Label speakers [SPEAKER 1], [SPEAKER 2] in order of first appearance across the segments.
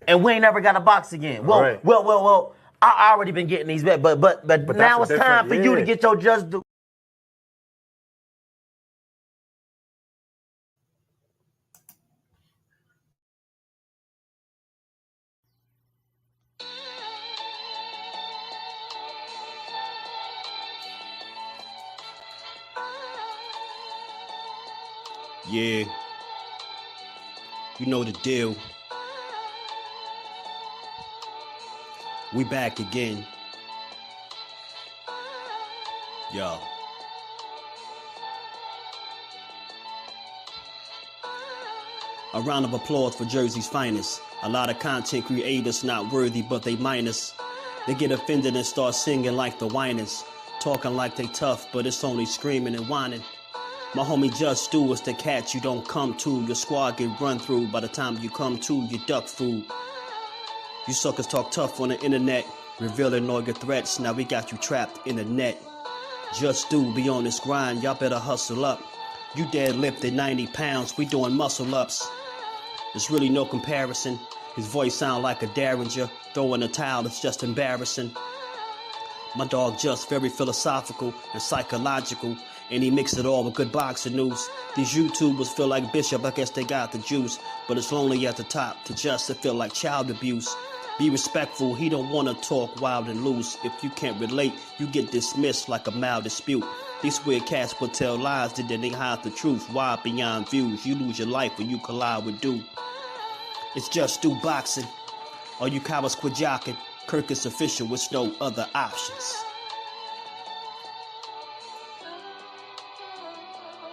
[SPEAKER 1] and we ain't never got to box again. Well, I already been getting these bets, but now it's time for you to get your just due.
[SPEAKER 2] Yeah, you know the deal. We back again. Yo. A round of applause for Jersey's finest. A lot of content creators not worthy, but they minus. They get offended and start singing like the whiners. Talking like they tough, but it's only screaming and whining. My homie JusDueBoxing is the cat you don't come to. Your squad get run through. By the time you come to, you duck food. You suckers talk tough on the internet, revealing all your threats. Now we got you trapped in the net. JusDueBoxing be on this grind, y'all better hustle up. You deadlifted 90 pounds, we doing muscle ups. There's really no comparison. His voice sound like a derringer. Throwing a towel, it's just embarrassing. My dog Just very philosophical and psychological, and he mixed it all with good boxing news. These YouTubers feel like Bishop, I guess they got the juice, but it's lonely at the top to Just to feel like child abuse. Be respectful, he don't want to talk wild and loose. If you can't relate, you get dismissed like a mild dispute. These weird cats will tell lies, then they hide the truth. Why beyond views? You lose your life when you collide with dude. It's JusDueBoxing. All you cowards quit jocking. Kirk is official with no other options.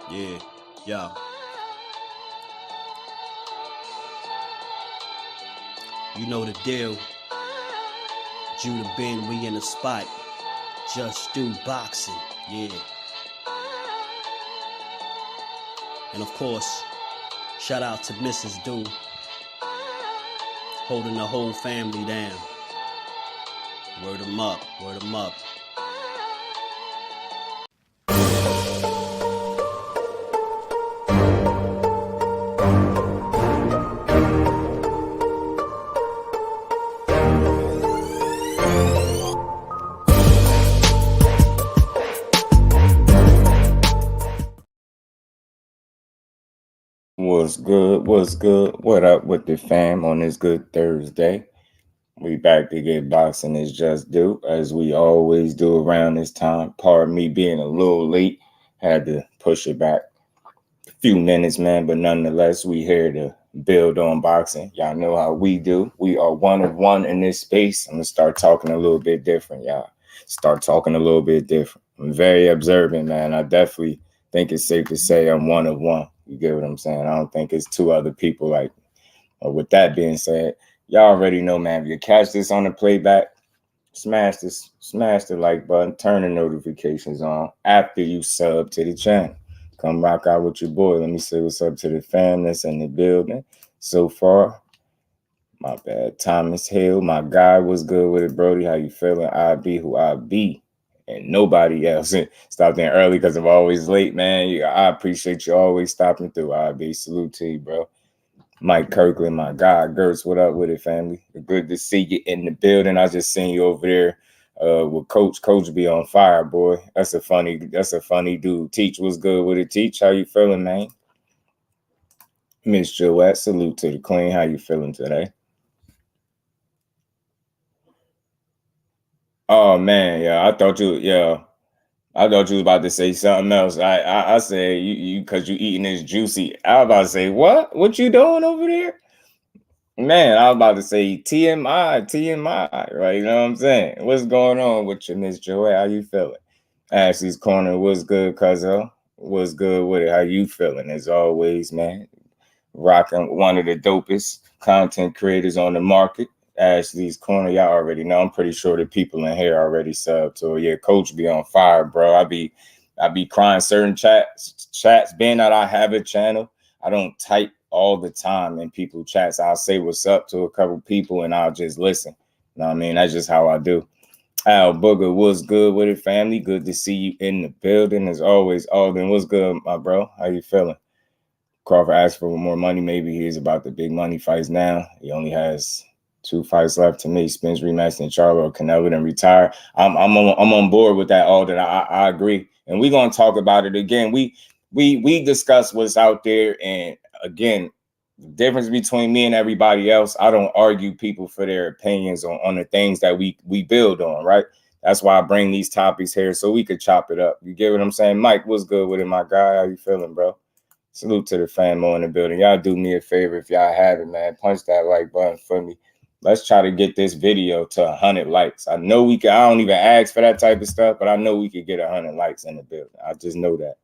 [SPEAKER 2] Yeah, yo. You know the deal. Judah Ben, we in the spot. JusDueBoxing, yeah. And of course, shout out to Mrs. Do, holding the whole family down. Word 'em up, word 'em up.
[SPEAKER 3] What's good? What's good? What up with the fam on this good Thursday? We back to get boxing is just due, as we always do around this time. Pardon me being a little late. Had to push it back a few minutes, man. But nonetheless, we here to build on boxing. Y'all know how we do. We are one of one in this space. I'm going to start talking a little bit different, y'all. Start talking a little bit different. I'm very observant, man. I definitely think it's safe to say I'm one of one. You get what I'm saying? I don't think it's two other people like me. With that being said, y'all already know, man, if you catch this on the playback, smash the like button, turn the notifications on after you sub to the channel. Come rock out with your boy. Let me say what's up to the fam that's in the building. So far, my bad. Thomas Hill, my guy, was good with it, Brody. How you feeling? I be who I be. And nobody else. Stopped in early because I'm always late, man. I appreciate you always stopping through. I be salute to you, bro. Mike Kirkland, my guy. Gertz, what up with it, family? Good to see you in the building. I just seen you over there with Coach. Coach be on fire, boy. That's a funny dude. Teach was good with it. Teach, how you feeling, man? Miss Joette, salute to the queen. How you feeling today? Oh man, yeah. I thought you was about to say something else. I said you because you eating this juicy. I was about to say, what you doing over there? Man, I was about to say TMI, right? You know what I'm saying? What's going on with you, Miss Joy? How you feeling? Ashley's Corner, what's good, cuzzo? What's good with it? How you feeling? As always, man. Rocking one of the dopest content creators on the market. Ashley's Corner, y'all already know. I'm pretty sure the people in here already subbed to it. Yeah, Coach be on fire, bro. I be crying certain chats. Being that I have a channel, I don't type all the time in people chats. I'll say what's up to a couple people and I'll just listen. You know what I mean? That's just how I do. Al Booger, what's good with it, family? Good to see you in the building as always. Alden, what's good, my bro? How you feeling? Crawford asked for more money. Maybe he's about the big money fights now. He only has 2 fights left to me. Spence rematch and Charlo or Canelo then retire. I'm on board with that. All that I agree. And we're gonna talk about it again. We discuss what's out there, and again, the difference between me and everybody else, I don't argue people for their opinions on the things that we build on, right? That's why I bring these topics here so we could chop it up. You get what I'm saying? Mike, what's good with it, my guy? How you feeling, bro? Salute to the fan more in the building. Y'all do me a favor if y'all have it, man. Punch that like button for me. Let's try to get this video to 100 likes. I know we can. I don't even ask for that type of stuff, but I know we could get 100 likes in the building. I just know that.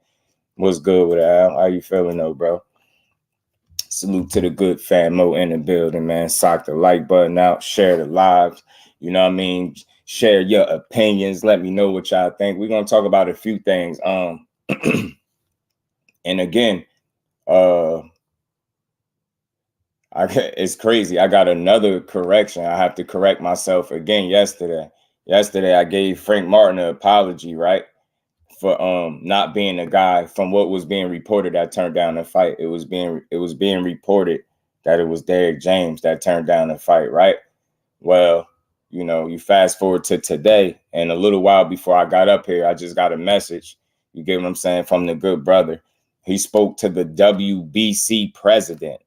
[SPEAKER 3] What's good with it, Al? How you feeling, though, bro? Salute to the good fan mo in the building, man. Sock the like button out. Share the lives. You know what I mean? Share your opinions. Let me know what y'all think. We're gonna talk about a few things. And again, it's crazy. I got another correction. I have to correct myself again yesterday. Yesterday, I gave Frank Martin an apology, right? For not being the guy from what was being reported that turned down the fight. It was being reported that it was Derrick James that turned down the fight, right? Well, you know, you fast forward to today, and a little while before I got up here, I just got a message. You get what I'm saying? From the good brother. He spoke to the WBC president,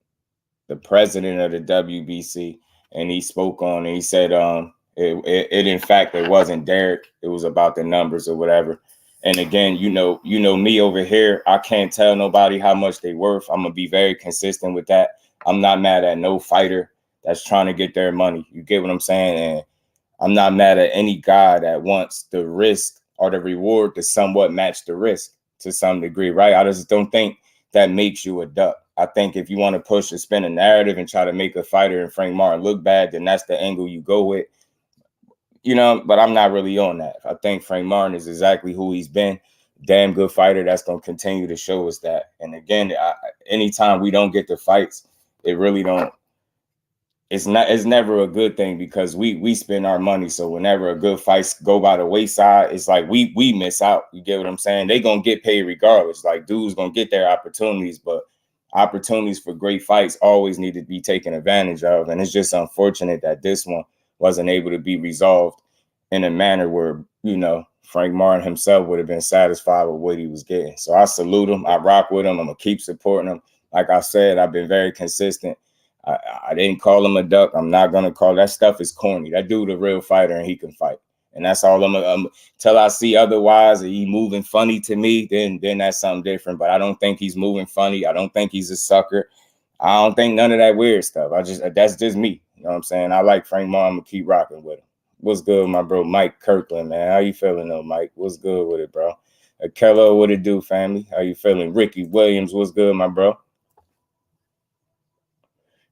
[SPEAKER 3] the president of the WBC, and he spoke on it. He said, it in fact, it wasn't Derrick. It was about the numbers or whatever. And again, you know me over here. I can't tell nobody how much they worth. I'm gonna be very consistent with that. I'm not mad at no fighter that's trying to get their money. You get what I'm saying? And I'm not mad at any guy that wants the risk or the reward to somewhat match the risk to some degree, right? I just don't think that makes you a duck. I think if you want to push and spin a narrative and try to make a fighter and Frank Martin look bad, then that's the angle you go with. You know, but I'm not really on that. I think Frank Martin is exactly who he's been. Damn good fighter that's going to continue to show us that. And again, anytime we don't get the fights, it really don't. It's never a good thing because we spend our money. So whenever a good fights go by the wayside, it's like we miss out. You get what I'm saying? They going to get paid regardless. Like dudes going to get their opportunities, but opportunities for great fights always need to be taken advantage of. And it's just unfortunate that this one wasn't able to be resolved in a manner where, you know, Frank Martin himself would have been satisfied with what he was getting. So I salute him. I rock with him. I'm going to keep supporting him. Like I said, I've been very consistent. I didn't call him a duck. I'm not going to call that stuff is corny. That dude a real fighter and he can fight. And that's all I'm till I see otherwise, or he moving funny to me, then that's something different. But I don't think he's moving funny. I don't think he's a sucker. I don't think none of that weird stuff. That's just me. You know what I'm saying? I like Frank Martin. I'm going to keep rocking with him. What's good, my bro? Mike Kirkland, man. How you feeling, though, Mike? What's good with it, bro? Kello, what it do, family? How you feeling? Ricky Williams, what's good, my bro?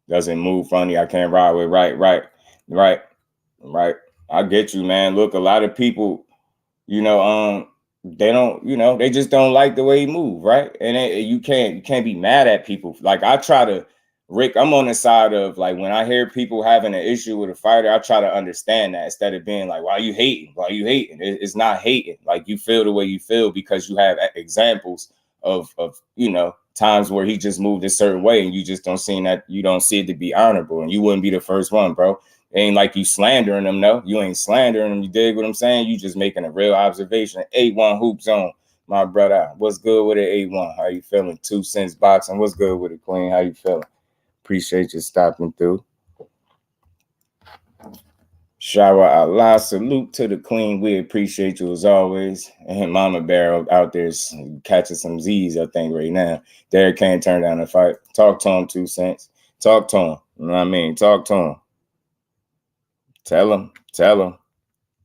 [SPEAKER 3] Doesn't move funny. I can't ride with. Right. I get you, man. Look, a lot of people, you know, they don't, you know, they just don't like the way he move, right? And you can't be mad at people. Like I try to, Rick, I'm on the side of like when I hear people having an issue with a fighter, I try to understand that instead of being like, why you hating? Why you hating? It's not hating. Like you feel the way you feel because you have examples of you know, times where he just moved a certain way and you just don't see that, you don't see it to be honorable, and you wouldn't be the first one, bro. It ain't like you slandering them, no. You ain't slandering them. You dig what I'm saying? You just making a real observation. 8-1 Hoop Zone, my brother. What's good with it, 8-1? How you feeling? 2 Cents Boxing. What's good with it, Queen? How you feeling? Appreciate you stopping through. Shower Allah, salute to the Queen. We appreciate you as always. And Mama Bear out there catching some Z's, I think, right now. Derrick can't turn down the fight. Talk to him, 2 Cents. Talk to him. You know what I mean? Talk to him. Tell him.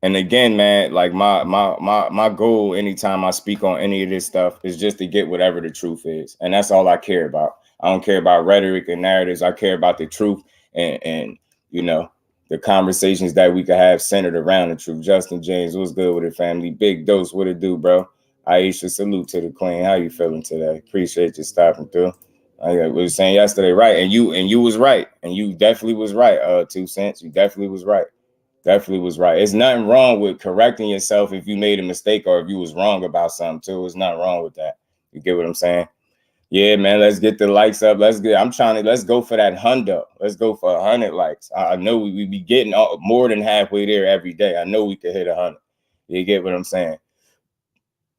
[SPEAKER 3] And again, man, like my goal anytime I speak on any of this stuff is just to get whatever the truth is. And that's all I care about. I don't care about rhetoric and narratives. I care about the truth and you know, the conversations that we could have centered around the truth. Justin James, what's good with it, family? Big Dose, what it do, bro? Aisha, salute to the Queen. How you feeling today? Appreciate you stopping through. I was saying yesterday, right? And you was right. And you definitely was right, 2 Cents. You definitely was right. Definitely was right. It's nothing wrong with correcting yourself if you made a mistake or if you was wrong about something too. There's nothing wrong with that. You get what I'm saying? Yeah, man, let's get the likes up. Let's go for that 100. Let's go for 100 likes. I know we be getting more than halfway there every day. I know we could hit 100. You get what I'm saying?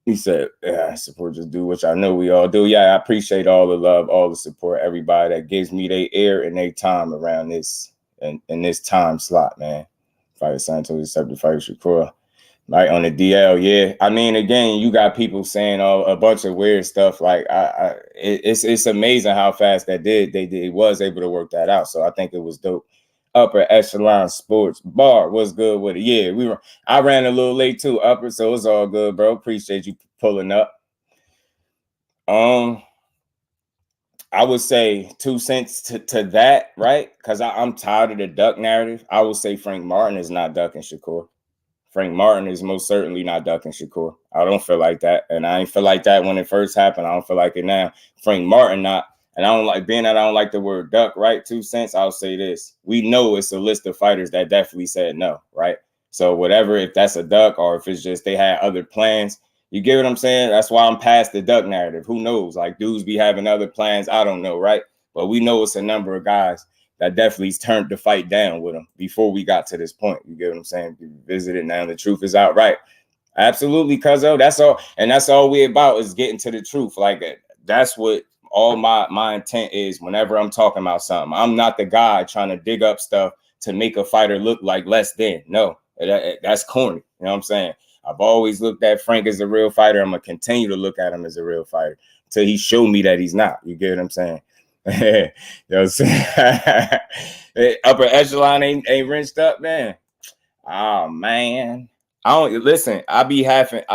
[SPEAKER 3] He said, yeah, support just do, which I know we all do. Yeah, I appreciate all the love, all the support, everybody that gives me their ear and their time around this and in this time slot, man. Fighter Santos, except the fighter Shakur. Like on the DL, yeah. I mean, again, you got people saying a bunch of weird stuff. Like, it's amazing how fast they was able to work that out. So I think it was dope. Upper Echelon Sports Bar was good with it. Yeah, I ran a little late too, Upper, so it's all good, bro. Appreciate you pulling up. I would say 2 cents to that, right? Because I'm tired of the duck narrative. I would say Frank Martin is not ducking Shakur. Frank Martin is most certainly not ducking Shakur. I don't feel like that. And I ain't feel like that when it first happened. I don't feel like it now. Frank Martin not. And I don't like being that I don't like the word duck, right? 2 cents. I'll say this. We know it's a list of fighters that definitely said no, right? So whatever, if that's a duck or if it's just they had other plans, you get what I'm saying? That's why I'm past the duck narrative. Who knows? Like dudes be having other plans. I don't know, right? But we know it's a number of guys that definitely turned the fight down with him before we got to this point. You get what I'm saying? We visited now. The truth is out, right? Absolutely, cuzzo. That's all. And that's all we about is getting to the truth. Like that's what all my intent is whenever I'm talking about something. I'm not the guy trying to dig up stuff to make a fighter look like less than. No, that's corny. You know what I'm saying? I've always looked at Frank as a real fighter. I'm going to continue to look at him as a real fighter until he showed me that he's not. You get what I'm saying? You know what I'm saying? Upper echelon ain't rinsed up, man. Oh man. I don't listen. I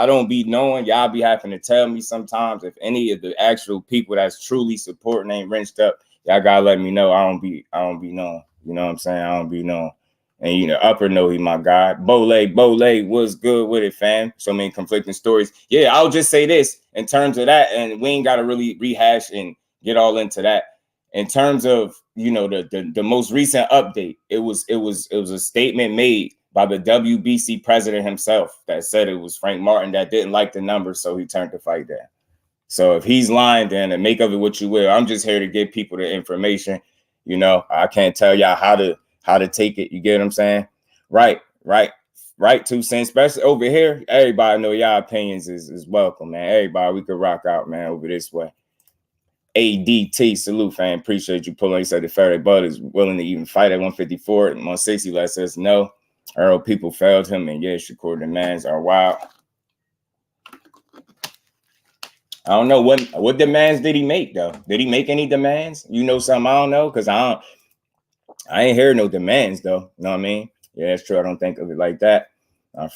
[SPEAKER 3] don't be knowing. Y'all be having to tell me sometimes if any of the actual people that's truly supporting ain't rinsed up. Y'all gotta let me know. I don't be knowing. You know what I'm saying? I don't be knowing. And you know, Upper know he my guy. Bole was good with it, fam. So many conflicting stories. Yeah, I'll just say this in terms of that, and we ain't gotta really rehash and get all into that. In terms of, you know, the most recent update, it was a statement made by the WBC president himself that said it was Frank Martin that didn't like the numbers, so he turned the fight down. So if he's lying, then and make of it what you will. I'm just here to give people the information. You know, I can't tell y'all how to take it. You get what I'm saying? Right. 2 cents, especially over here. Everybody know y'all opinions is welcome, man. Everybody, we could rock out, man, over this way. ADT, salute, fam. Appreciate you pulling. He said the Faraday Bud is willing to even fight at 154 and 160. Let us know. Errol, people failed him, and yeah, Shakur demands are wild. I don't know what demands did he make though. Did he make any demands? You know something I don't know because I ain't hear no demands though. You know what I mean? Yeah, that's true. I don't think of it like that.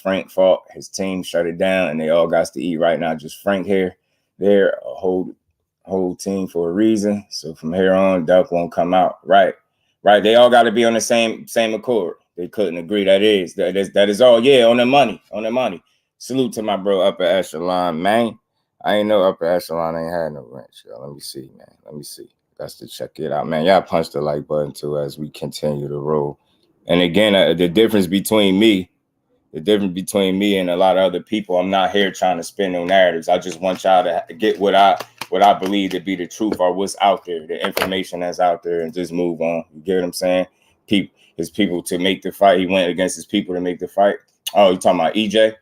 [SPEAKER 3] Frank fought, his team shut it down, and they all got to eat right now. Just Frank here. They're a whole team for a reason. So from here on, Duck won't come out. Right. They all got to be on the same accord. They couldn't agree. That is all. Yeah, on the money. Salute to my bro Upper Echelon, man. I ain't know Upper Echelon ain't had no wrench. Yo. Let me see, man. Let me see. That's to check it out, man. Y'all punch the like button too as we continue to roll. And again, the difference between me and a lot of other people, I'm not here trying to spin no narratives. I just want y'all to get what I believe to be the truth or what's out there, the information that's out there, and just move on. You get what I'm saying? His people to make the fight. He went against his people to make the fight. Oh, you talking about EJ?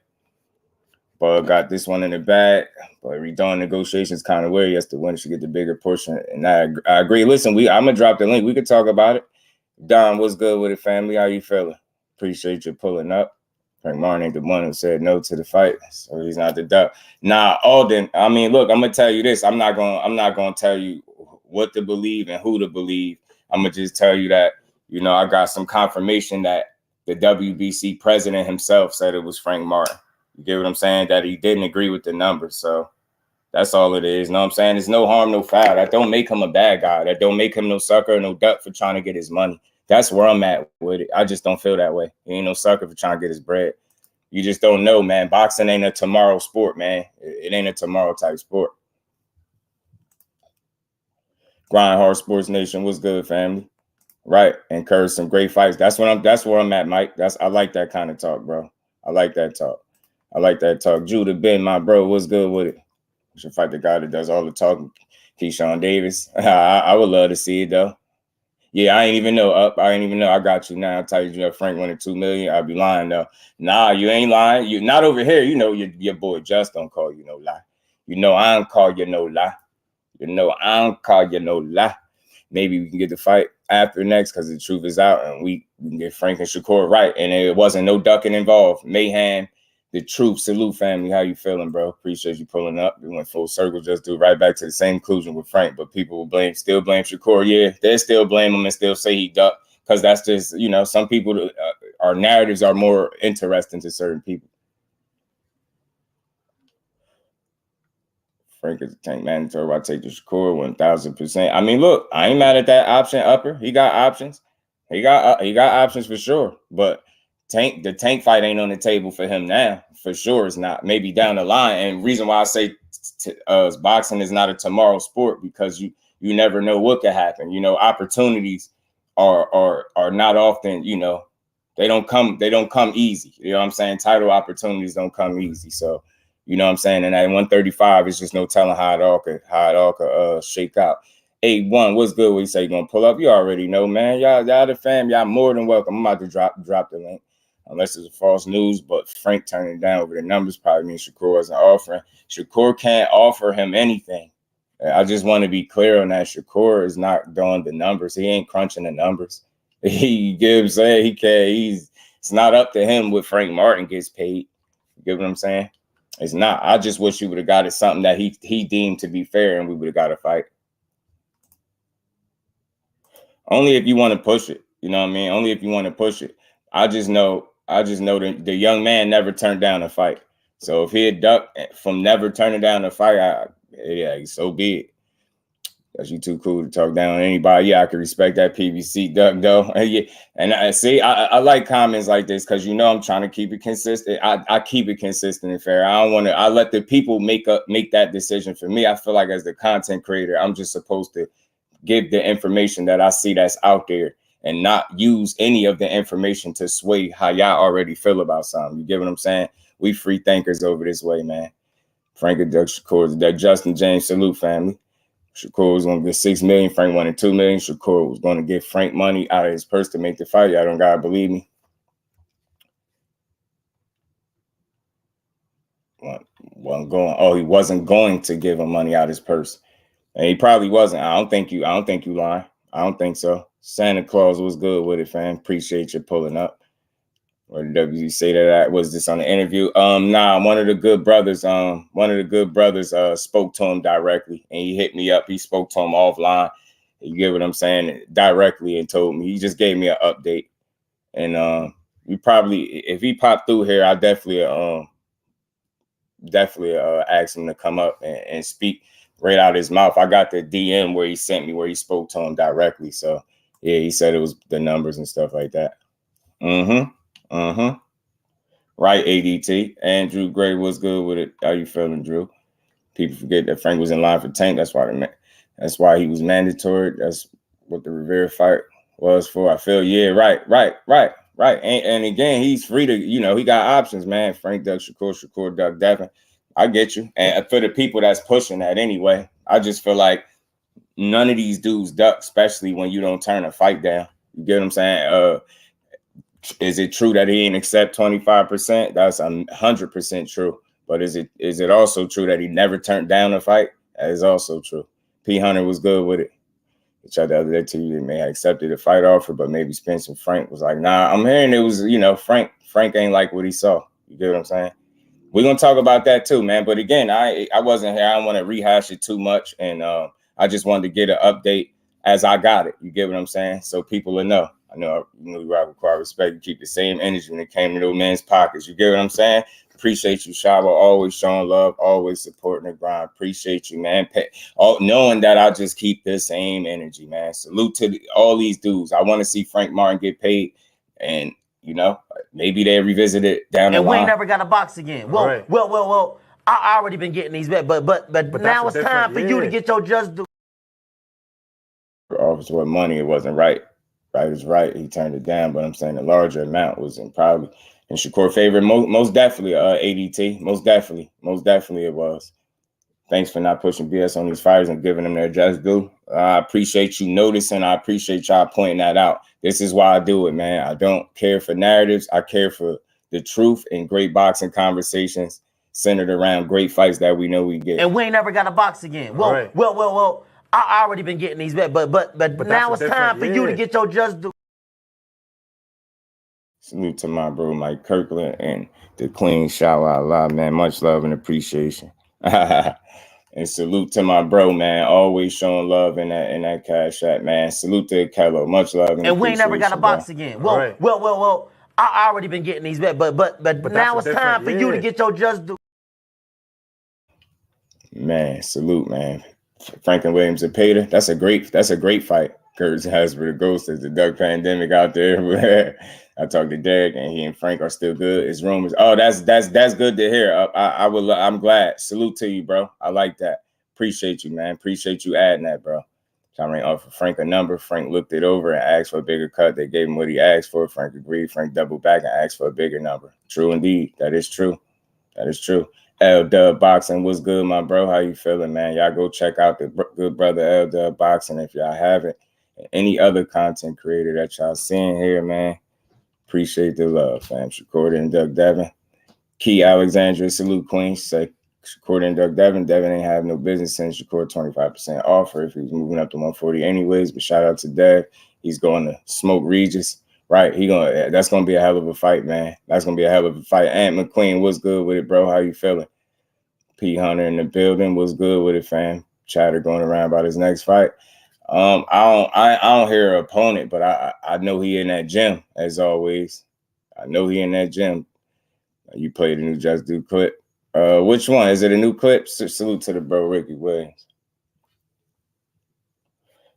[SPEAKER 3] But got this one in the bag. But redoing negotiations kind of weird. Yes, the winner should get the bigger portion. And I agree. Listen, I'm gonna drop the link. We could talk about it. Don, what's good with it, family? How you feeling? Appreciate you pulling up. Frank Martin ain't the one who said no to the fight, so he's not the duck. Nah, Alden. I mean, look, I'm gonna tell you this. I'm not gonna tell you what to believe and who to believe. I'm gonna just tell you that, you know, I got some confirmation that the WBC president himself said it was Frank Martin. You get what I'm saying? That he didn't agree with the numbers. So that's all it is. You know what I'm saying? There's no harm, no foul. That don't make him a bad guy. That don't make him no sucker or no duck for trying to get his money. That's where I'm at with it. I just don't feel that way. He ain't no sucker for trying to get his bread. You just don't know, man. Boxing ain't a tomorrow sport, man. It ain't a tomorrow type sport. Grind hard, Sports Nation. What's good, family? Right. Encourage some great fights. That's where I'm at, Mike. I like that kind of talk, bro. I like that talk. Judah Ben, my bro, what's good with it? We should fight the guy that does all the talking. Keyshawn Davis. I would love to see it though. Yeah, I ain't even know. I ain't even know. I got you now. I tell you, Frank wanted $2 million. I'd be lying though. Nah, you ain't lying. You not over here. You know your boy Just don't call you no lie. You know I don't call you no lie. You know I don't call you no lie. Maybe we can get the fight after next because the truth is out and we can get Frank and Shakur right. And it wasn't no ducking involved. Mayhem, the truth. Salute, family. How you feeling, bro? Appreciate you pulling up. We went full circle. Just do right back to the same conclusion with Frank. But people will still blame Shakur. Yeah, they still blame him and still say he ducked because that's just, you know, some people, our narratives are more interesting to certain people. Frank is a tank mandatory. I take the Shakur 1000%. I mean, look, I ain't mad at that option upper. He got options. He got options for sure. But the tank fight ain't on the table for him now. For sure, it's not. Maybe down the line. And reason why I say boxing is not a tomorrow sport because you never know what could happen. You know, opportunities are not often. You know, they don't come easy. You know what I'm saying? Title opportunities don't come easy. So. You know what I'm saying? And at 135, it's just no telling how it all could shake out. 8-1, what's good? What you say? You gonna pull up? You already know, man. Y'all the fam. Y'all more than welcome. I'm about to drop the link, unless it's a false news. But Frank turning down over the numbers probably means Shakur wasn't offering. Shakur can't offer him anything. I just want to be clear on that. Shakur is not doing the numbers. He ain't crunching the numbers. He gives he can't. It's not up to him what Frank Martin gets paid. You get what I'm saying? It's not. I just wish you would have got it something that he deemed to be fair and we would have got a fight. Only if you want to push it. You know what I mean? Only if you want to push it. I just know that the young man never turned down a fight. So if he had ducked from never turning down a fight, yeah, so be it. Because you too cool to talk down on anybody. Yeah, I can respect that PVC duck though. Yeah, and I see, I like comments like this because you know I'm trying to keep it consistent. I keep it consistent and fair. I don't want to. I let the people make that decision for me. I feel like as the content creator, I'm just supposed to give the information that I see that's out there and not use any of the information to sway how y'all already feel about something. You get what I'm saying? We free thinkers over this way, man. Frank and Doug Shakur, that Justin James, salute, family. Shakur was going to get $6 million. Frank wanted $2 million. Shakur was going to give Frank money out of his purse to make the fight. Y'all don't gotta believe me. He wasn't going to give him money out of his purse. And he probably wasn't. I don't think you lying. I don't think so. Santa Claus was good with it, fam. Appreciate you pulling up. Or did WZ say that? Was this on the interview? Nah, one of the good brothers spoke to him directly and he hit me up. He spoke to him offline. You get what I'm saying? Directly and told me. He just gave me an update. And if he popped through here, I definitely ask him to come up and speak right out of his mouth. I got the DM where he sent me where he spoke to him directly. So yeah, he said it was the numbers and stuff like that. Right, ADT. Andrew Gray was good with it. How you feeling, Drew? People forget that Frank was in line for Tank. That's why he was mandatory. That's what the Rivera fight was for. I feel, yeah, right. And again, he's free to, he got options, man. Frank Doug Shakur Doug Devin. I get you. And for the people that's pushing that anyway, I just feel like none of these dudes duck, especially when you don't turn a fight down. You get what I'm saying? Is it true that he ain't accept 25%? That's 100% true. But is it also true that he never turned down a fight? That is also true. P. Hunter was good with it. Each other the other day too, they may have accepted a fight offer, but maybe Spence and Frank was like, nah, I'm hearing it was, Frank ain't like what he saw. You get what I'm saying? We're going to talk about that too, man. But again, I wasn't here. I don't want to rehash it too much. And I just wanted to get an update as I got it. You get what I'm saying? So people will know. I know you require respect. You keep the same energy when it came to those men's pockets. You get what I'm saying? Appreciate you, Shaba. Always showing love, always supporting the grind. Appreciate you, man. Knowing that I just keep the same energy, man. Salute to all these dudes. I want to see Frank Martin get paid, and maybe they revisit it down the line.
[SPEAKER 1] And we ain't never got a box again. Well. I already been getting these bet, but now it's time for you to get your just due.
[SPEAKER 3] Offers what money? It wasn't right. Right is right. He turned it down, but I'm saying the larger amount was probably in Shakur favor. Most definitely, ADT. Most definitely it was. Thanks for not pushing BS on these fighters and giving them their just due. I appreciate you noticing. I appreciate y'all pointing that out. This is why I do it, man. I don't care for narratives. I care for the truth and great boxing conversations centered around great fights that we know we get.
[SPEAKER 1] And we ain't never got to box again. Well, well. I already been getting these bets, but now it's time for you to get your just due.
[SPEAKER 3] Salute to my bro Mike Kirkland and the Queen Shower Allah, man. Much love and appreciation. And salute to my bro, man. Always showing love in that Cash App, man. Salute to Kello. Much love and
[SPEAKER 1] we ain't never got to box again. Well. I already been getting these bets, but now it's time for you to get your just due.
[SPEAKER 3] Man, salute, man. Franklin Williams and Pater. That's a great fight. Kurt Hasbro, the ghost of the Duck pandemic out there. I talked to Derek, and he and Frank are still good. His rumors. Oh, that's good to hear. I'm glad. Salute to you, bro. I like that. Appreciate you, man. Appreciate you adding that, bro. Trying to offer Frank a number. Frank looked it over and asked for a bigger cut. They gave him what he asked for. Frank agreed. Frank doubled back and asked for a bigger number. True indeed. That is true. That is true. LWBoxing, what's good, my bro? How you feeling, man? Y'all go check out the good brother LWBoxing if y'all haven't. And any other content creator that y'all seeing here, man. Appreciate the love, fam. Shakur and Doug Devin. Key Alexandria, salute Queen. Say Shakur and Doug Devin. Devin ain't have no business since Shakur 25% offer if he was moving up to 140 anyways. But shout out to Dev. He's going to smoke Regis. Right, that's gonna be a hell of a fight, man. That's gonna be a hell of a fight. Ant McQueen, what's good with it, bro? How you feeling? P Hunter in the building, what's good with it, fam? Chatter going around about his next fight. I don't hear an opponent, but I know he in that gym as always. I know he in that gym. You played a new Just Do clip. Which one is it? A new clip? Salute to the bro Ricky Williams.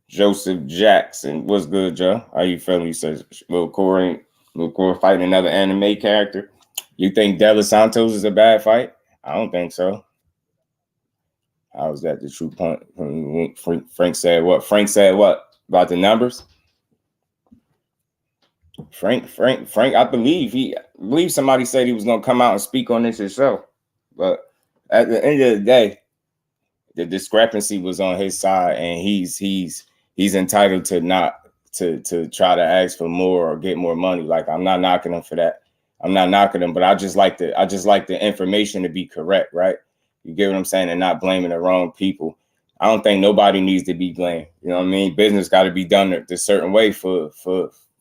[SPEAKER 3] Joseph Jackson, what's good, Joe? How you feeling? He says, Lil Corey fighting another anime character. You think De Los Santos is a bad fight? I don't think so. How is that the true point? Frank said what? Frank said what about the numbers? Frank, I believe somebody said he was gonna come out and speak on this himself. But at the end of the day, the discrepancy was on his side, and he's entitled to not to try to ask for more or get more money. Like, I'm not knocking him for that. I'm not knocking him, but I just like the information to be correct, right? You get what I'm saying? And not blaming the wrong people. I don't think nobody needs to be blamed. You know what I mean? Business got to be done a certain way for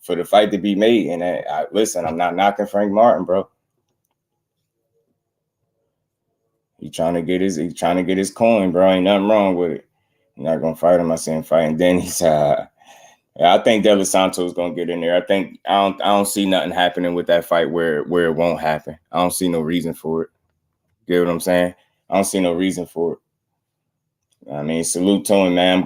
[SPEAKER 3] the fight to be made. And listen, I'm not knocking Frank Martin, bro. He trying to get his coin, bro. Ain't nothing wrong with it. I'm not gonna fight him. I see him fighting Denny's. I think De Los Santos is gonna get in there. I don't see nothing happening with that fight where it won't happen. I don't see no reason for it. Get what I'm saying? I don't see no reason for it. I mean, salute to him, man. I'm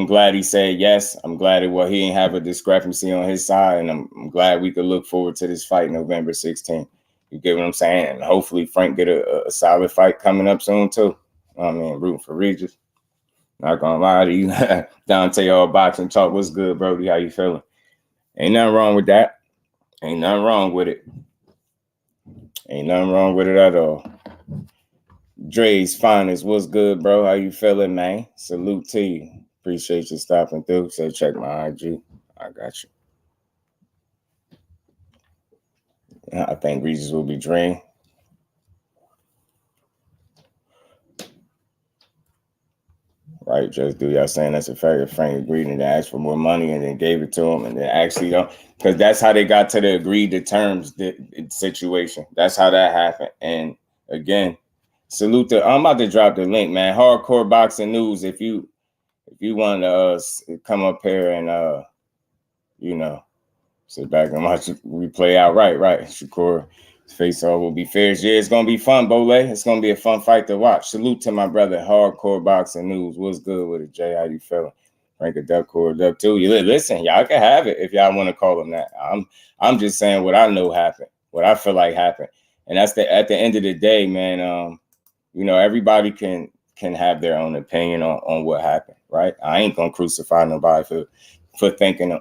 [SPEAKER 3] glad he said yes. I'm glad he ain't have a discrepancy on his side, and I'm glad we could look forward to this fight November 16th. You get what I'm saying? And hopefully Frank get a solid fight coming up soon too. I mean, rooting for Regis. Not gonna lie to you. Dante all boxing talk. What's good, Brody? How you feeling? Ain't nothing wrong with that. Ain't nothing wrong with it. Ain't nothing wrong with it at all. Dre's Finest, what's good, bro? How you feeling, man? Salute to you. Appreciate you stopping through. So check my IG. I got you. I think Regis will be drained. Right, just do y'all saying that's a fact. If Frank agreed and asked for more money and then gave it to him and then actually don't, because that's how they got to the agreed to terms situation. That's how that happened. And again, salute to, I'm about to drop the link, man. Hardcore Boxing News. If you want to come up here and sit back and watch it replay out, right. Shakur face off will be fair. Yeah, it's gonna be fun, Bole. It's gonna be a fun fight to watch. Salute to my brother, Hardcore Boxing News. What's good with it, Jay? How you feeling? Rank a duck core duck too. You listen, y'all can have it if y'all want to call them that. I'm just saying what I know happened, what I feel like happened, and that's at the end of the day, man. Everybody can have their own opinion on what happened, right? I ain't gonna crucify nobody for thinking,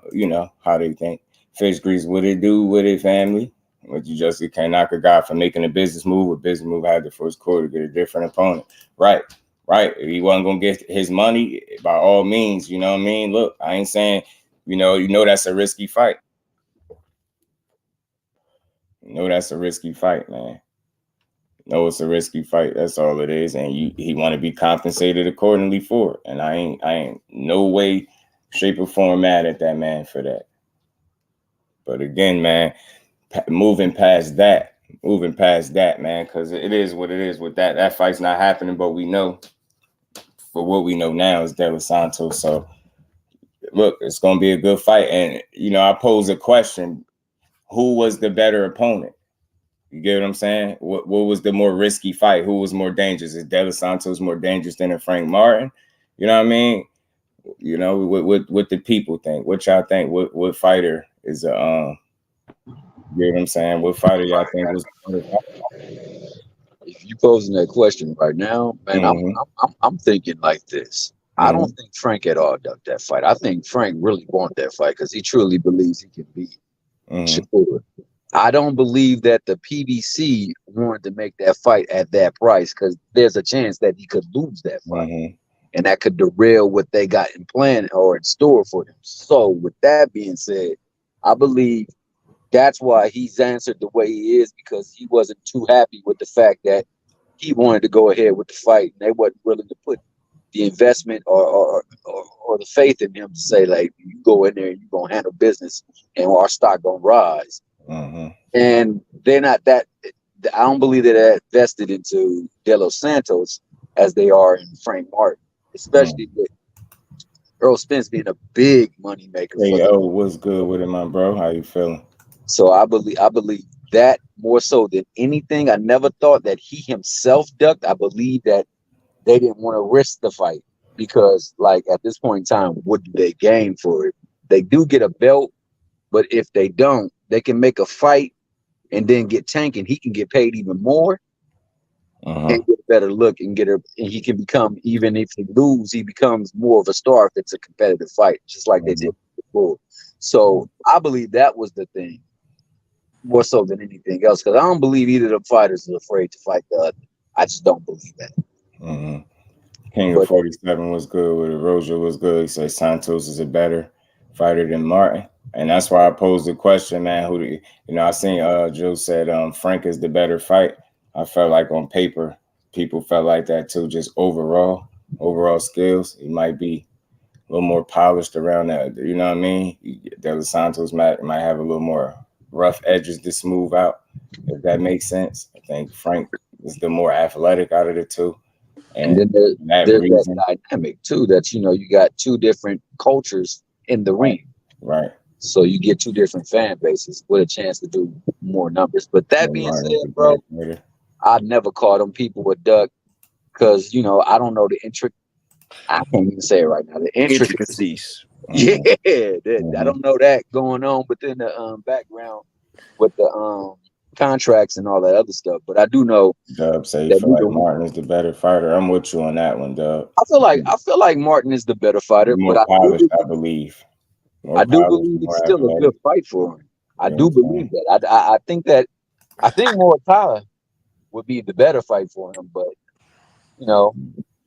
[SPEAKER 3] how they think. Fish grease, what it do with it, family? But you can't knock a guy for making a business move. A business move had the first quarter, get a different opponent. Right. right? If he wasn't gonna get his money, by all means, you know what I mean? Look, I ain't saying, you know that's a risky fight. You know that's a risky fight, man. No, it's a risky fight. That's all it is, and he want to be compensated accordingly for it. And I ain't no way, shape, or form mad at that man for that. But again, man, moving past that, man, because it is what it is with that. That fight's not happening, but we know, for what we know now, is Los Santos. So look, it's gonna be a good fight. And I pose a question: who was the better opponent? You get what I'm saying? What was the more risky fight? Who was more dangerous? Is Los Santos more dangerous than a Frank Martin? You know what I mean? What the people think. What y'all think? What fighter is a you know what I'm saying? What fighter y'all think was the better fighter?
[SPEAKER 4] If you posing that question right now, man, I'm thinking like this. I don't think Frank at all ducked that fight. I think Frank really wanted that fight because he truly believes he can beat Shakur. I don't believe that the PBC wanted to make that fight at that price because there's a chance that he could lose that fight. And that could derail what they got in plan or in store for him. So with that being said, I believe that's why he's answered the way he is, because he wasn't too happy with the fact that he wanted to go ahead with the fight and they wasn't willing to put the investment or the faith in him to say, like, you go in there and you're going to handle business and our stock going to rise. And they're not that. I don't believe they're vested into Los Santos as they are in Frank Martin, especially with Errol Spence being a big money maker.
[SPEAKER 3] Hey, what's good with it, my bro? How you feeling?
[SPEAKER 4] So I believe that more so than anything. I never thought that he himself ducked. I believe that they didn't want to risk the fight because, like, at this point in time, what do they gain for it? They do get a belt, but if they don't, they can make a fight and then get Tank, and he can get paid even more and get a better look and and he can become, even if he loses, he becomes more of a star if it's a competitive fight, just like they did before. So I believe that was the thing more so than anything else, because I don't believe either of the fighters is afraid to fight the other. I just don't believe that.
[SPEAKER 3] King of 47 was good with Erosion was good. He said Santos is a better fighter than Martin. And that's why I posed the question, man. Who do you I seen Joe said Frank is the better fight. I felt like on paper, people felt like that too. Just overall skills, he might be a little more polished around that. You know what I mean? Los Santos might have a little more rough edges to smooth out, if that makes sense. I think Frank is the more athletic out of the two.
[SPEAKER 4] And then there's that dynamic too, that you got two different cultures in the ring.
[SPEAKER 3] Right.
[SPEAKER 4] So you get two different fan bases with a chance to do more numbers. But that being said, bro, I'd never call them people with duck because, I don't know the I can't even say it right now. The intricacies. Yeah, I don't know that going on within the background with the contracts and all that other stuff. But I do know.
[SPEAKER 3] Dub say you feel like Martin is the better fighter. I'm with you on that one, Dub.
[SPEAKER 4] I feel like Martin is the better fighter, but
[SPEAKER 3] I believe.
[SPEAKER 4] I do believe it's still a good fight for him. I do believe that. I think Mortala would be the better fight for him, but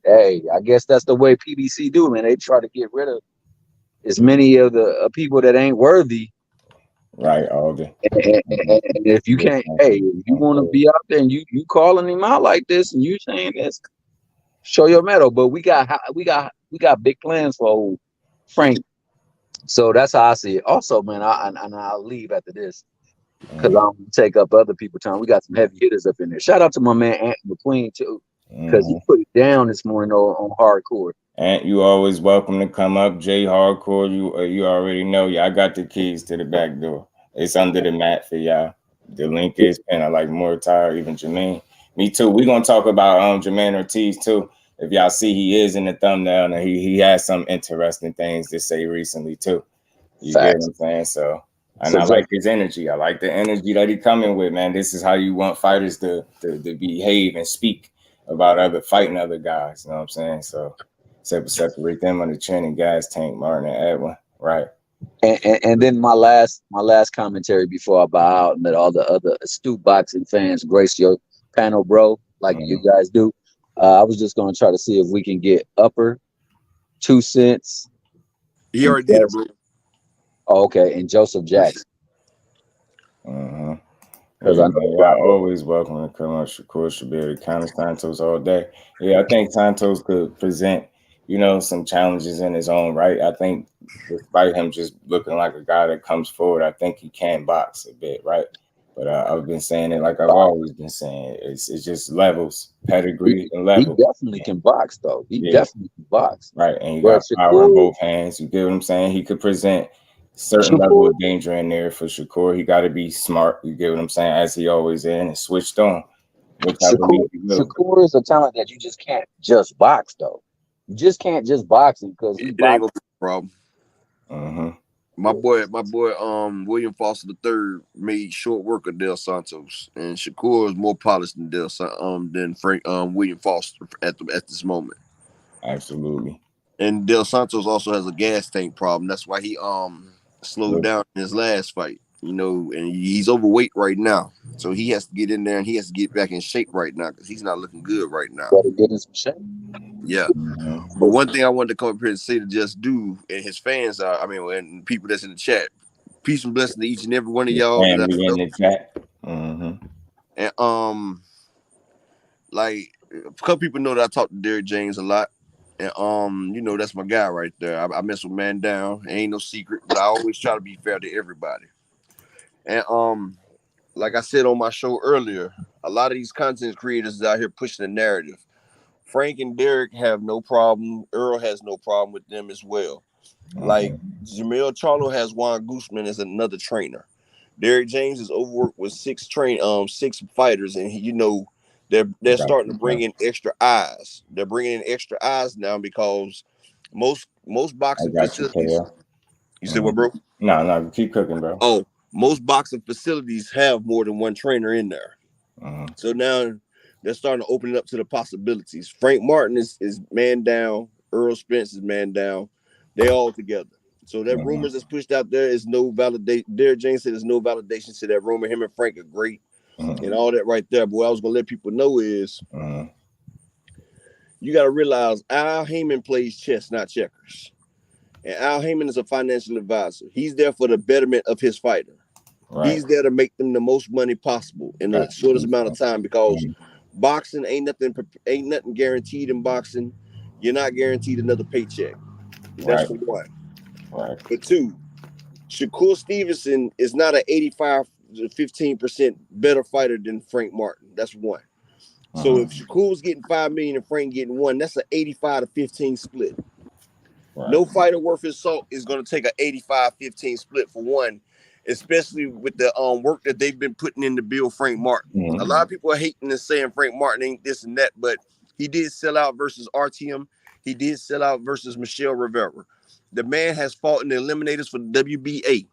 [SPEAKER 4] hey, I guess that's the way PBC do, man. They try to get rid of as many of the people that ain't worthy.
[SPEAKER 3] Right, all day.
[SPEAKER 4] And if you can't, if you want to be out there and you calling him out like this and you saying this, show your mettle. But we got big plans for old Frank. So that's how I see it. Also, man, I'll leave after this because I'm gonna take up other people's time. We got some heavy hitters up in there. Shout out to my man Ant McQueen too, because he put it down this morning on hardcore.
[SPEAKER 3] Ant, you always welcome to come up. Jay Hardcore, you already know. I got the keys to the back door. It's under the mat for y'all. The link is pinned. I like Mortar, even Jermaine. Me too. We're gonna talk about Jermaine Ortiz too. If y'all see, he is in the thumbnail, and he has some interesting things to say recently too. You get what I'm saying? So, and I like his energy. I like the energy that he coming with, man. This is how you want fighters to behave and speak about fighting other guys. You know what I'm saying? So, separate them on the chin and guys, Tank, Martin, and Edwin. Right.
[SPEAKER 4] And then my last commentary before I bow out and let all the other astute boxing fans grace your panel, bro, like you guys do. I was just going to try to see if we can get Upper, 2 Cents.
[SPEAKER 5] He already did it, bro.
[SPEAKER 4] Oh, okay, and Joseph Jackson.
[SPEAKER 3] Because I always welcome to come on. Shakur should be able to counter Santos all day. Yeah, I think Santos could present, some challenges in his own right. I think despite him just looking like a guy that comes forward, I think he can box a bit, right? But I've been saying it like I've always been saying. It's just levels, pedigree, and level.
[SPEAKER 4] He definitely can box, though. He definitely can box.
[SPEAKER 3] Right, and you got power in both hands. You get what I'm saying? He could present certain level of danger in there for Shakur. He got to be smart. You get what I'm saying? As he always is, and switched on.
[SPEAKER 4] Shakur is a talent that you just can't just box, though. You just can't just box him because he
[SPEAKER 5] ain't gonna be a problem.
[SPEAKER 3] Mm-hmm.
[SPEAKER 5] My boy, William Foster III made short work of Los Santos, and Shakur is more polished than Frank William Foster at this moment.
[SPEAKER 3] Absolutely.
[SPEAKER 5] And Los Santos also has a gas tank problem. That's why he slowed down in his last fight. And he's overweight right now, so he has to get in there and he has to get back in shape right now because he's not looking good right now.
[SPEAKER 4] Better get in some shape.
[SPEAKER 5] Yeah, but one thing I wanted to come up here and say to JusDueBoxing and his fans, and people that's in the chat, peace and blessing to each and every one of y'all.
[SPEAKER 3] And we in the chat. Mm-hmm.
[SPEAKER 5] And like a couple people know that I talk to Derrick James a lot, and that's my guy right there. I mess with man down. It ain't no secret, but I always try to be fair to everybody. And like I said on my show earlier, a lot of these content creators is out here pushing the narrative. Frank and Derrick have no problem. Errol has no problem with them as well. Like Jamel Charlo has Juan Guzman as another trainer. Derrick James is overworked with 6 fighters, and they're starting to bring in extra eyes. They're bringing in extra eyes now because most boxing facilities. You said what, bro?
[SPEAKER 3] No, keep cooking, bro.
[SPEAKER 5] Oh, most boxing facilities have more than one trainer in there. So now they're starting to open it up to the possibilities. Frank Martin is man down. Errol Spence is man down. They all together. So that rumors that's pushed out there is no validation. Derrick James said there's no validation to that rumor. Him and Frank are great and all that right there. But what I was going to let people know is you got to realize Al Heyman plays chess, not checkers. And Al Heyman is a financial advisor. He's there for the betterment of his fighter. Right. He's there to make them the most money possible in the shortest amount of time because boxing ain't nothing guaranteed in boxing. You're not guaranteed another paycheck. That's for one.
[SPEAKER 3] Right.
[SPEAKER 5] For two, Shakur Stevenson is not an 85 to 15% better fighter than Frank Martin. That's one. So if Shakur's getting $5 million and Frank getting $1 million, that's an 85 to 15 split. Right. No fighter worth his salt is going to take an 85-15 split for one, especially with the work that they've been putting in to build Frank Martin. A lot of people are hating and saying Frank Martin ain't this and that, but he did sell out versus RTM. He did sell out versus Michelle Rivera. The man has fought in the eliminators for the WBA.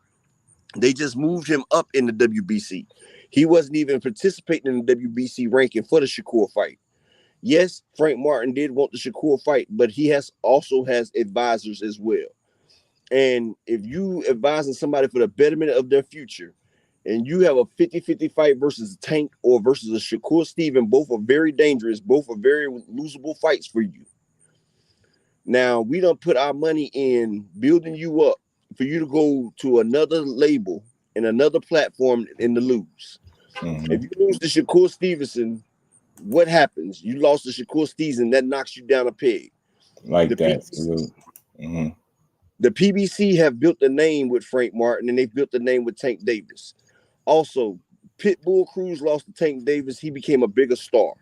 [SPEAKER 5] They just moved him up in the WBC. He wasn't even participating in the WBC ranking for the Shakur fight. Yes, Frank Martin did want the Shakur fight, but he also has advisors as well. And if you advising somebody for the betterment of their future, and you have a 50-50 fight versus a Tank or versus a Shakur Steven, both are very dangerous, both are very losable fights for you. Now, we don't put our money in building you up for you to go to another label and another platform and to lose. If you lose to Shakur Stevenson, what happens? You lost to Shakur Stevenson, that knocks you down a peg.
[SPEAKER 3] Like
[SPEAKER 5] the
[SPEAKER 3] that.
[SPEAKER 5] The PBC have built a name with Frank Martin, and they've built a name with Tank Davis. Also, Pitbull Cruz lost to Tank Davis. He became a bigger star.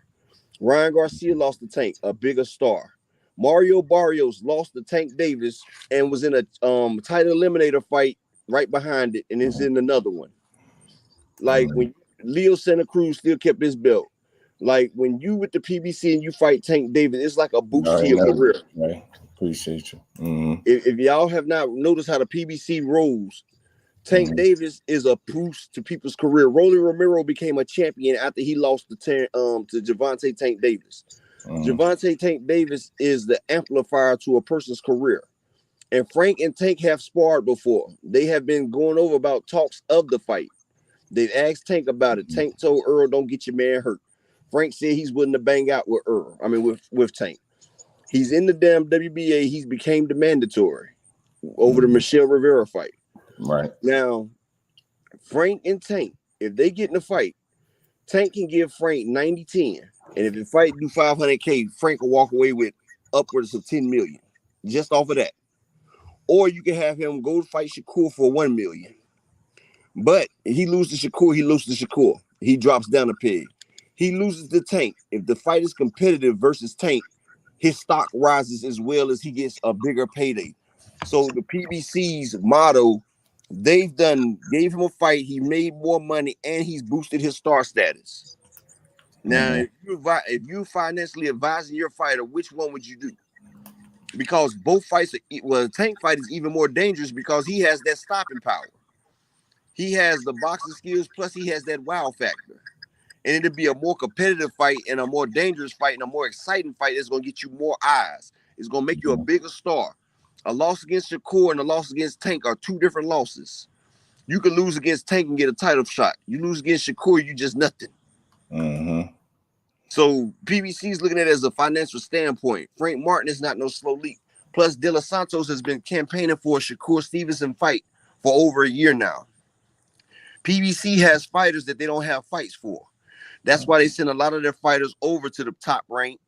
[SPEAKER 5] Ryan Garcia lost to Tank, a bigger star. Mario Barrios lost to Tank Davis and was in a title eliminator fight right behind it, and is in another one. Like when Leo Santa Cruz still kept his belt. Like when you with the PBC and you fight Tank Davis, it's like a boost to your career.
[SPEAKER 3] Right. Appreciate you.
[SPEAKER 5] If y'all have not noticed how the PBC rolls, Tank Davis is a boost to people's career. Rolly Romero became a champion after he lost to Gervonta Tank Davis. Gervonta Tank Davis is the amplifier to a person's career. And Frank and Tank have sparred before. They have been going over about talks of the fight. They've asked Tank about it. Tank told Earl, don't get your man hurt. Frank said he's willing to bang out with with Tank. He's in the damn WBA. He's became the mandatory over the Michelle Rivera fight.
[SPEAKER 3] Right.
[SPEAKER 5] Now, Frank and Tank, if they get in a fight, Tank can give Frank 90-10. And if the fight do 500K, Frank will walk away with upwards of 10 million just off of that. Or you can have him go fight Shakur for 1 million. But if he loses to Shakur, he loses to Shakur. He drops down a peg. He loses to Tank. If the fight is competitive versus Tank, his stock rises as well as he gets a bigger payday. So the PBC's motto, gave him a fight, he made more money, and he's boosted his star status. Now, if you financially advising your fighter, which one would you do? Because both fights, the Tank fight is even more dangerous because he has that stopping power. He has the boxing skills, plus he has that wow factor. And it'll be a more competitive fight and a more dangerous fight and a more exciting fight that's going to get you more eyes. It's going to make you a bigger star. A loss against Shakur and a loss against Tank are two different losses. You can lose against Tank and get a title shot. You lose against Shakur, you just nothing. So PBC is looking at it as a financial standpoint. Frank Martin is not no slow leap. Plus, De Los Santos has been campaigning for a Shakur Stevenson fight for over a year now. PBC has fighters that they don't have fights for. That's why they send a lot of their fighters over to the Top Rank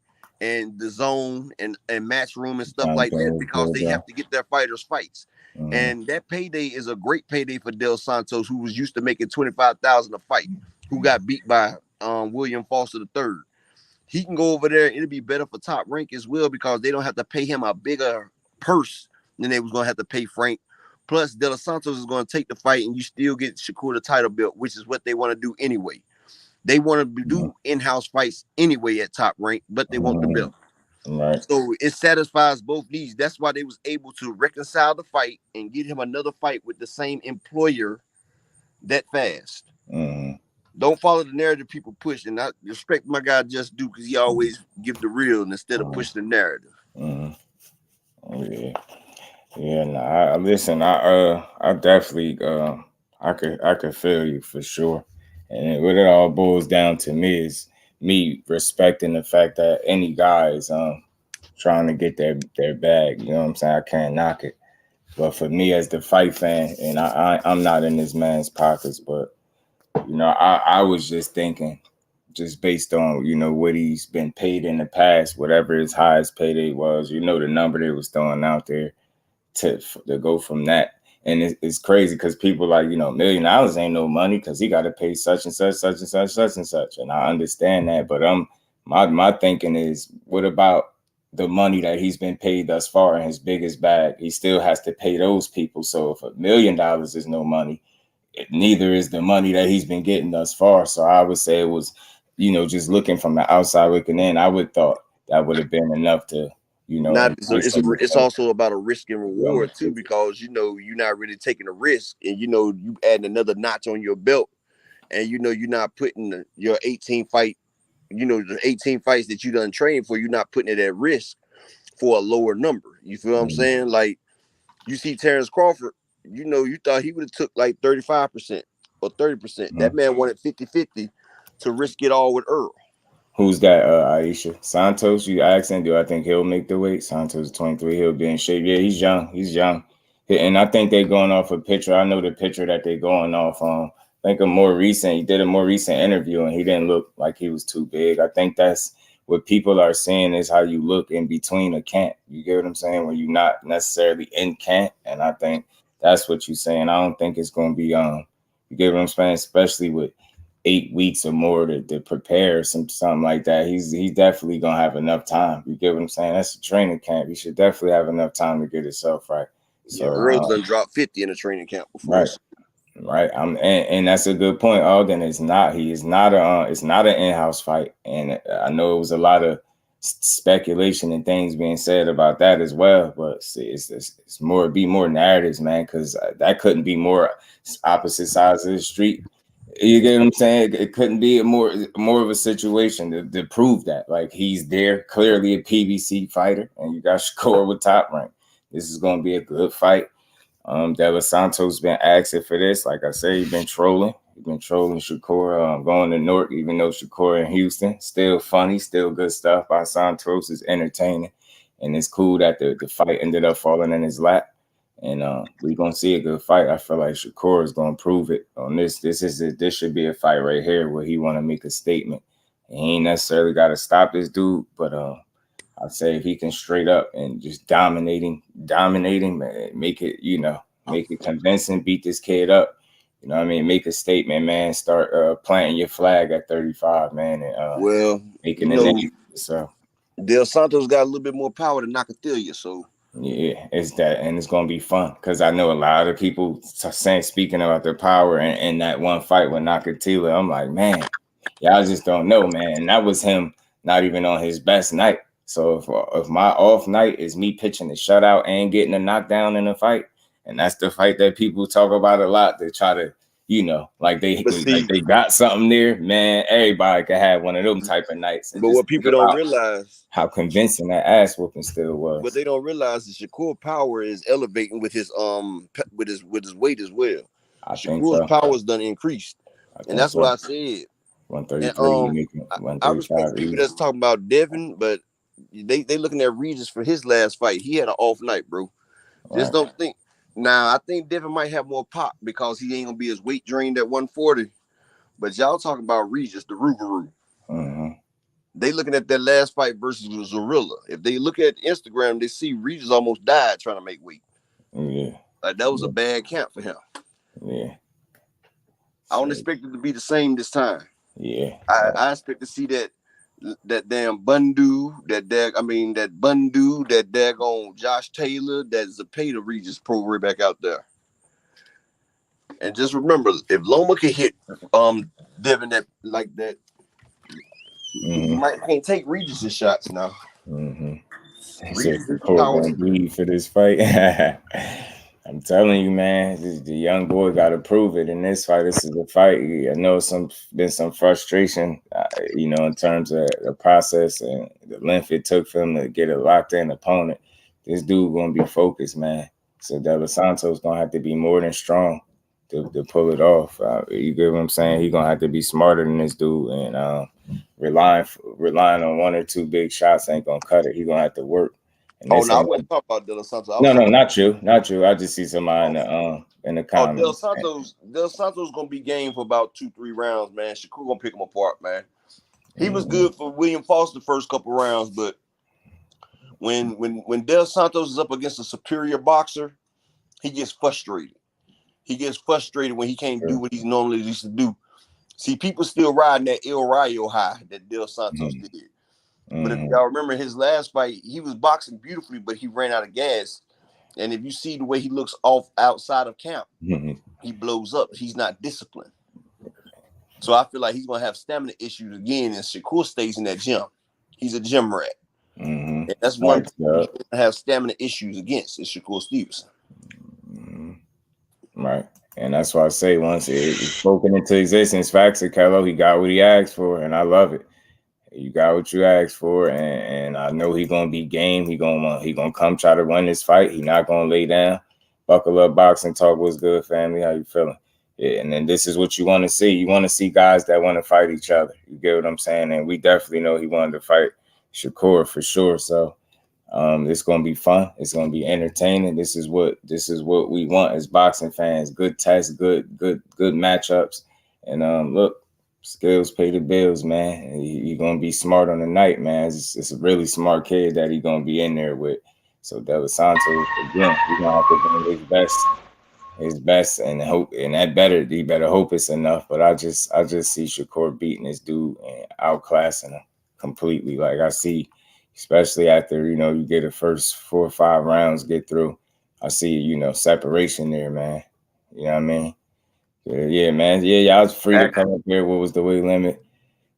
[SPEAKER 5] and the Zone and Matchroom and stuff like that because they have to get their fighters fights. And that payday is a great payday for De Los Santos, who was used to making $25,000 a fight, who got beat by William Foster III. He can go over there. It'll be better for Top Rank as well because they don't have to pay him a bigger purse than they was going to have to pay Frank. Plus, De Los Santos is going to take the fight and you still get Shakur the title belt, which is what they want to do anyway. They want to do in-house fights anyway at Top Rank, but they want the belt.
[SPEAKER 3] Right.
[SPEAKER 5] So it satisfies both needs. That's why they was able to reconcile the fight and get him another fight with the same employer that fast. Don't follow the narrative people push. And I respect my guy Just Do because he always give the real instead of push the narrative.
[SPEAKER 3] Yeah, no, listen, I definitely, I could feel you for sure. And what it all boils down to me is me respecting the fact that any guy is trying to get their bag. You know what I'm saying? I can't knock it. But for me as the fight fan, and I'm not in this man's pockets, but you know, I was just thinking, just based on, you know, what he's been paid in the past, whatever his highest payday was, you know, the number they was throwing out there to go from that. And it's crazy because people like, you know, $1 million ain't no money because he got to pay such and such, such and such, such and such. And I understand that. But my thinking is, what about the money that he's been paid thus far in his biggest bag? He still has to pay those people. So if $1 million is no money, neither is the money that he's been getting thus far. So I would say it was, you know, just looking from the outside looking in, I would thought that would have been enough to, you know,
[SPEAKER 5] it's also about a risk and reward too, because you know you're not really taking a risk, and you know you adding another notch on your belt, and you know you're not putting your 18 fight, you know, the 18 fights that you done trained for, you're not putting it at risk for a lower number. You feel what I'm saying? Like you see Terrence Crawford, you know, you thought he would have took like 35% or 30%. That man wanted 50-50 to risk it all with Earl.
[SPEAKER 3] Who's that, Aisha? Santos, you asking, do I think he'll make the weight? Santos 23, he'll be in shape. Yeah, he's young. And I think they're going off a picture. I know the picture that they're going off on. I think he did a more recent interview and he didn't look like he was too big. I think that's what people are saying is how you look in between a camp. You get what I'm saying? When you're not necessarily in camp. And I think that's what you're saying. I don't think it's going to be, you get what I'm saying? Especially with 8 weeks or more to prepare something like that. He's definitely gonna have enough time. You get what I'm saying? That's a training camp. He should definitely have enough time to get himself right. So
[SPEAKER 5] Earl's done dropped 50 in a training camp before.
[SPEAKER 3] Right. And that's a good point, Alden. It's not an in-house fight. And I know it was a lot of speculation and things being said about that as well. But it's more narratives, man, because that couldn't be more opposite sides of the street. You get what I'm saying? It couldn't be more of a situation to prove that. Like, he's there, clearly a PBC fighter, and you got Shakur with Top Rank. This is going to be a good fight. De Los Santos been asking for this. Like I said, he's been trolling. He's been trolling Shakur, going to Newark, even though Shakur in Houston. Still funny, still good stuff. Los Santos is entertaining. And it's cool that the fight ended up falling in his lap. And we're going to see a good fight. I feel like Shakur is going to prove it on this. This should be a fight right here where he want to make a statement. And he ain't necessarily got to stop this dude, but I'd say if he can straight up and just dominating, man, make it, make it convincing, beat this kid up. You know what I mean? Make a statement, man. Start planting your flag at 35, man. And making it name. So
[SPEAKER 5] Dos Santos got a little bit more power than Nakatilia, so
[SPEAKER 3] yeah, it's that, and it's gonna be fun because I know a lot of people speaking about their power in that one fight with Nakatilia. I'm like, man, y'all just don't know, man. And that was him not even on his best night. So if my off night is me pitching a shutout and getting a knockdown in a fight, and that's the fight that people talk about a lot, they try to, like they got something there, man. Everybody can have one of them type of nights.
[SPEAKER 5] But what people don't realize,
[SPEAKER 3] how convincing that ass whooping still was.
[SPEAKER 5] What they don't realize is Shakur power is elevating with his weight as well. Shakur's power is done increased, and that's what I said.
[SPEAKER 3] 133.
[SPEAKER 5] I respect people that's talking about Devin, but they looking at Regis for his last fight. He had an off night, bro. Just don't think. Now, I think Devin might have more pop because he ain't going to be as weight drained at 140. But y'all talking about Regis, the Rougarou.
[SPEAKER 3] Mm-hmm.
[SPEAKER 5] They looking at that last fight versus Zorilla. If they look at Instagram, they see Regis almost died trying to make weight.
[SPEAKER 3] Yeah.
[SPEAKER 5] That was a bad camp for him.
[SPEAKER 3] Yeah.
[SPEAKER 5] I don't expect it to be the same this time.
[SPEAKER 3] Yeah.
[SPEAKER 5] I expect to see that damn Bundu, that daggone Josh Taylor, that Zapata Regis pro back out there. And just remember, if Loma can hit Devin that like that, you can't take Regis' shots now.
[SPEAKER 3] Mm-hmm. Regis gonna bleed for this fight. I'm telling you, man, the young boy got to prove it in this fight. This is a fight. I know been some frustration, in terms of the process and the length it took for him to get a locked-in opponent. This dude going to be focused, man. So Los Santos going to have to be more than strong to pull it off. You get what I'm saying? He's going to have to be smarter than this dude. And relying on one or two big shots ain't going to cut it. He's going to have to work.
[SPEAKER 5] I wasn't talking about Dos Santos.
[SPEAKER 3] No, not you. I just see somebody in the comments.
[SPEAKER 5] Dos Santos gonna be game for about 2-3 rounds, man. Shakur gonna pick him apart, man. He was good for William Foster the first couple rounds, but when Dos Santos is up against a superior boxer, he gets frustrated. He gets frustrated when he can't do what he normally used to do. See, people still riding that El Rayo high that Dos Santos did. But if y'all remember his last fight, he was boxing beautifully, but he ran out of gas. And if you see the way he looks outside of camp, he blows up. He's not disciplined. So I feel like he's going to have stamina issues again, and Shakur stays in that gym. He's a gym rat. And that's one thing he's going to have stamina issues against is Shakur Stevenson.
[SPEAKER 3] Right. And that's why I say once it's spoken into existence, facts of Kello, he got what he asked for, and I love it. You got what you asked for, and I know he's gonna be game. He gonna come try to run this fight. He not gonna lay down. Buckle up, boxing talk. What's good, family? How you feeling? Yeah, and then this is what you want to see. You want to see guys that want to fight each other. You get what I'm saying? And we definitely know he wanted to fight Shakur for sure. So it's gonna be fun. It's gonna be entertaining. This is what we want as boxing fans. Good tests, good matchups, and look. Skills pay the bills, man. He's gonna be smart on the night, man. It's a really smart kid that he's gonna be in there with. So Dos Santos, again, he's gonna have to bring his best, and hope, and he better hope it's enough. But I just see Shakur beating this dude and outclassing him completely. Like I see, especially after you get the first 4 or 5 rounds get through. I see separation there, man. You know what I mean? Yeah, man. Yeah, y'all was free to come up here. What was the weight limit?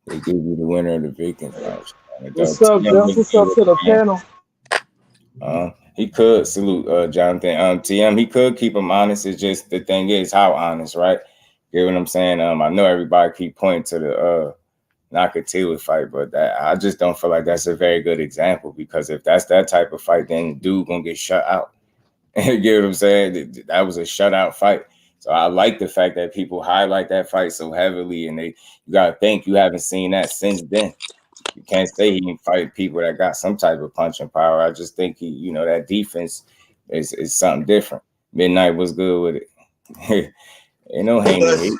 [SPEAKER 3] They give you the winner of the Vikings.
[SPEAKER 6] What's up, Jeff? What's up to the panel?
[SPEAKER 3] He could salute Jonathan. TM, he could keep him honest. It's just the thing is how honest, right? You know what I'm saying? I know everybody keep pointing to the Nakatilia fight, but I just don't feel like that's a very good example, because if that's that type of fight, then dude gonna get shut out. You get what I'm saying? That was a shutout fight. So I like the fact that people highlight that fight so heavily, and you gotta think you haven't seen that since then. You can't say he didn't fight people that got some type of punching power. I just think he, that defense is something different. Midnight was good with it. Ain't no Haney.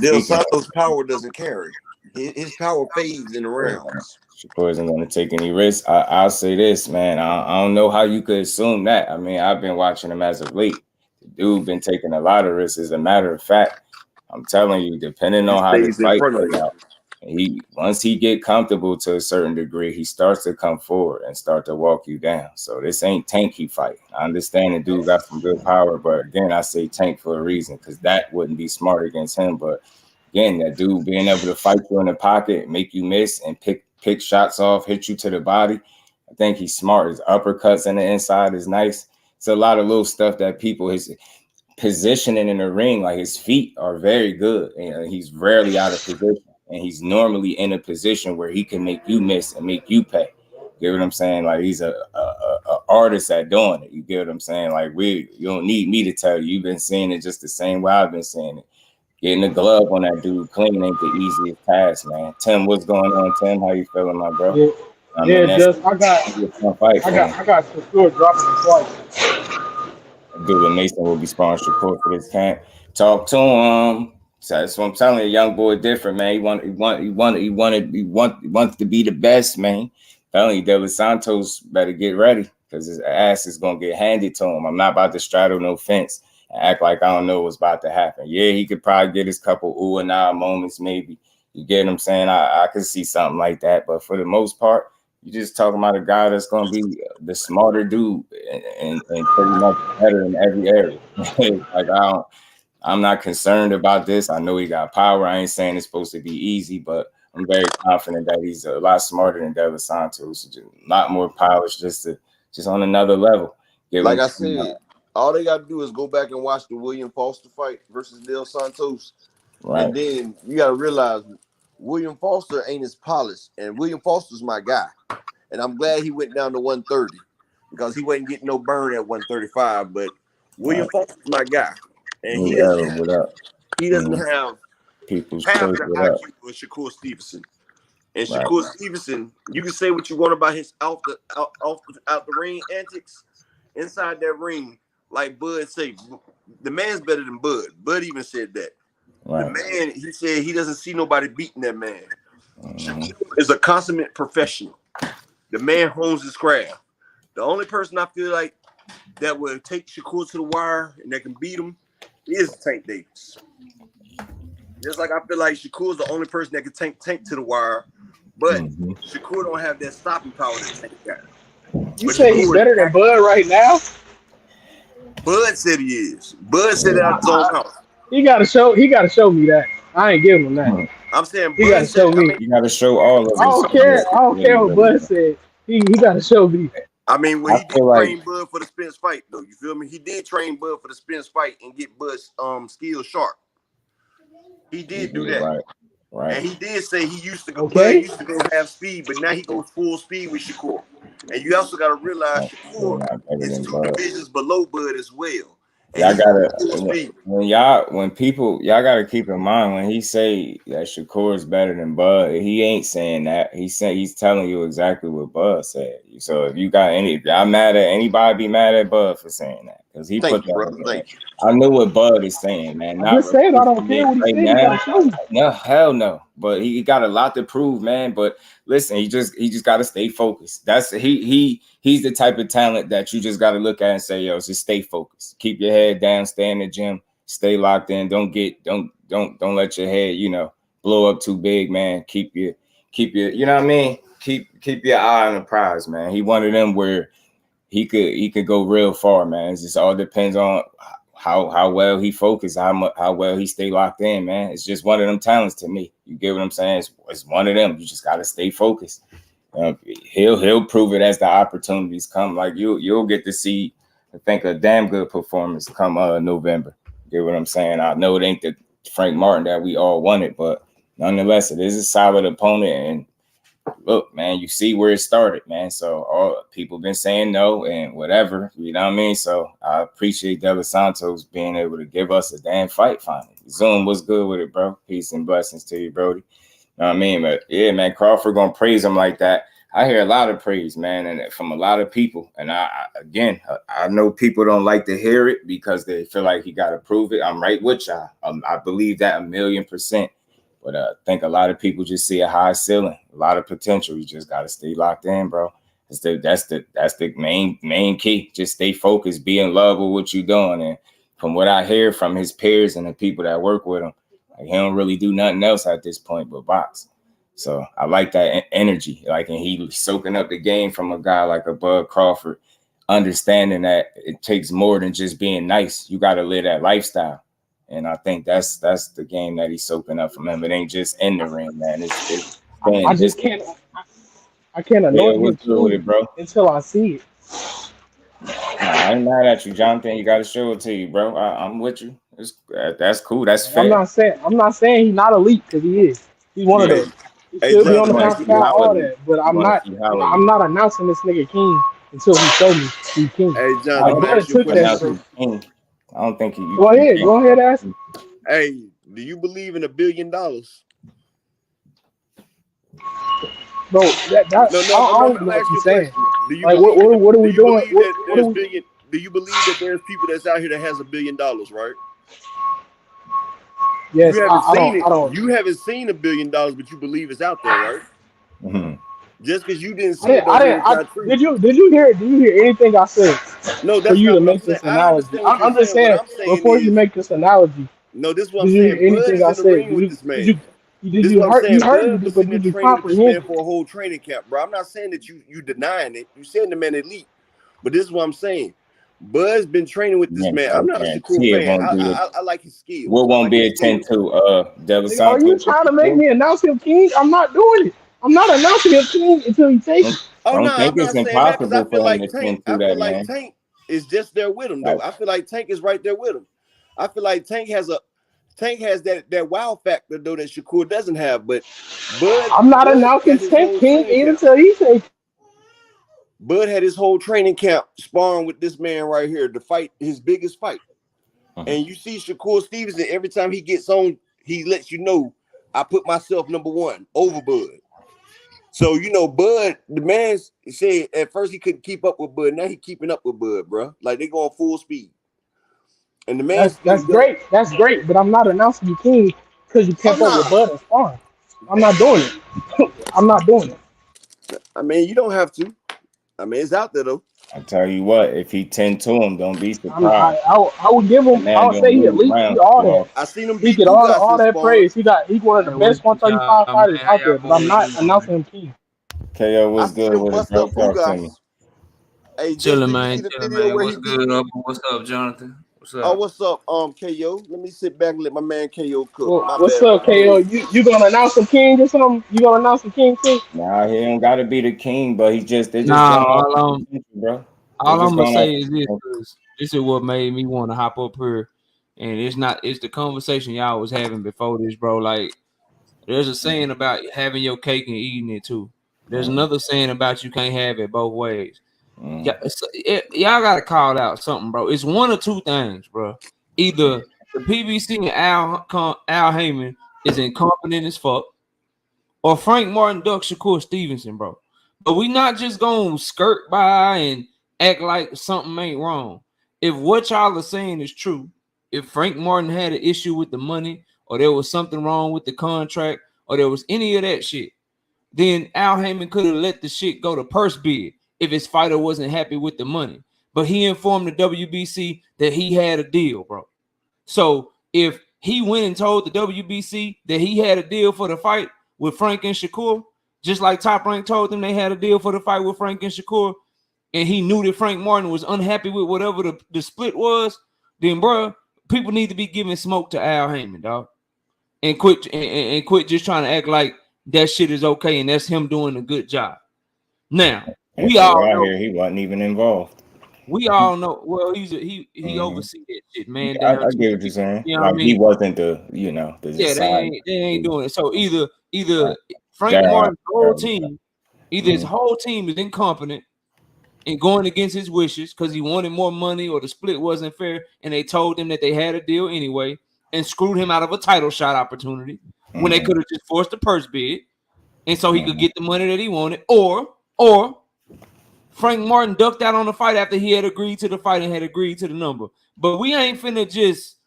[SPEAKER 5] Del Santos' power doesn't carry. His power fades in the rounds.
[SPEAKER 3] Shakur isn't going to take any risks. I'll say this, man. I don't know how you could assume that. I mean, I've been watching him as of late. The dude been taking a lot of risks. As a matter of fact, I'm telling you, depending on how the fight plays out, once he get comfortable to a certain degree, he starts to come forward and start to walk you down. So this ain't Tanky fight. I understand the dude got some good power, but again, I say Tank for a reason, because that wouldn't be smart against him. But again, that dude being able to fight you in the pocket, make you miss, and pick shots off, hit you to the body, I think he's smart. His uppercuts in the inside is nice. It's a lot of little stuff that his positioning in the ring, like his feet are very good. He's rarely out of position. And he's normally in a position where he can make you miss and make you pay. You get what I'm saying? Like, he's a artist at doing it. You get what I'm saying? Like, you don't need me to tell you. You've been seeing it just the same way I've been seeing it. Getting the glove on that dude clean ain't the easiest task, man. Tim, what's going on, Tim? How you feeling, my bro?
[SPEAKER 6] Yeah, I got Shakur dropping the fight.
[SPEAKER 3] Dude, and Mason will be sparring Shakur for this camp. Talk to him. So that's what I'm telling you, young boy different, man. He wants to be the best, man. Telling you, Los Santos better get ready, because his ass is gonna get handed to him. I'm not about to straddle no fence and act like I don't know what's about to happen. Yeah, he could probably get his couple ooh and ah moments, maybe. You get what I'm saying? I could see something like that, but for the most part, you're just talking about a guy that's gonna be the smarter dude and pretty much better in every area. Like, I'm not concerned about this. I know he got power. I ain't saying it's supposed to be easy, but I'm very confident that he's a lot smarter than Los Santos. Just a lot more polished, just on another level.
[SPEAKER 5] Like I said, all they got to do is go back and watch the William Foster fight versus Los Santos. Right. And then you got to realize William Foster ain't as polished, and William Foster's my guy. And I'm glad he went down to 130, because he wasn't getting no burn at 135, but William Foster's my guy. And he doesn't have half the IQ of Shakur Stevenson. And Shakur Stevenson, you can say what you want about his out the ring antics. Inside that ring, like Bud said, the man's better than Bud. Bud even said that. Right. The man, he said he doesn't see nobody beating that man. Shakur is a consummate professional. The man hones his craft. The only person I feel like that will take Shakur to the wire and that can beat him is Tank Davis. Just like I feel like Shakur's the only person that can take Tank to the wire, but Shakur don't have that stopping power that Tank got.
[SPEAKER 6] You say he's better than Bud right now?
[SPEAKER 5] Bud said he is. Bud said it out his own mouth.
[SPEAKER 6] He gotta show me that. I ain't giving him that.
[SPEAKER 5] I'm saying
[SPEAKER 6] he gotta show me.
[SPEAKER 3] You gotta show all of us.
[SPEAKER 6] I don't care what Bud said. He gotta show me.
[SPEAKER 5] I mean, when he did train Bud for the Spence fight, though, you feel me? He did train Bud for the Spence fight and get Bud's skills sharp. He did do that. Right. And he did say he used to go half speed, but now he goes full speed with Shakur. And you also got to realize Shakur is 2 divisions below Bud as well.
[SPEAKER 3] Y'all gotta y'all gotta keep in mind when he say that Shakur is better than Bud, he ain't saying that. He's telling you exactly what Bud said. So if you got y'all mad at anybody, be mad at Bud for saying that, because he put that. I know what Bud is saying, man.
[SPEAKER 6] I just saying I don't care what he said.
[SPEAKER 3] No, hell no. But he got a lot to prove, man. But listen, he just got to stay focused. That's he's the type of talent that you just got to look at and say, yo, just stay focused. Keep your head down, stay in the gym, stay locked in. Don't let your head, blow up too big, man. Keep your, you know what I mean? Keep your eye on the prize, man. He one of them where he could go real far, man. It just all depends on how well he focused, how well he stay locked in, man. It's just one of them talents to me. You get what I'm saying? It's one of them. You just got to stay focused. He'll prove it as the opportunities come. Like you'll get to see, I think, a damn good performance come November. You get what I'm saying? I know it ain't the Frank Martin that we all wanted, but nonetheless, it is a solid opponent, and look, man, you see where it started, man. So all people been saying no and whatever, you know what I mean? So I appreciate Los Santos being able to give us a damn fight finally. Zoom was good with it, bro. Peace and blessings to you, Brody. You know what I mean? But yeah, man, Crawford gonna praise him like that. I hear a lot of praise, man, and from a lot of people. And I know people don't like to hear it because they feel like he got to prove it. I'm right with y'all. I believe that 1,000,000%. But I think a lot of people just see a high ceiling, a lot of potential. You just got to stay locked in, bro. That's the main key. Just stay focused, be in love with what you're doing. And from what I hear from his peers and the people that work with him, like, he don't really do nothing else at this point but box. So I like that energy. Like, and he soaking up the game from a guy like a Bud Crawford, understanding that it takes more than just being nice. You got to live that lifestyle. And I think that's the game that he's soaking up from him. It ain't just in the ring, man.
[SPEAKER 6] I just can't. I can't anoint him bro, until I see it.
[SPEAKER 3] I ain't mad at you, Jonathan. You got to show it to you, bro. I'm with you. That's cool. That's fair.
[SPEAKER 6] I'm not saying he's not elite, because he is. He's one of those. He should be on the bounce pad, all that. But I'm not announcing this nigga king until he show me he's king.
[SPEAKER 5] Hey, John,
[SPEAKER 3] I don't think he.
[SPEAKER 6] Go ahead, ask.
[SPEAKER 5] Hey, do you believe in $1 billion? Bro,
[SPEAKER 6] I don't know what you're saying. What are we doing?
[SPEAKER 5] Do you believe that there's people that's out here that has $1 billion, right?
[SPEAKER 6] Yes,
[SPEAKER 5] you haven't seen $1 billion, but you believe it's out there, right?
[SPEAKER 3] Mm-hmm.
[SPEAKER 5] Just because you didn't see it,
[SPEAKER 6] did you hear anything I said?
[SPEAKER 5] No, that's
[SPEAKER 6] for you to make this analogy. I'm just saying before you make this analogy.
[SPEAKER 5] No, this is what I'm saying.
[SPEAKER 6] Did you hear anything I said? You heard me, but did you comprehend
[SPEAKER 5] for a whole training camp, bro? I'm not saying that you denying it. You saying the man elite, but this is what I'm saying. Bud's been training with this man. I'm not a Shakur fan. I like his skill.
[SPEAKER 3] What won't be a 10-2 Los Santos?
[SPEAKER 6] Are you trying to make me announce him king? I'm not doing it. I'm not announcing him king until he takes it.
[SPEAKER 5] Oh no, I'm not saying that because I feel like Tank is just there with him, though. I feel like Tank is right there with him. I feel like Tank has that wow factor, though, that Shakur doesn't have. But Bud,
[SPEAKER 6] I'm not announcing Tank king until he takes it.
[SPEAKER 5] Bud had his whole training camp sparring with this man right here to fight his biggest fight. And you see Shakur Stevenson, every time he gets on, he lets you know, I put myself #1 over Bud. So, you know, Bud, the man said at first he couldn't keep up with Bud. Now he keeping up with Bud, bro. Like, they going full speed. And the man,
[SPEAKER 6] that's great. That's great. But I'm not announcing you king because you kept up with Bud and sparring. I'm not doing it. I'm not doing it.
[SPEAKER 5] I mean, you don't have to. I mean, it's out there, though.
[SPEAKER 3] I tell you what, if he 10-2 him, don't be surprised.
[SPEAKER 6] I would give him. I would say he at least get all that.
[SPEAKER 5] I seen him.
[SPEAKER 6] He get all that praise. He's one of the best 135 fighters out there. But I'm not announcing him king.
[SPEAKER 3] KO was good with it, bro. Talk to me.
[SPEAKER 7] Hey, chillin', man. What's good? What's up, Jonathan? What's up?
[SPEAKER 5] Oh, what's up, KO? Let me sit back and let my man KO cook.
[SPEAKER 6] Well, what's up, KO? You gonna announce him king or something? You gonna announce him king too?
[SPEAKER 3] Nah, he don't gotta be the king, but he just bro.
[SPEAKER 7] All I'm gonna say is this is what made me want to hop up here, and it's the conversation y'all was having before this, bro. Like, there's a saying about having your cake and eating it too. There's another saying about you can't have it both ways. Y'all gotta call out something, bro. It's one or two things, bro. Either the PBC and Al Heyman is incompetent as fuck, or Frank Martin duck Shakur Stevenson, bro. But we not just gonna skirt by and act like something ain't wrong. If what y'all are saying is true, if Frank Martin had an issue with the money, or there was something wrong with the contract, or there was any of that shit, then Al Heyman could have let the shit go to purse bid if his fighter wasn't happy with the money. But he informed the WBC that he had a deal, bro. So if he went and told the WBC that he had a deal for the fight with Frank and Shakur, just like Top Rank told them they had a deal for the fight with Frank and Shakur, and he knew that Frank Martin was unhappy with whatever the split was, then, bro, people need to be giving smoke to Al Heyman, dog. And quit just trying to act like that shit is okay and that's him doing a good job. Now, we all know
[SPEAKER 3] he wasn't even involved.
[SPEAKER 7] We all know. Well, he oversees that shit, man.
[SPEAKER 3] I get what you're saying.
[SPEAKER 7] You know what I mean?
[SPEAKER 3] He wasn't the
[SPEAKER 7] they ain't doing it. So either Frank Martin's whole team, either his whole team is incompetent and going against his wishes because he wanted more money or the split wasn't fair, and they told him that they had a deal anyway and screwed him out of a title shot opportunity when they could have just forced the purse bid, and so he could get the money that he wanted, or Frank Martin ducked out on the fight after he had agreed to the fight and had agreed to the number. But we ain't finna just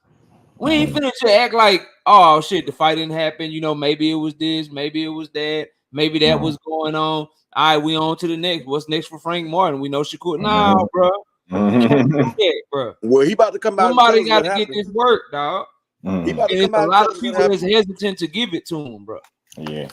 [SPEAKER 7] act like, oh shit, the fight didn't happen. You know, maybe it was this, maybe it was that, maybe that was going on. All right, we on to the next. What's next for Frank Martin? We know Shakur. Nah, bro. Bro.
[SPEAKER 5] Well, he about to come out.
[SPEAKER 7] Somebody got to get this work, dog. He about to come out. A lot of people is hesitant to give it to him, bro.
[SPEAKER 3] Yeah.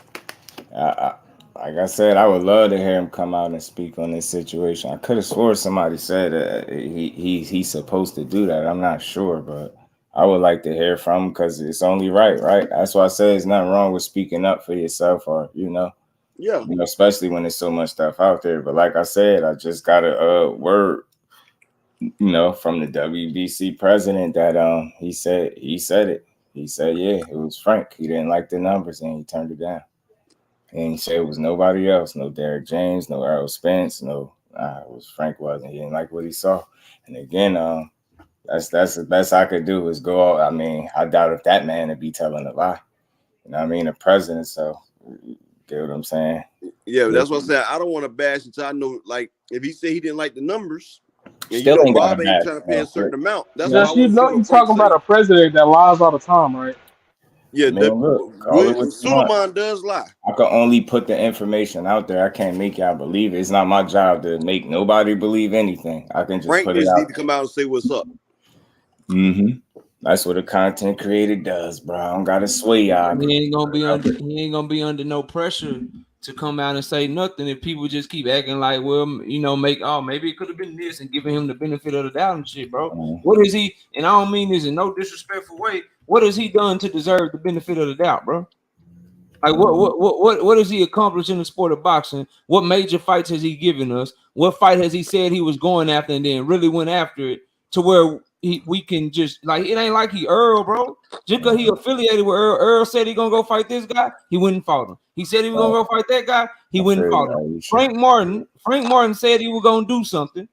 [SPEAKER 3] Like I said, I would love to hear him come out and speak on this situation. I could have swore somebody said that he's supposed to do that. I'm not sure, but I would like to hear from him because it's only right? That's why I say there's nothing wrong with speaking up for yourself, or
[SPEAKER 5] yeah,
[SPEAKER 3] especially when there's so much stuff out there. But like I said, I just got a word, from the WBC president that he said it. He said, yeah, it was Frank. He didn't like the numbers and he turned it down. And he said it was nobody else, no Derek James, no Errol Spence, it was Frank wasn't. He didn't like what he saw. And again, that's the best I could do is go out. I mean, I doubt if that man would be telling a lie. You know what I mean? The president, so get what I'm saying?
[SPEAKER 5] Yeah, that's what I'm saying. I don't want to bash until I know, like, if he said he didn't like the numbers, and
[SPEAKER 3] still ain't
[SPEAKER 5] Bob ain't trying to pay a certain amount. That's
[SPEAKER 6] what you know. You talking about a president that lies all the time, right?
[SPEAKER 5] Yeah, Suleiman does lie.
[SPEAKER 3] I can only put the information out there. I can't make y'all believe it. It's not my job to make nobody believe anything. I can just
[SPEAKER 5] Frank
[SPEAKER 3] put it out.
[SPEAKER 5] Need to come out and say what's up.
[SPEAKER 3] That's what a content creator does, bro. I don't gotta sway y'all.
[SPEAKER 7] He ain't gonna be under no pressure to come out and say nothing if people just keep acting like, well, maybe it could have been this and giving him the benefit of the doubt and shit, bro. What is he? And I don't mean this in no disrespectful way. What has he done to deserve the benefit of the doubt, bro? Like what has he accomplished in the sport of boxing? What major fights has he given us? What fight has he said he was going after and then really went after it to where we can just, like, it ain't like he Earl, bro. Just because he affiliated with Earl said he gonna go fight this guy, he wouldn't fight him. He said he was gonna go fight that guy, he wouldn't fight him. Frank Martin said he was gonna do something,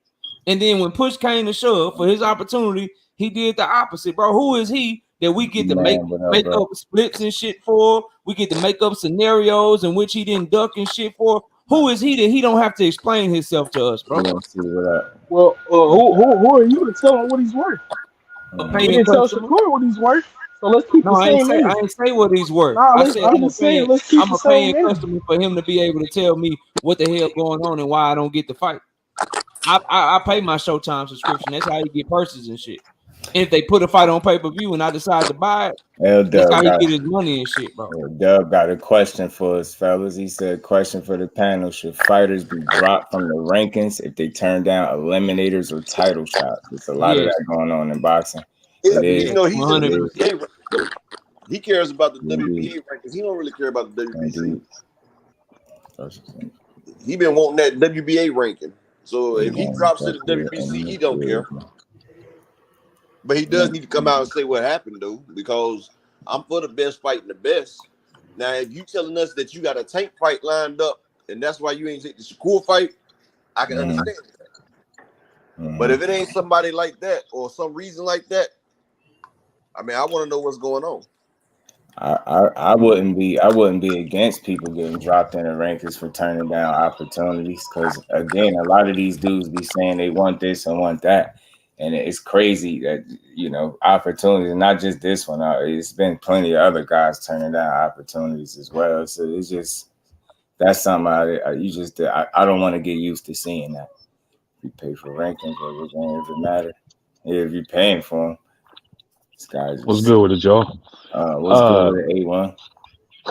[SPEAKER 7] and then when push came to shove for his opportunity, he did the opposite, bro. Who is he that we get to make up splits and shit for? We get to make up scenarios in which he didn't duck and shit for. Who is he that he don't have to explain himself to us, bro?
[SPEAKER 6] Well, who are you to tell him what he's worth? He didn't tell Shakur what he's worth, so let's keep the same name.
[SPEAKER 7] I ain't say what he's worth.
[SPEAKER 6] I said I'm a paying
[SPEAKER 7] customer for him to be able to tell me what the hell going on and why I don't get the fight. I pay my Showtime subscription. That's how you get purses and shit. And if they put a fight on pay-per-view and I decide to buy it, that's how he get his money and shit, bro.
[SPEAKER 3] Dub got a question for us, fellas. He said, question for the panel. Should fighters be dropped from the rankings if they turn down eliminators or title shots? There's a lot of that going on in boxing.
[SPEAKER 5] Yeah, he cares about the WBA rankings. He don't really care about the WBC. He been wanting that WBA ranking. So if he drops to the WBC, he don't care. But he does need to come out and say what happened, though, because I'm for the best fighting the best. Now, if you telling us that you got a tank fight lined up and that's why you ain't take the Shakur fight, I can understand that. But if it ain't somebody like that or some reason like that, I mean, I want to know what's going on.
[SPEAKER 3] I wouldn't be against people getting dropped in the rankings for turning down opportunities, because again, a lot of these dudes be saying they want this and want that. And it's crazy that, opportunities, and not just this one. It's been plenty of other guys turning down opportunities as well. So it's just, that's something I don't want to get used to seeing that. You pay for rankings, but it doesn't matter. If you're paying for them, this guy's
[SPEAKER 8] what's good with it, Joe?
[SPEAKER 3] What's good with it, A1?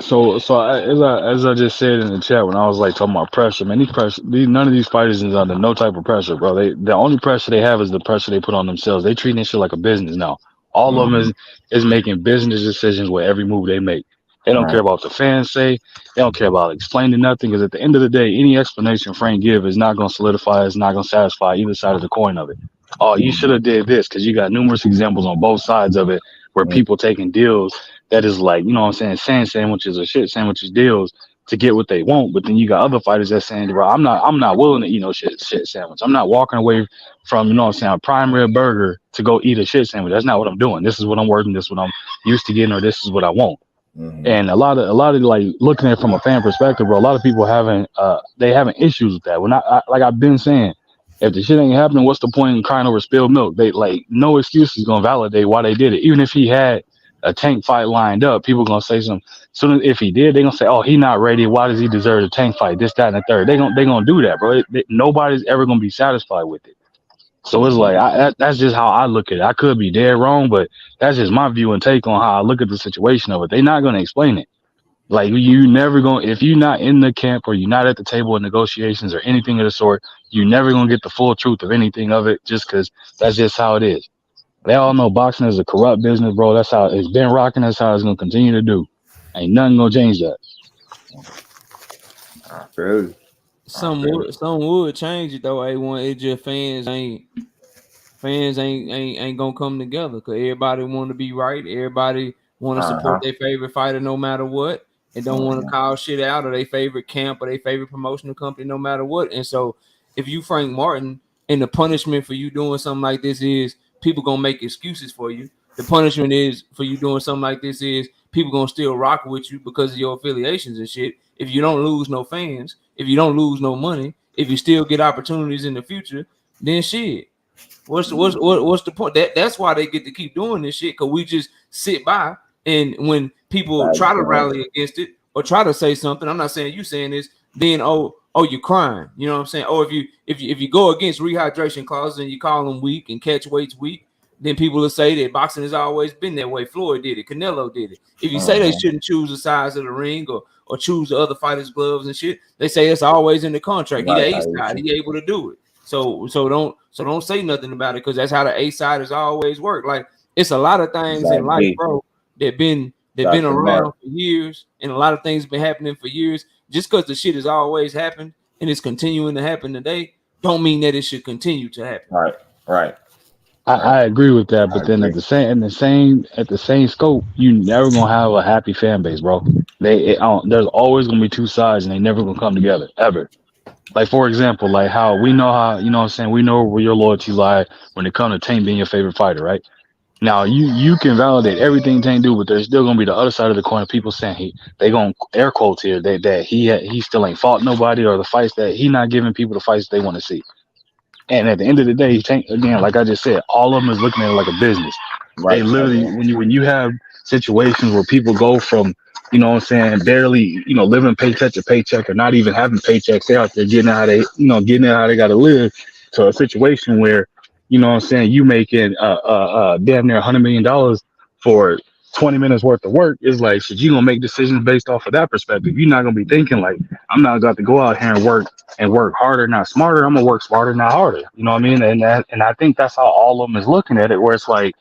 [SPEAKER 8] So as I just said in the chat when I was like talking about pressure, man, none of these fighters is under no type of pressure, bro. The only pressure they have is the pressure they put on themselves. They treat this shit like a business now. All of them is making business decisions with every move they make. They don't care about what the fans say. They don't care about explaining nothing, because at the end of the day, any explanation Frank give is not going to solidify, it's not going to satisfy either side of the coin of it. Oh, you should have did this, because you got numerous examples on both sides of it where people taking deals that is like, you know what I'm saying, sand sandwiches or shit sandwiches deals to get what they want. But then you got other fighters that saying, bro, I'm not willing to eat no shit sandwich. I'm not walking away from, you know what I'm saying, a prime rib burger to go eat a shit sandwich. That's not what I'm doing. This is what I'm working. This is what I'm used to getting, or this is what I want. And a lot of like looking at it from a fan perspective, bro, a lot of people having issues with that. When like I've been saying, if the shit ain't happening, what's the point in crying over spilled milk? They like no excuse is gonna validate why they did it. Even if he had a Tank fight lined up, people gonna say something. Soon as if he did, they gonna say, "Oh, he not ready. Why does he deserve a Tank fight? This, that, and the third." They gonna do that, bro. Nobody's ever gonna be satisfied with it. So it's like that's just how I look at it. I could be dead wrong, but that's just my view and take on how I look at the situation of it. They're not gonna explain it. Like you never gonna, if you're not in the camp or you're not at the table in negotiations or anything of the sort, you never gonna get the full truth of anything of it, just because that's just how it is. They all know boxing is a corrupt business, bro. That's how it's been rocking. That's how it's gonna continue to do. Ain't nothing gonna change that.
[SPEAKER 3] I feel it.
[SPEAKER 7] Some would change it though. A1, it just fans ain't gonna come together because everybody want to be right. Everybody want to support their favorite fighter no matter what, and don't want to call shit out of their favorite camp or their favorite promotional company no matter what. And so, if you Frank Martin, and the punishment for you doing something like this is people gonna make excuses for you. The punishment is for you doing something like this is people gonna still rock with you because of your affiliations and shit. If you don't lose no fans, if you don't lose no money, if you still get opportunities in the future, then shit. What's the point? That's why they get to keep doing this shit, because we just sit by, and when people try to rally against it or try to say something, I'm not saying you saying this, then oh you're crying. You know what I'm saying? Oh, if you go against rehydration clauses and you call them weak and catch weights weak, then people will say that boxing has always been that way. Floyd did it, Canelo did it. If you say they shouldn't choose the size of the ring or choose the other fighters' gloves and shit, they say it's always in the contract. He the A side, he able to do it. So don't say nothing about it, because that's how the A siders always work. Like, it's a lot of things in life, bro, that been around for years, and a lot of things been happening for years. Just because the shit has always happened and it's continuing to happen today, don't mean that it should continue to happen.
[SPEAKER 3] Right.
[SPEAKER 8] I agree with that, but then at the same scope, you never gonna have a happy fan base, bro. There's always gonna be two sides, and they never gonna come together ever. Like, for example, like how we know how, you know what I'm saying, we know where your loyalties lie when it comes to Tank being your favorite fighter, right? Now you can validate everything Tank do, but there's still gonna be the other side of the coin. People saying they gonna air quotes here that he still ain't fought nobody, or the fights that he not giving people the fights they want to see. And at the end of the day, Tank, again, like I just said, all of them is looking at it like a business. Right. They literally, when you have situations where people go from, you know what I'm saying, barely, you know, living paycheck to paycheck, or not even having paychecks, they out there getting out how they got to live, to a situation where, you know what I'm saying, you making damn near $100 million for 20 minutes worth of work. Is like, shit, you gonna make decisions based off of that perspective. You're not gonna be thinking like, I'm not going to go out here and work harder, not smarter. I'm gonna work smarter, not harder. You know what I mean? And I think that's how all of them is looking at it, where it's like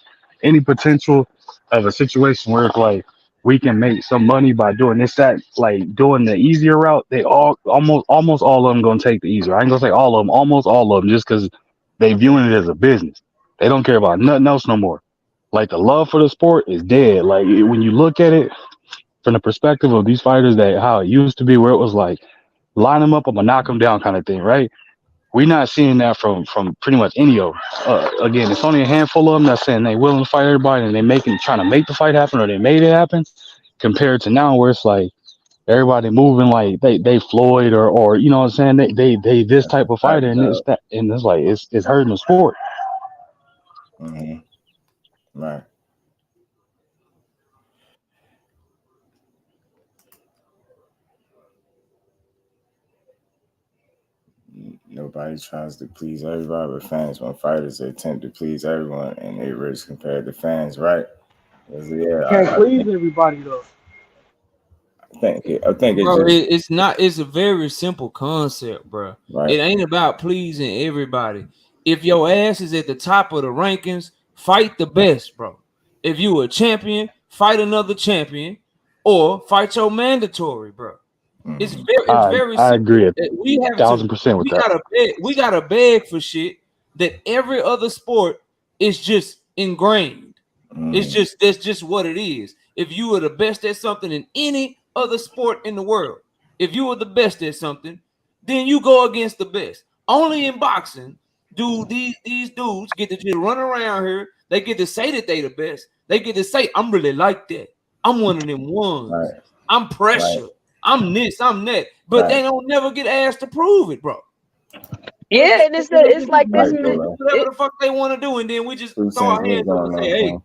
[SPEAKER 8] any potential of a situation where it's like we can make some money by doing this, that, like doing the easier route. They almost all of them gonna take the easier. I ain't gonna say all of them, almost all of them, just because they viewing it as a business. They don't care about nothing else no more. Like, the love for the sport is dead. Like, when you look at it from the perspective of these fighters, that how it used to be, where it was like line them up, I'm gonna knock them down kind of thing, right? We're not seeing that from pretty much any of them. Again, it's only a handful of them that's saying they willing to fight everybody, and they trying to make the fight happen, or they made it happen, compared to now where it's like everybody moving like they Floyd or you know what I'm saying, they this type of fighter, and it's that, and it's like it's hurting the sport.
[SPEAKER 3] Right. Nobody tries to please everybody, but fans want fighters that attempt to please everyone, and they risk compared to fans, right?
[SPEAKER 6] Can't please everybody though.
[SPEAKER 3] I think
[SPEAKER 7] bro, it's a very simple concept, bro.
[SPEAKER 3] Right.
[SPEAKER 7] It ain't about pleasing everybody. If your ass is at the top of the rankings, fight the best, bro. If you a champion, fight another champion, or fight your mandatory, bro. It's very simple.
[SPEAKER 8] I agree.
[SPEAKER 7] We have
[SPEAKER 8] 1,000% with that.
[SPEAKER 7] We gotta beg for shit that every other sport is just ingrained. That's just what it is. If you are the best at something in any other sport in the world, if you were the best at something, then you go against the best. Only in boxing do these dudes get to just run around here. They get to say that they the best. They get to say, I'm really like that. I'm one of them ones.
[SPEAKER 3] Right.
[SPEAKER 7] I'm pressure.
[SPEAKER 3] Right.
[SPEAKER 7] I'm this, I'm that. But they don't never get asked to prove it, bro.
[SPEAKER 9] Yeah, and it's like this.
[SPEAKER 7] Whatever the fuck they want to do, and then we just throw our hands up and say, hey,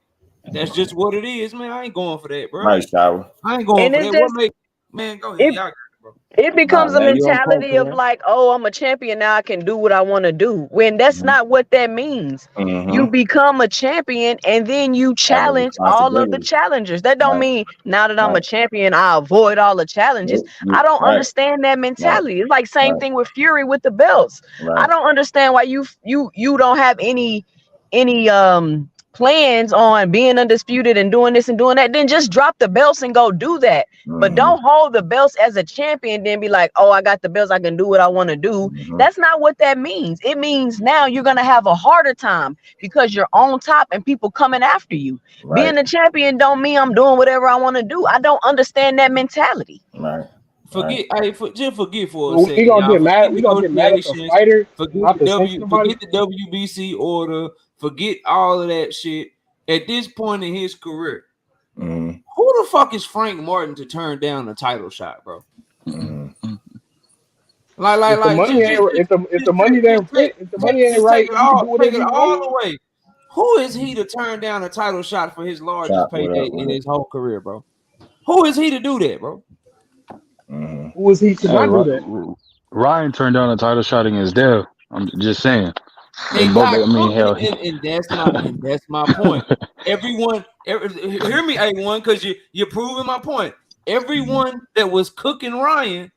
[SPEAKER 7] that's just what it is, man. I ain't going for that, bro.
[SPEAKER 3] Right, Shower.
[SPEAKER 7] I ain't going for that. Man, go ahead. Y'all got it, bro.
[SPEAKER 9] It becomes a mentality of like, oh, I'm a champion now, I can do what I want to do. When that's not what that means. You become a champion and then you challenge all of the challengers. That don't mean now that I'm a champion, I avoid all the challenges. I don't understand that mentality. It's like same thing with Fury with the belts. I don't understand why you don't have any plans on being undisputed and doing this and doing that. Then just drop the belts and go do that. But don't hold the belts as a champion, then be like, oh, I got the belts, I can do what I want to do. That's not what that means. It means now you're gonna have a harder time because you're on top and people coming after you. Being a champion don't mean I'm doing whatever I want to do. I don't understand that mentality.
[SPEAKER 7] Forget for a second.
[SPEAKER 6] We gonna get mad. We gonna get mad at the fighter.
[SPEAKER 7] Forget the WBC order. Forget all of that shit. At this point in his career, who the fuck is Frank Martin to turn down a title shot, bro?
[SPEAKER 6] If the money ain't right, you
[SPEAKER 7] take it all the way. Who is he to turn down a title shot for his largest payday in his whole career, bro? Who is he to do that, bro?
[SPEAKER 6] Who is he to not do that?
[SPEAKER 8] Ryan turned down a title shot against Dev. I'm just saying.
[SPEAKER 7] And that's my point. Everyone, hear me, A1, because you're proving my point. Everyone that was cooking Ryan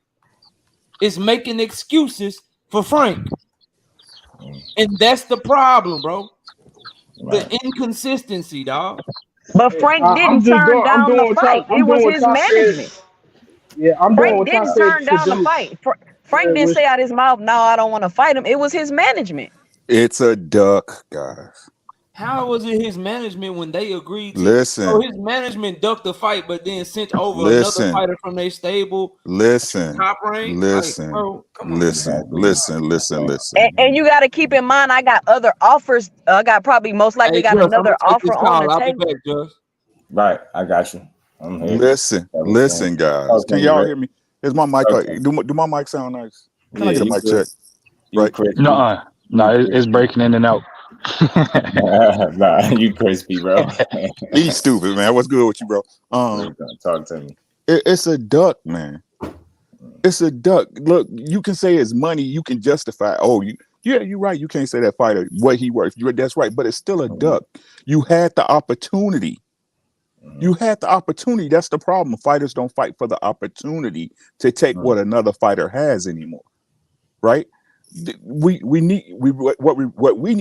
[SPEAKER 7] is making excuses for Frank, and that's the problem, bro. The inconsistency, dog.
[SPEAKER 9] But Frank didn't turn down the fight. It was his management. Frank didn't turn down the fight. Frank didn't say out his mouth, no, I don't want to fight him. It was his management.
[SPEAKER 10] It's a duck, guys.
[SPEAKER 7] How was it his management when they agreed to?
[SPEAKER 10] Listen.
[SPEAKER 7] So his management ducked the fight, but then sent over another fighter from their stable. Top rank.
[SPEAKER 10] Listen.
[SPEAKER 7] Like, bro,
[SPEAKER 10] listen.
[SPEAKER 9] And you got to keep in mind, I got other offers. I got probably most likely got another offer on the table.
[SPEAKER 7] Be back, Just.
[SPEAKER 3] Right, I got you. I'm here.
[SPEAKER 10] Listen, guys. Can y'all hear me? Is my mic? Do my mic sound nice? Can I get a mic check? Right.
[SPEAKER 8] No, it's breaking in and out.
[SPEAKER 3] Nah, you crispy, bro.
[SPEAKER 10] He's stupid, man. What's good with you, bro?
[SPEAKER 3] Talk to me.
[SPEAKER 10] It's a duck, man. It's a duck. Look, you can say it's money. You can justify. You're right. You can't say that fighter what he worth. That's right, but it's still a duck. You had the opportunity. That's the problem. Fighters don't fight for the opportunity to take what another fighter has anymore, right? What we need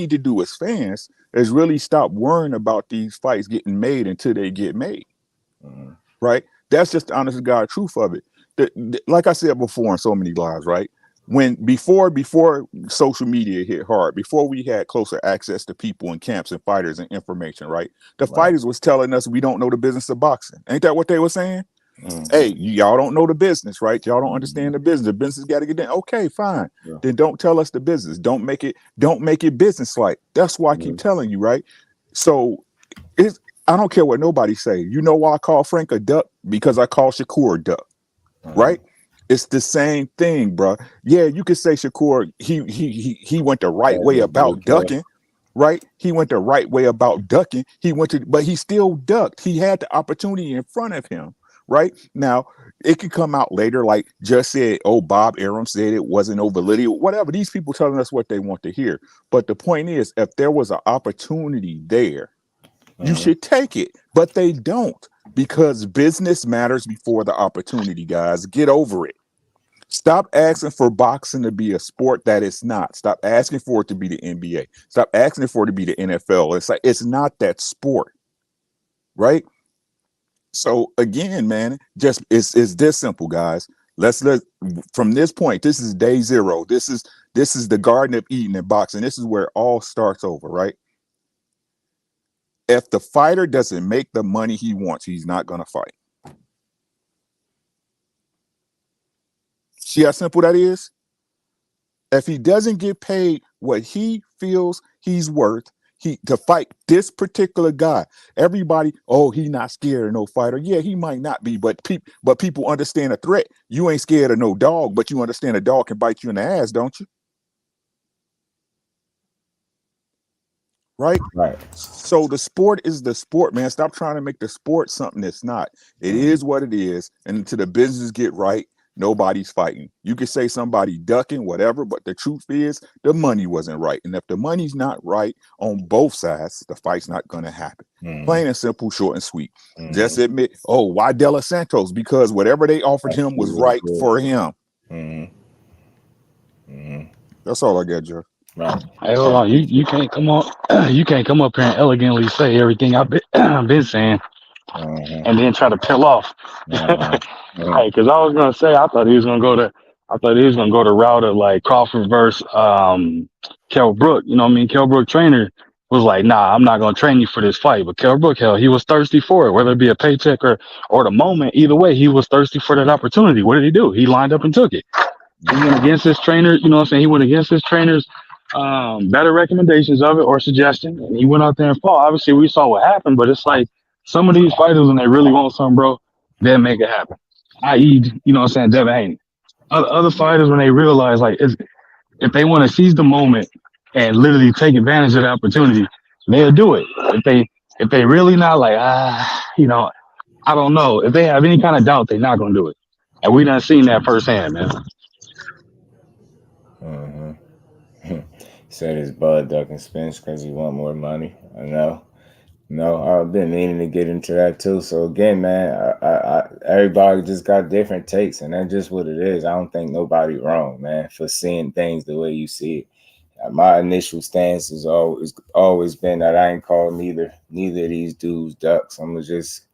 [SPEAKER 10] to do as fans is really stop worrying about these fights getting made until they get made, right? That's just the honest to God truth of it. Like I said before in so many lives, right? Before social media hit hard, before we had closer access to people and camps and fighters and information, right? The fighters was telling us we don't know the business of boxing. Ain't that what they were saying? Hey, y'all don't know the business, right? Y'all don't understand the business. The business got to get done. Okay, fine. Then don't tell us the business. Don't make it business-like. That's why I keep telling you, right? So I don't care what nobody say. You know why I call Frank a duck? Because I call Shakur a duck, right? It's the same thing, bro. Yeah, you could say Shakur, he went the right way about ducking, right? He went the right way about ducking. But he still ducked. He had the opportunity in front of him, right? Now, it could come out later, like just said, Bob Arum said it wasn't no validity, whatever. These people telling us what they want to hear. But the point is, if there was an opportunity there, you should take it. But they don't, because business matters before the opportunity, guys. Get over it. Stop asking for boxing to be a sport that it's not. Stop asking for it to be the NBA. Stop asking for it to be the NFL. It's like, it's not that sport, right? So again, man, just it's this simple, guys. Let's from this point, this is day zero. This is the Garden of Eden in boxing. This is where it all starts over, right? If the fighter doesn't make the money he wants, he's not going to fight. See how simple that is? If he doesn't get paid what he feels he's worth, to fight this particular guy, everybody, oh, he not scared of no fighter. Yeah, he might not be, but people understand a threat. You ain't scared of no dog, but you understand a dog can bite you in the ass, don't you? Right? So the sport is the sport, man. Stop trying to make the sport something that's not. It is what it is. And until the business get right, nobody's fighting. You could say somebody ducking, whatever, but the truth is the money wasn't right. And if the money's not right on both sides, the fight's not going to happen. Plain and simple, short and sweet. Just admit, oh, why Los Santos? Because whatever they offered him was right for him. That's all I got, Joe.
[SPEAKER 8] Right. Hey, hold on. You can't come up. You can't come up here and elegantly say everything I've been saying, and then try to peel off. Hey, because I was gonna say I thought he was gonna go the route of like Crawford versus Kell Brook. You know what I mean? Kell Brook trainer was like, nah, I'm not gonna train you for this fight. But Kell Brook, hell, he was thirsty for it, whether it be a paycheck or the moment. Either way, he was thirsty for that opportunity. What did he do? He lined up and took it. He went against his trainer. You know what I'm saying? He went against his trainer's better recommendations of it or suggestion, and he went out there and fought. Obviously, we saw what happened, but it's like some of these fighters, when they really want something, bro, they'll make it happen. I.e., you know what I'm saying, Devin Haney. Other fighters, when they realize, like, if they want to seize the moment and literally take advantage of the opportunity, they'll do it. If they really not like, you know, I don't know. If they have any kind of doubt, they're not gonna do it. And we done seen that firsthand, man.
[SPEAKER 3] Said it's Bud ducking Spence because he want more money. I know. No, I've been meaning to get into that too. So again, man, I everybody just got different takes, and that's just what it is. I don't think nobody wrong, man, for seeing things the way you see it. My initial stance has always been that I ain't called neither of these dudes ducks. I'm just,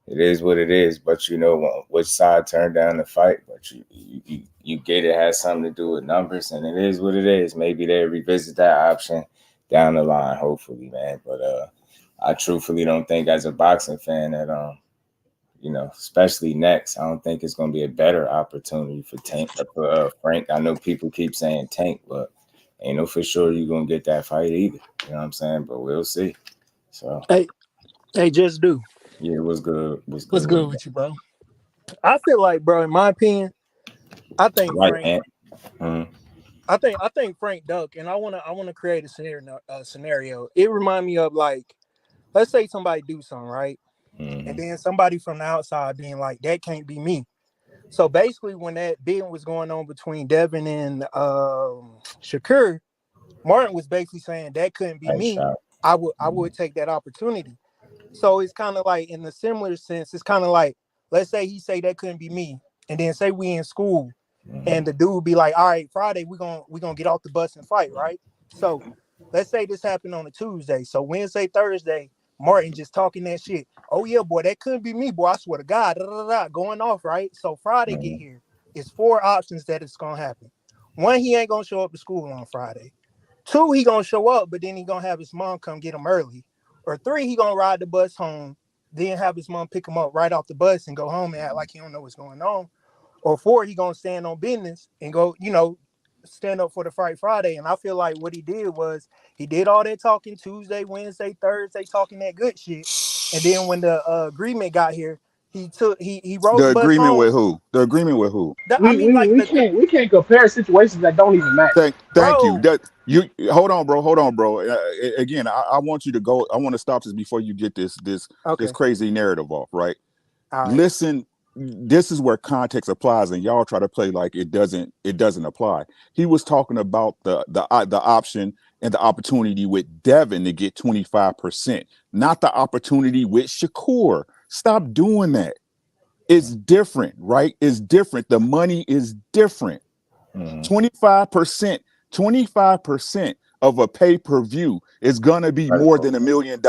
[SPEAKER 3] it is what it is. But you know which side turned down the fight. But you get it has something to do with numbers, and it is what it is. Maybe they revisit that option down the line, hopefully, man. But I truthfully don't think, as a boxing fan, that you know, especially next, I don't think it's going to be a better opportunity for Frank. I know people keep saying Tank, but ain't no for sure you're going to get that fight either. You know what I'm saying? But we'll see. So
[SPEAKER 11] hey, just do.
[SPEAKER 3] Yeah, what's good? What's
[SPEAKER 11] good with you, bro? I feel like, bro, in my opinion, I think Frank. I think Frank duck, and I wanna create a scenario. It remind me of, like, let's say somebody do something, right? And then somebody from the outside being like, that can't be me. So basically, when that bidding was going on between Devin and Shakur, Martin was basically saying that couldn't be me. I would take that opportunity. So it's kind of like, in a similar sense, it's kind of like, let's say he say that couldn't be me, and then say we in school, and the dude be like, all right, Friday we're gonna get off the bus and fight, right? So let's say this happened on a Tuesday. So Wednesday, Thursday, Martin just talking that shit. Oh yeah, boy, that couldn't be me, boy. I swear to God, going off, right? So Friday get here. It's 4 options that it's gonna happen. 1, he ain't gonna show up to school on Friday. 2, he gonna show up, but then he gonna have his mom come get him early. Or 3, he gonna ride the bus home, then have his mom pick him up right off the bus and go home and act like he don't know what's going on. Or 4, he gonna stand on business and go, stand up for the fight Friday. And I feel like what he did was he did all that talking Tuesday, Wednesday, Thursday, talking that good shit. And then when the agreement got here, he rode the bus
[SPEAKER 10] agreement
[SPEAKER 11] home.
[SPEAKER 10] With who? The agreement with who?
[SPEAKER 6] We can't compare situations that don't even match.
[SPEAKER 10] Thank you. Hold on, bro. Again, I want you to go. I want to stop this before you get this crazy narrative off, right?
[SPEAKER 11] All right.
[SPEAKER 10] Listen, this is where context applies, and y'all try to play like it doesn't apply. He was talking about the option and the opportunity with Devin to get 25%, not the opportunity with Shakur. Stop doing that. It's different, right? It's different. The money is different. 25% of a pay-per-view is gonna be more than $1 million.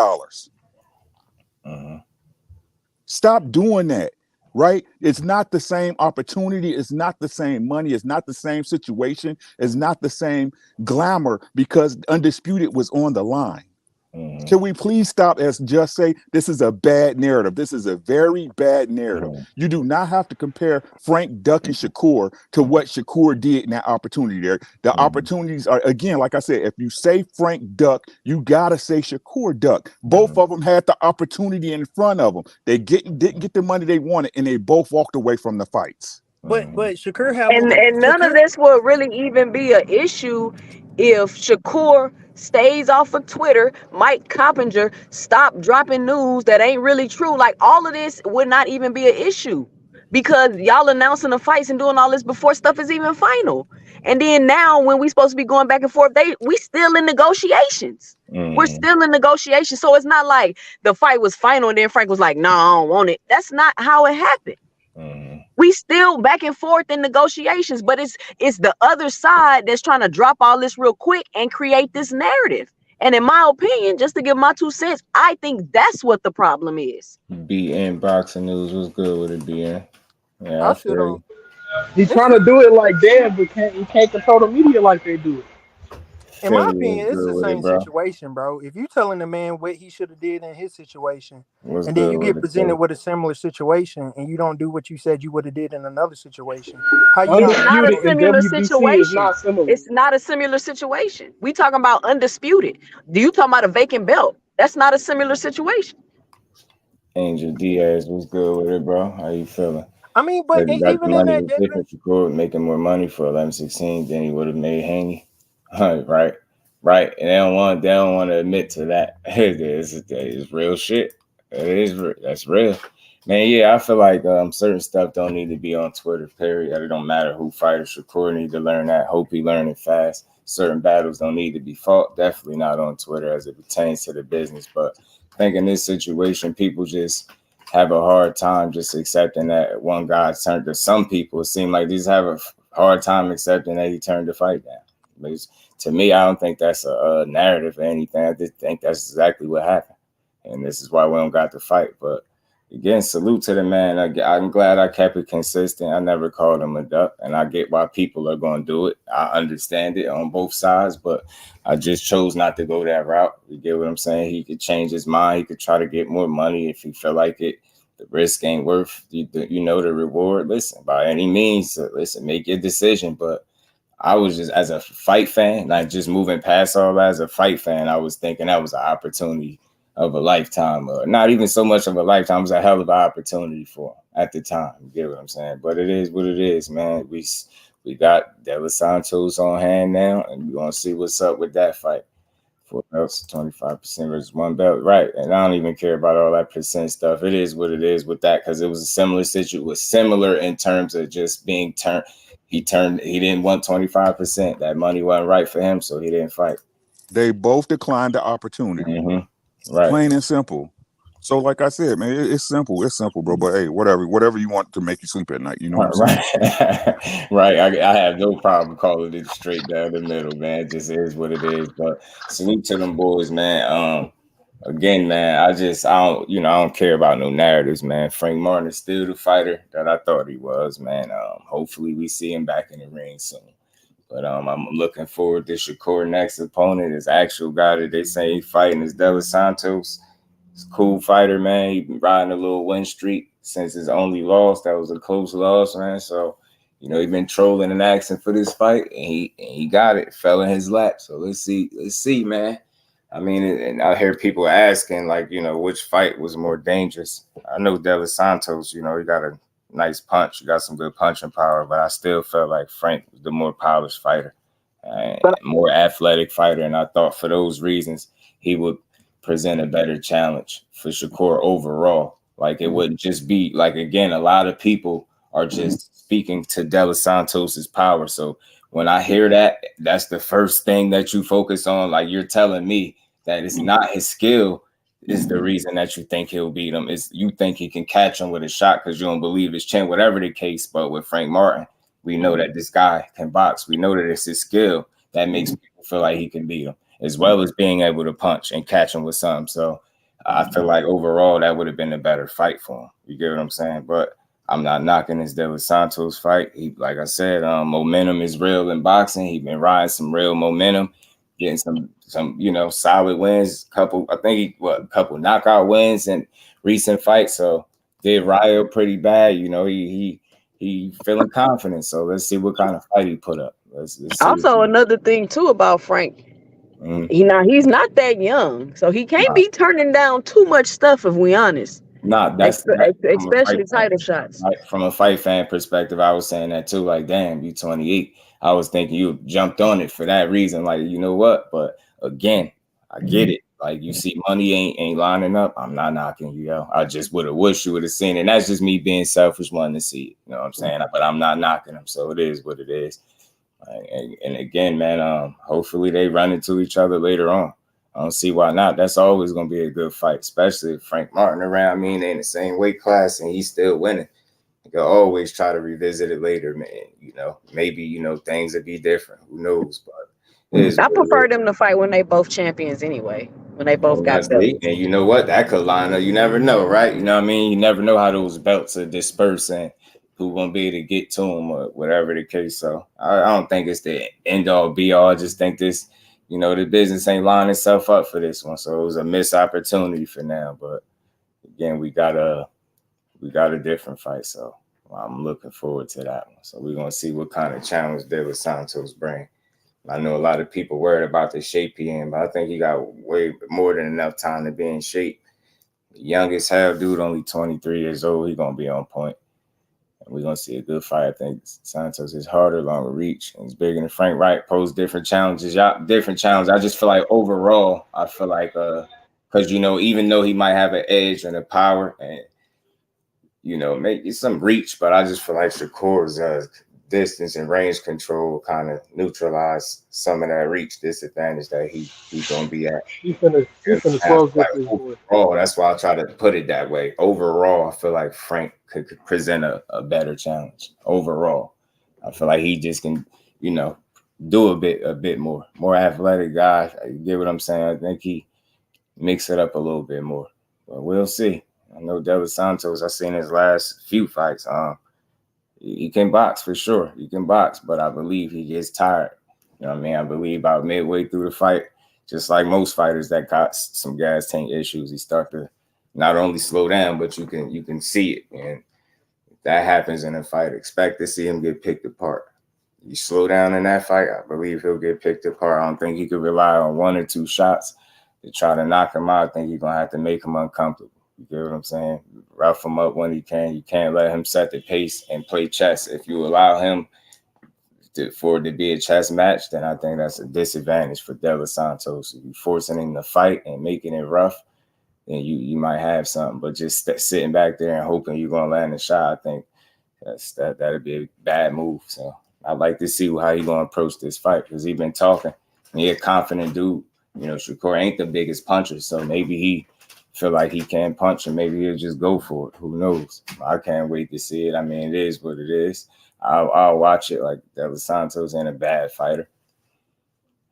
[SPEAKER 10] Stop doing that, right? It's not the same opportunity. It's not the same money. It's not the same situation. It's not the same glamour, because Undisputed was on the line. Can we please stop as just say this is a bad narrative? This is a very bad narrative. You do not have to compare Frank ducking Shakur to what Shakur did in that opportunity there. The opportunities are, again, like I said, if you say Frank duck, you gotta say Shakur duck. Both of them had the opportunity in front of them. They didn't get the money they wanted, and they both walked away from the fights.
[SPEAKER 11] But Shakur
[SPEAKER 9] and none of this will really even be an issue if Shakur stays off of Twitter, Mike Coppinger stop dropping news that ain't really true. Like, all of this would not even be an issue because y'all announcing the fights and doing all this before stuff is even final. And then now when we supposed to be going back and forth, we still in negotiations. We're still in negotiations. So it's not like the fight was final and then Frank was like, no, I don't want it. That's not how it happened. We still back and forth in negotiations, but it's the other side that's trying to drop all this real quick and create this narrative. And in my opinion, just to give my 2 cents, I think that's what the problem is.
[SPEAKER 3] BN Boxing News was good with it, BN. Yeah, I feel you.
[SPEAKER 6] He's trying to do it like Dev, but he can't control the media like they do it.
[SPEAKER 11] In my opinion, it's the same situation, bro. If you telling the man what he should have did in his situation, and then you get presented with a similar situation, and you don't do what you said you would have did in another situation, how you
[SPEAKER 9] not a similar situation? It's not a similar situation. We talking about undisputed. Do you talking about a vacant belt? That's not a similar situation.
[SPEAKER 3] Angel Diaz was good with it, bro. How you feeling?
[SPEAKER 11] I mean, but even in that,
[SPEAKER 3] Devin, making more money for 11-16 than he would have made Haney. Right. And they don't want to admit to that. It's real shit. That's real. Man, yeah, I feel like certain stuff don't need to be on Twitter, period. It don't matter who fights. Shakur need to learn that. Hope he learn it fast. Certain battles don't need to be fought. Definitely not on Twitter as it pertains to the business. But I think in this situation, people just have a hard time just accepting that one guy turned to some people. It seems like these have a hard time accepting that he turned the fight down. But to me, I don't think that's a narrative or anything. I just think that's exactly what happened. And this is why we don't got to fight. But again, salute to the man. I'm glad I kept it consistent. I never called him a duck. And I get why people are going to do it. I understand it on both sides. But I just chose not to go that route. You get what I'm saying? He could change his mind. He could try to get more money if he feel like it. The risk ain't worth, the reward. Listen, by any means, make your decision. But I was just, as a fight fan, like just moving past all that, as a fight fan, I was thinking that was an opportunity of a lifetime. Not even so much of a lifetime, it was a hell of an opportunity for him at the time. You get what I'm saying? But it is what it is, man. We got Los Santos on hand now, and we're going to see what's up with that fight. 4 belts, 25% versus 1 belt. Right. And I don't even care about all that percent stuff. It is what it is with that, because it was a similar situation. It was similar in terms of just being turned. He didn't want 25%. That money wasn't right for him, so he didn't fight.
[SPEAKER 10] They both declined the opportunity.
[SPEAKER 3] Right.
[SPEAKER 10] Plain and simple. So, like I said, man, it's simple. It's simple, bro. But hey, whatever you want to make you sleep at night, you know what I'm
[SPEAKER 3] saying? Right. I have no problem calling it straight down the middle, man. It just is what it is. But salute to them boys, man. Again, man, I don't care about no narratives, man. Frank Martin is still the fighter that I thought he was, man. Hopefully we see him back in the ring soon. But I'm looking forward to Shakur next opponent. His actual guy that they say he's fighting is Los Santos. He's a cool fighter, man. He's been riding a little win streak since his only loss. That was a close loss, man. So, he's been trolling and asking for this fight, and he got it. Fell in his lap. So let's see, man. I mean, and I hear people asking, like, which fight was more dangerous. I know Los Santos, he got a nice punch. You got some good punching power, but I still felt like Frank was the more polished fighter, more athletic fighter. And I thought for those reasons, he would present a better challenge for Shakur overall. Like, it wouldn't just be like, again, a lot of people are just speaking to Los Santos's power. So when I hear that, that's the first thing that you focus on. Like, you're telling me that it's not his skill is the reason that you think he'll beat him. Is you think he can catch him with a shot because you don't believe his chin, whatever the case. But with Frank Martin, we know that this guy can box. We know that it's his skill that makes people feel like he can beat him, as well as being able to punch and catch him with something. So I feel like overall that would have been a better fight for him. You get what I'm saying? But I'm not knocking this Los Santos fight. He, like I said, momentum is real in boxing. He's been riding some real momentum. getting some solid wins. A couple knockout wins in recent fights. So did Ryo pretty bad. He feeling confident. So let's see what kind of fight he put up. Let's see.
[SPEAKER 9] Also, another thing too about Frank, he's not that young, so he can't be turning down too much stuff if we honest. Especially title shots.
[SPEAKER 3] Right? From a fight fan perspective, I was saying that too. Like, damn, you 28. I was thinking you jumped on it for that reason. Like, you know what? But again, I get it. Like, you see money ain't lining up. I'm not knocking you, yo. I just would have wished you would have seen it. And that's just me being selfish, wanting to see it. You know what I'm saying? But I'm not knocking him. So it is what it is. And again, man, hopefully they run into each other later on. I don't see why not. That's always going to be a good fight, especially if Frank Martin around me and they in the same weight class and he's still winning. You can always try to revisit it later, man. Maybe, things would be different. Who knows? But
[SPEAKER 9] I prefer them to fight when they both champions anyway, when they both got belts.
[SPEAKER 3] And you know what? That could line up. You never know, right? You know what I mean? You never know how those belts are dispersed and who's going to be able to get to them or whatever the case. So I don't think it's the end all be all. I just think this, the business ain't lining itself up for this one. So it was a missed opportunity for now. But again, we got a different fight. So I'm looking forward to that one. So we're going to see what kind of challenge Los Santos bring. I know a lot of people worried about the shape he in, but I think he got way more than enough time to be in shape. Young as hell dude, only 23 years old. He's going to be on point. We're going to see a good fight. I think Santos is harder, longer reach. And he's bigger than Frank Wright. Pose different challenges. I just feel like overall, because, even though he might have an edge and a power and, maybe some reach, but I just feel like Shakur's distance and range control kind of neutralize some of that reach disadvantage that he's going to be at. Overall, that's why I try to put it that way. Overall, I feel like Frank could present a better challenge. Overall, I feel like he just can, do a bit more athletic guy. You get what I'm saying? I think he mix it up a little bit more, but we'll see. I know Los Santos, I've seen his last few fights. He can box for sure. He can box, but I believe he gets tired. You know what I mean? I believe about midway through the fight, just like most fighters that got some gas tank issues, he start to not only slow down, but you can see it. And if that happens in a fight, expect to see him get picked apart. You slow down in that fight, I believe he'll get picked apart. I don't think he could rely on one or two shots to try to knock him out. I think you're going to have to make him uncomfortable. You get what I'm saying? Rough him up when he can. You can't let him set the pace and play chess. If you allow him for it to be a chess match, then I think that's a disadvantage for Los Santos. If you're forcing him to fight and making it rough, then you might have something. But just sitting back there and hoping you're going to land a shot, I think that'd be a bad move. So I'd like to see how he's going to approach this fight because he's been talking. He's a confident dude. Shakur ain't the biggest puncher, so maybe he feel like he can punch and maybe he'll just go for it. Who knows? I can't wait to see it. I mean, it is what it is. I'll watch it. Like Los Santos ain't a bad fighter.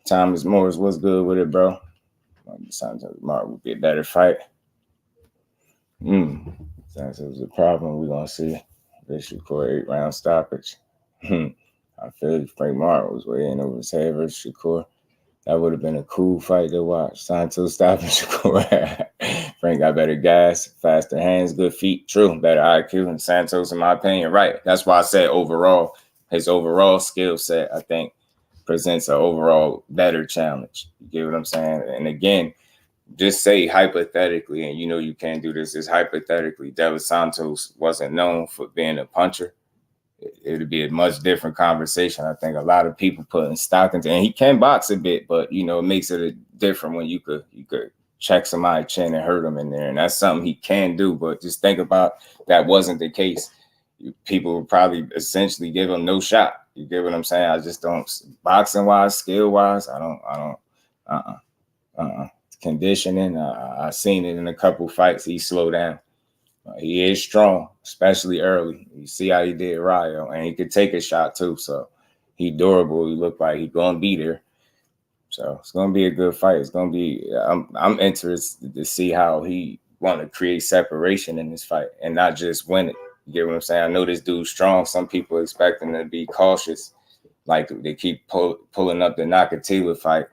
[SPEAKER 3] Thomas Morris, what's good with it, bro? Santos Martin would be a better fight. Santos is a problem. We're gonna see. This Shakur 8-round stoppage. I feel Frank Martin was way in over his head versus Shakur. That would have been a cool fight to watch. Santos stopping Shakur. Frank got better gas, faster hands, good feet. True, better IQ. And Santos, in my opinion, right. That's why I said overall, his overall skill set, I think, presents an overall better challenge. You get what I'm saying? And again, just say hypothetically, and you can't do this, is hypothetically, Los Santos wasn't known for being a puncher. It would be a much different conversation. I think a lot of people putting stock into, and he can box a bit, but it makes it different when you could check somebody's chin and hurt him in there, and that's something he can do. But just think about that wasn't the case. People would probably essentially give him no shot. You get what I'm saying? I just don't, boxing wise, skill wise, I don't. Conditioning, I seen it in a couple fights. He slowed down. He is strong, especially early. You see how he did Ryo, and he could take a shot too. So he durable. He look like he's gonna be there. So it's gonna be a good fight. It's gonna be. I'm interested to see how he want to create separation in this fight and not just win it. You get what I'm saying? I know this dude's strong. Some people expect him to be cautious, like they keep pulling up the Nakatila fight.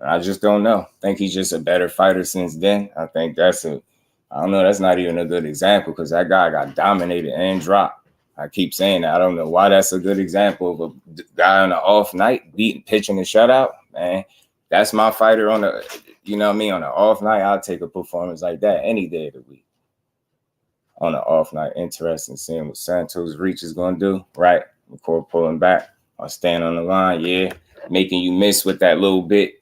[SPEAKER 3] I just don't know. I think he's just a better fighter since then. I think I don't know, that's not even a good example because that guy got dominated and dropped. I keep saying that. I don't know why that's a good example of a guy on an off night pitching a shutout, man. That's my fighter on the, you know what I mean, on an off night. I'll take a performance like that any day of the week. On an off night, interesting seeing what Santos' reach is going to do. Right, McCoy pulling back or stand on the line, yeah, making you miss with that little bit.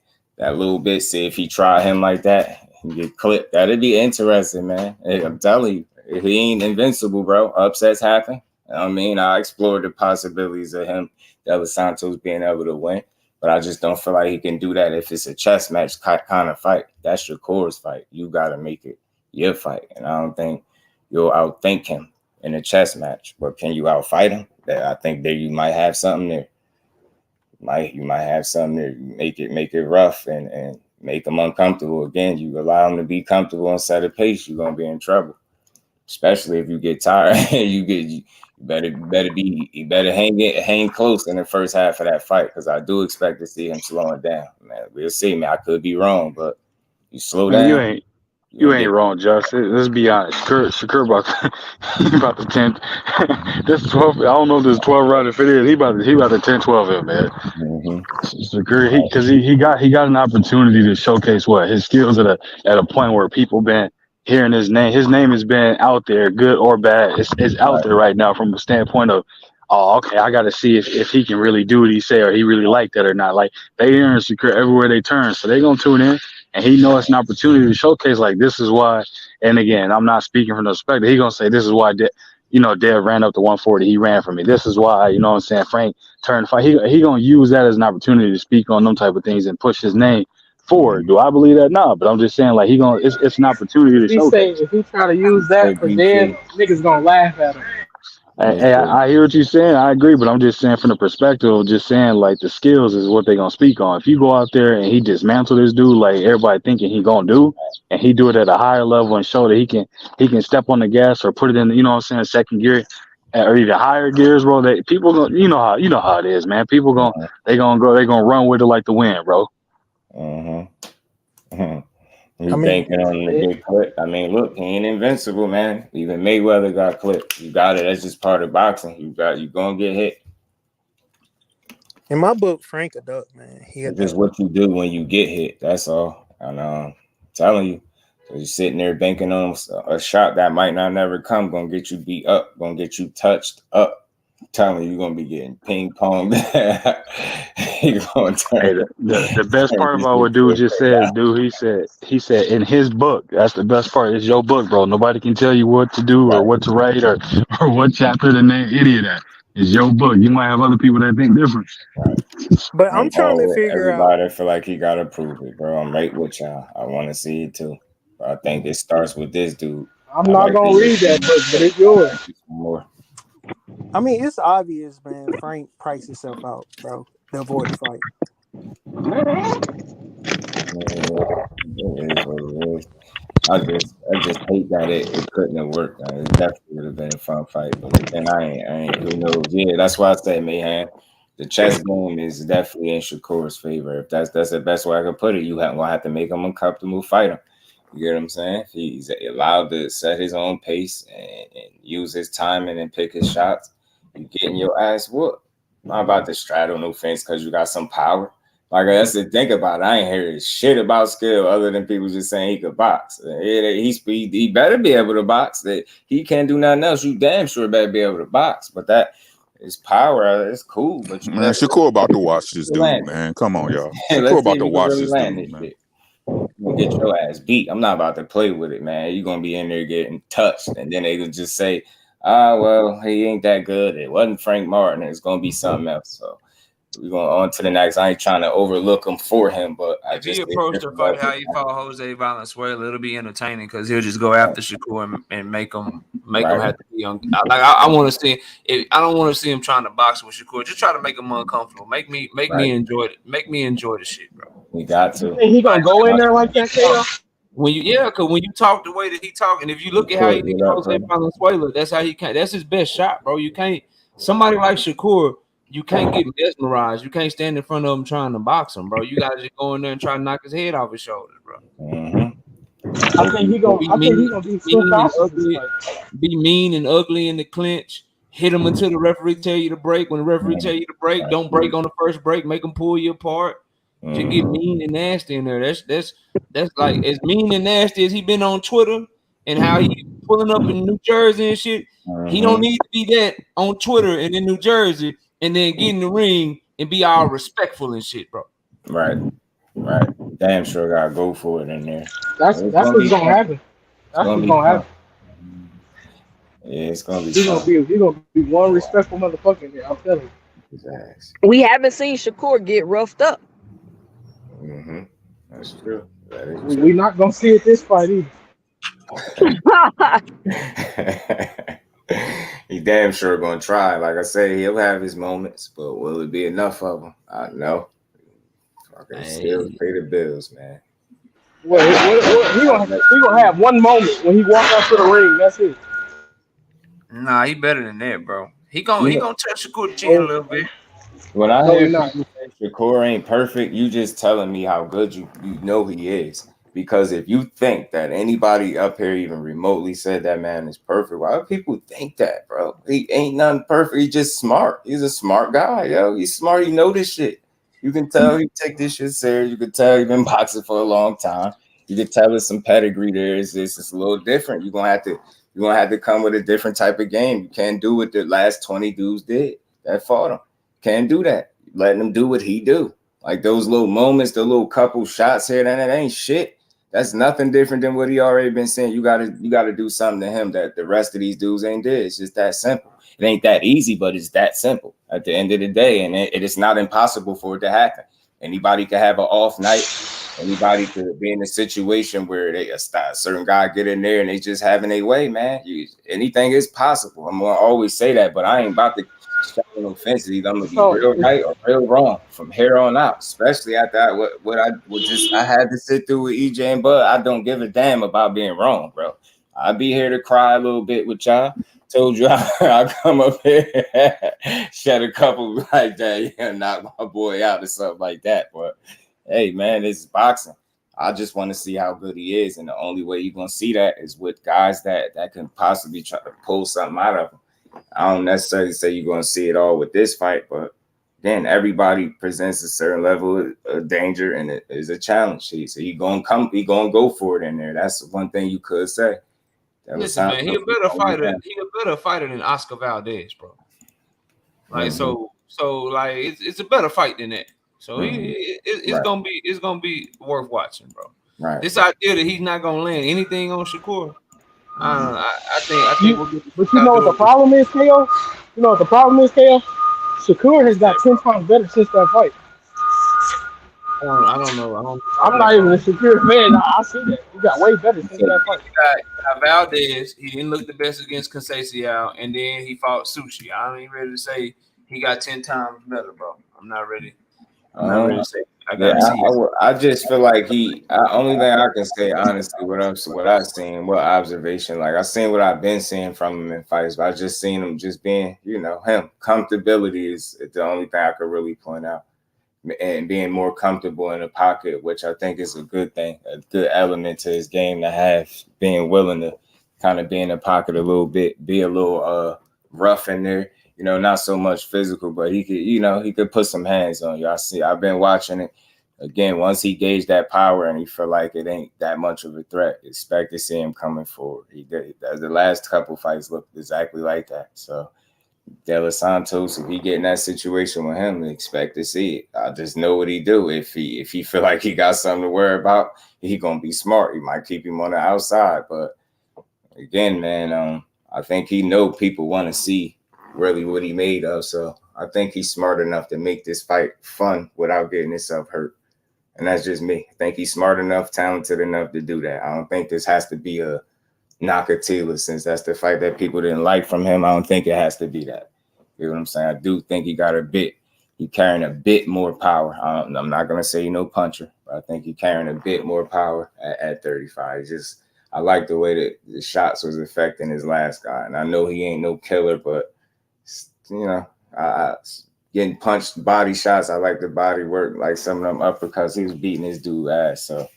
[SPEAKER 3] See if he try him like that and get clipped. That'd be interesting, man. Hey, I'm telling you, he ain't invincible, bro. Upsets happen. I mean, I explored the possibilities of him, Los Santos being able to win, but I just don't feel like he can do that if it's a chess match kind of fight. That's Shakur's fight. You got to make it your fight, and I don't think you'll outthink him in a chess match. But can you outfight him? I think that you might have something there. You might have something there. Make it rough and make him uncomfortable. Again, you allow him to be comfortable and set a pace, you're gonna be in trouble. Especially if you get tired. you better hang close in the first half of that fight because I do expect to see him slowing down. Man, we'll see, man. I could be wrong, but you slow down.
[SPEAKER 8] You ain't wrong, Josh. Let's be honest. Shakur about to 10. This 12. I don't know if this 12 round. If it is, he about to 10-12 him, man. Shakur, because he got an opportunity to showcase his skills at a point where people been hearing his name. His name has been out there, good or bad. It's out there right now from the standpoint of, oh, okay, I got to see if he can really do what he say or he really like that or not. Like they hearing Shakur everywhere they turn, so they gonna tune in. And he knows it's an opportunity to showcase, like, this is why. And again, I'm not speaking from the perspective. He gonna say this is why, Dev ran up to 140. He ran for me. This is why, you know what I'm saying. Frank turned fight. He gonna use that as an opportunity to speak on them type of things and push his name forward. Do I believe that? No, but I'm just saying, like, it's an opportunity to showcase.
[SPEAKER 6] If he try to use that for Dev, niggas gonna laugh at him.
[SPEAKER 8] Hey, I hear what you're saying. I agree, but I'm just saying from the perspective of just saying like the skills is what they're gonna speak on. If you go out there and he dismantle this dude like everybody thinking he gonna do, and he do it at a higher level and show that he can step on the gas or put it in, you know what I'm saying, second gear or even higher gears, bro. That people gonna, you know how it is, man. People they gonna run with it like the wind, bro.
[SPEAKER 3] You banking on the big clip. I mean, look, he ain't invincible, man. Even Mayweather got clipped. You got it. That's just part of boxing. You gonna get hit.
[SPEAKER 11] In my book, Frank a duck, man.
[SPEAKER 3] It's just what you do when you get hit. That's all. And I'm telling you, so you're sitting there banking on a shot that might not never come. Gonna get you beat up. Gonna get you touched up. I'm telling you, you're gonna be getting ping pong.
[SPEAKER 8] The best part about what dude just said, he said in his book, that's the best part. It's your book, bro. Nobody can tell you what to do or what to write or what chapter to name, any of that. It's your book. You might have other people that think different.
[SPEAKER 11] But I'm trying to figure out.
[SPEAKER 3] Everybody feel like he gotta prove it, bro. I'm right with y'all. I want to see it too. But I think it starts with this dude.
[SPEAKER 6] I'm not gonna read that book, but it's yours.
[SPEAKER 3] More.
[SPEAKER 11] I mean, it's obvious, man. Frank priced himself out, bro. To avoid the fight.
[SPEAKER 3] It is what it is. I just hate that it couldn't have worked. It definitely would have been a fun fight, but then I ain't. Who knows? Yeah, that's why I say, man, the chess game is definitely in Shakur's favor. If that's the best way I could put it, you gonna have to make him uncomfortable, fight him. You get what I'm saying? He's allowed to set his own pace and use his timing and pick his shots. You getting your ass whooped. I'm not about to straddle no fence because you got some power. Like, that's the thing about it. I ain't hearing shit about skill other than people just saying he could box. He better be able to box. That he can't do nothing else. You damn sure better be able to box. But that is power. It's cool. But
[SPEAKER 10] man, Shakur about to watch this dude, man. Come on, y'all. Shakur about to watch this dude, man.
[SPEAKER 3] You're gonna get your ass beat. I'm not about to play with it, man. You're gonna be in there getting touched, and then they can just say, well, he ain't that good. It wasn't Frank Martin. It's gonna be something else. So we're going on to the next. I ain't trying to overlook him for him, but
[SPEAKER 7] if he approached the fight how he fought Jose Valenzuela, it'll be entertaining because he'll just go after Shakur and make him have to be on. Like I want to see. I don't want to see him trying to box with Shakur. Just try to make him uncomfortable. Make me enjoy it. Make me enjoy the shit, bro.
[SPEAKER 3] We got to.
[SPEAKER 6] And he gonna go in there like that, KO?
[SPEAKER 7] Because when you talk the way that he talk, and if you look at how he did Jose Valenzuela, that's how he can. That's his best shot, bro. You can't. Somebody like Shakur you can't get mesmerized. You can't stand in front of him trying to box him, bro. You gotta just go in there and try to knock his head off his shoulders, bro.
[SPEAKER 6] I think he gonna be so cautious.
[SPEAKER 7] Be mean and ugly in the clinch. Hit him until the referee tell you to break. When the referee tell you to break, don't break on the first break. Make him pull you apart. Just get mean and nasty in there. That's like as mean and nasty as he been on Twitter and how he pulling up in New Jersey and shit. He don't need to be that on Twitter and in New Jersey and then get in the ring and be all respectful and shit, bro.
[SPEAKER 3] Right. Damn sure gotta go for it in there.
[SPEAKER 6] That's what's gonna happen. That's what's gonna happen.
[SPEAKER 3] Yeah, it's gonna be.
[SPEAKER 6] He's gonna be one respectful motherfucker in there. I'm telling
[SPEAKER 3] you.
[SPEAKER 9] We haven't seen Shakur get roughed up.
[SPEAKER 3] That's true.
[SPEAKER 6] We're not gonna see it this fight either.
[SPEAKER 3] He damn sure gonna try. Like I say, he'll have his moments, but will it be enough of them? I don't know. Fucking still pay the bills, man.
[SPEAKER 6] Well, he gonna have one moment when he walks out to the ring. That's it.
[SPEAKER 7] Nah, he better than that, bro. He gonna touch Shakur chin a little bit.
[SPEAKER 3] When I hear people say Shakur ain't perfect, you just telling me how good you know he is. Because if you think that anybody up here even remotely said that man is perfect, why do people think that, bro? He ain't nothing perfect. He's just smart. He's a smart guy, yo. He's smart. He know this shit. You can tell he take this shit serious. You can tell he been boxing for a long time. You can tell there's some pedigree there. It's a little different. You're gonna have to come with a different type of game. You can't do what the last 20 dudes did that fought him. Can't do that. Letting him do what he do. Like those little moments, the little couple shots here, that ain't shit. That's nothing different than what he already been saying. You gotta do something to him that the rest of these dudes ain't did. It's just that simple. It ain't that easy, but it's that simple at the end of the day. And it is not impossible for it to happen. Anybody can have an off night. Anybody could be in a situation where a certain guy get in there and they just having their way, man. Anything is possible. I'm gonna always say that, but I ain't about to show no offense. I'm gonna be real right or real wrong from here on out. Especially after I had to sit through with EJ and Bud. I don't give a damn about being wrong, bro. I'll be here to cry a little bit with y'all. Told you I'll come up here, shed a couple like that, knock my boy out or something like that. But hey, man, it's boxing. I just want to see how good he is, and the only way you're gonna see that is with guys that can possibly try to pull something out of him. I don't necessarily say you're gonna see it all with this fight, but then everybody presents a certain level of danger, and it is a challenge. So he gonna go for it in there. That's one thing you could say.
[SPEAKER 7] Listen, man, he a better fighter. He a better fighter than Oscar Valdez, bro. Like so like it's a better fight than that. So it's gonna be worth watching, bro.
[SPEAKER 3] Right.
[SPEAKER 7] This idea that he's not gonna land anything on Shakur, I think we'll get.
[SPEAKER 6] But you know what the problem is, KO? You know what the problem is, KO? Shakur has got 10 times better since that fight.
[SPEAKER 7] I don't know.
[SPEAKER 6] I'm not even a Shakur fan. I see that. He got way better since that fight.
[SPEAKER 7] He got Valdez. He didn't look the best against Conceição, and then he fought Sushi. I ain't ready to say he got 10 times better, bro. I'm not ready. I'm not ready to say.
[SPEAKER 3] I just feel like only thing I can say honestly, what I've seen, what observation, like I seen what I've been seeing from him in fights, but I just seen him just being, him. Comfortability is the only thing I could really point out, and being more comfortable in the pocket, which I think is a good thing, a good element to his game to have, being willing to kind of be in the pocket a little bit, be a little rough in there. Not so much physical, but he could, he could put some hands on you. I've been watching it. Again, once he gauged that power and he feel like it ain't that much of a threat, expect to see him coming forward. He did. The last couple fights looked exactly like that. So, Los Santos, if he get in that situation with him, expect to see it. I just know what he do. If he feel like he got something to worry about, he gonna be smart. He might keep him on the outside, but again, man, I think he know people want to see really what he made of. So I think he's smart enough to make this fight fun without getting himself hurt. And that's just me. I think he's smart enough, talented enough to do that. I don't think this has to be a Nakatila, since that's the fight that people didn't like from him. I don't think it has to be that. You know what I'm saying? I do think he carrying a bit more power. I'm not going to say puncher, but I think he carrying a bit more power at 35. I like the way that the shots was affecting his last guy. And I know he ain't no killer, but getting punched, body shots. I like the body work, like some of them uppercuts. He was beating his dude ass. So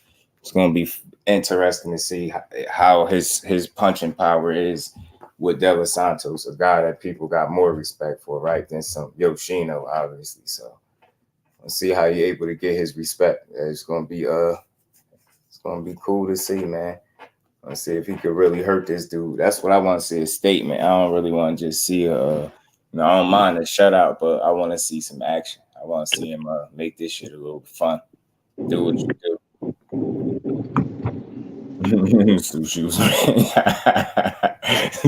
[SPEAKER 3] it's going to be interesting to see how his punching power is with Los Santos, a guy that people got more respect for, right, than some Yoshino, obviously. So let's see how you're able to get his respect. It's going to be cool to see, man. Let's see if he could really hurt this dude. That's what I want to see, a statement. I don't really want to just see I don't mind a shutout, but I want to see some action. I want to see him make this shit a little fun. Do what you do. Sushi was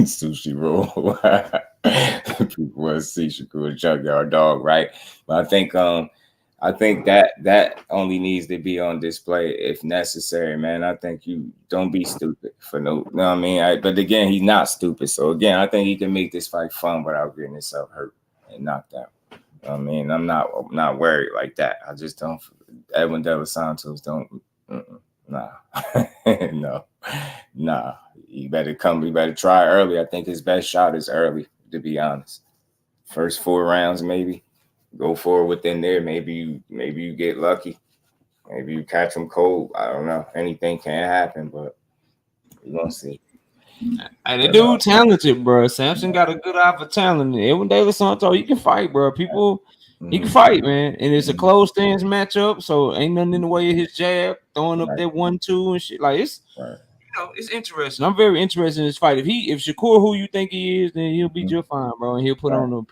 [SPEAKER 3] sushi roll. People want to see Shakur Junkyard Dog, right? But I think that only needs to be on display if necessary, man. I think you don't be stupid for no. You know what I mean? But again, he's not stupid. So again, I think he can make this fight fun without getting himself hurt and knocked out. You know what I mean, I'm not worried like that. I just don't. Edwin De Los Santos don't. Nah, nah. You better try early. I think his best shot is early, to be honest. First 4 rounds, maybe. Go forward within there. Maybe you get lucky. Maybe you catch him cold. I don't know. Anything can happen, but we're gonna see.
[SPEAKER 7] Hey, the dude talented, bro. Samson got a good eye for talent. Edwin De Los Santos, he can fight, bro. He can fight, man. And it's a close stance matchup, so ain't nothing in the way of his jab, throwing up that 1-2 and shit. Like it's it's interesting. I'm very interested in this fight. If Shakur who you think he is, then he'll beat you fine, bro. And he'll put on a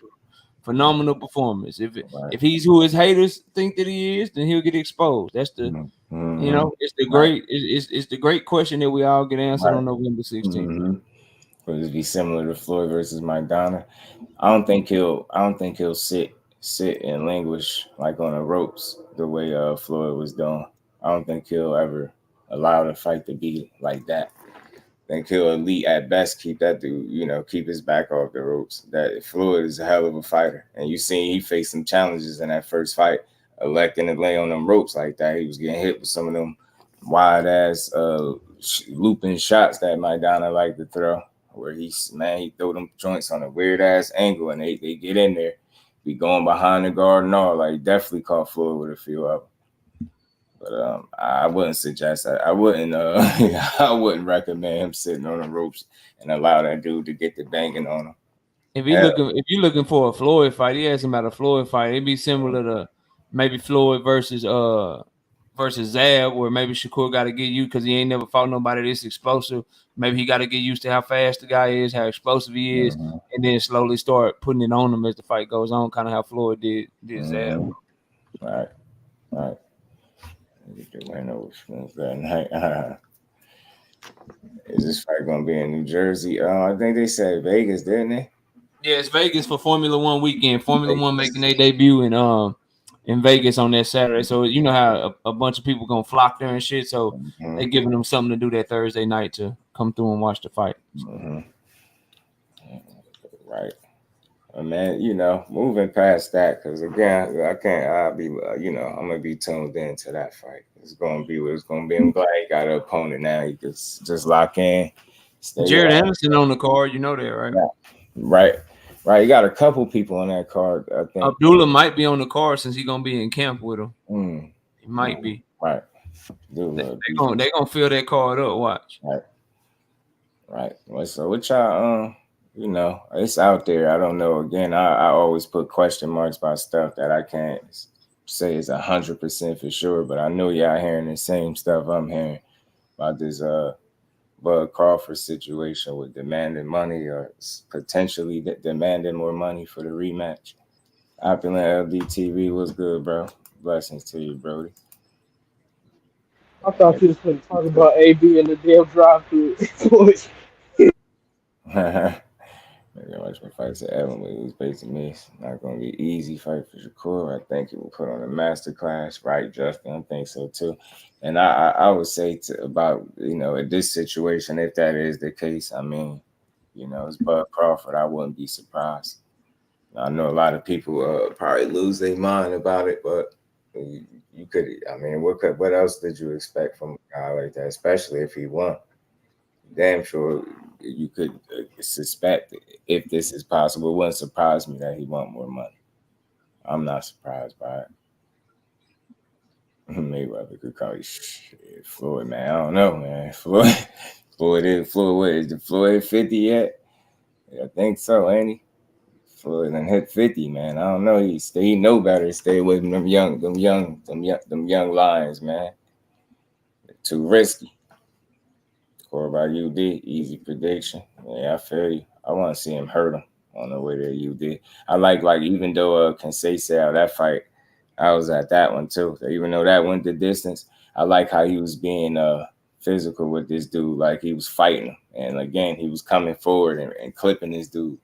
[SPEAKER 7] phenomenal performance. If he's who his haters think that he is, then he'll get exposed. That's the it's the great it's the great question that we all get answered on November 16th.
[SPEAKER 3] Will this be similar to Floyd versus Maidana? I don't think he'll sit and languish like on the ropes the way Floyd was doing. I don't think he'll ever allow the fight to be like that. I think he'll at best keep that dude, keep his back off the ropes. That Floyd is a hell of a fighter. And you seen he faced some challenges in that first fight, electing to lay on them ropes like that. He was getting hit with some of them wide ass looping shots that Maidana like to throw, where he throw them joints on a weird ass angle and they get in there, be going behind the guard and all. Like definitely caught Floyd with a few of them. But I wouldn't suggest that. I wouldn't I wouldn't recommend him sitting on the ropes and allow that dude to get the banging on him.
[SPEAKER 7] If you're looking for a Floyd fight, he asking about a Floyd fight. It'd be similar to maybe Floyd versus Zab, where maybe Shakur got to get you because he ain't never fought nobody this explosive. Maybe he got to get used to how fast the guy is, how explosive he is, and then slowly start putting it on him as the fight goes on, kind of how Floyd did Zab.
[SPEAKER 3] All right. Is this fight gonna be in New Jersey? I think they said Vegas, didn't they?
[SPEAKER 7] Yeah, it's Vegas for Formula One weekend. Formula One making their debut in Vegas on that Saturday. So you know how a bunch of people gonna flock there and shit. So they giving them something to do that Thursday night to come through and watch the fight. So.
[SPEAKER 3] Right. Man, moving past that, because again, I'm gonna be tuned into that fight. It's gonna be what it's gonna be. I'm glad he got an opponent now. He can just lock in.
[SPEAKER 7] Jared Anderson on the card, you know that, right?
[SPEAKER 3] Yeah. Right. You got a couple people on that card. I think
[SPEAKER 7] Abdullah might be on the card since he's gonna be in camp with him. He might be.
[SPEAKER 3] Right.
[SPEAKER 7] They're gonna fill that card up. Watch.
[SPEAKER 3] Right. So what y'all it's out there. I don't know. Again, I always put question marks by stuff that I can't say is 100% for sure, but I know y'all hearing the same stuff I'm hearing about this Bud Crawford situation with demanding money or potentially demanding more money for the rematch. Opulent LDTV was good, bro. Blessings to you, Brody.
[SPEAKER 6] I thought you was going to talk about AB and the damn drive-through.
[SPEAKER 3] Maybe watch my fights at Evan when he was facing me. It's not going to be an easy fight for Shakur. I think he will put on a masterclass, right, Justin? I think so too. And I would say about in this situation, if that is the case, I mean, it's Bud Crawford. I wouldn't be surprised. I know a lot of people probably lose their mind about it, but you could. I mean, what else did you expect from a guy like that, especially if he won? Damn sure you could suspect if this is possible. It wouldn't surprise me that he want more money. I'm not surprised by it. Mayweather could call you shit. Floyd, man. I don't know, man. Floyd, what is the Floyd 50 yet? I think so, ain't he? Floyd done hit 50, man. I don't know. He know better. Stay away from them young lions, man. They're too risky. Score by UD, easy prediction. Yeah, I feel you. I want to see him hurt him on the way to UD. I like even though Kensei said that fight, I was at that one too. So even though that went the distance, I like how he was being physical with this dude. Like he was fighting him. And again, he was coming forward and clipping this dude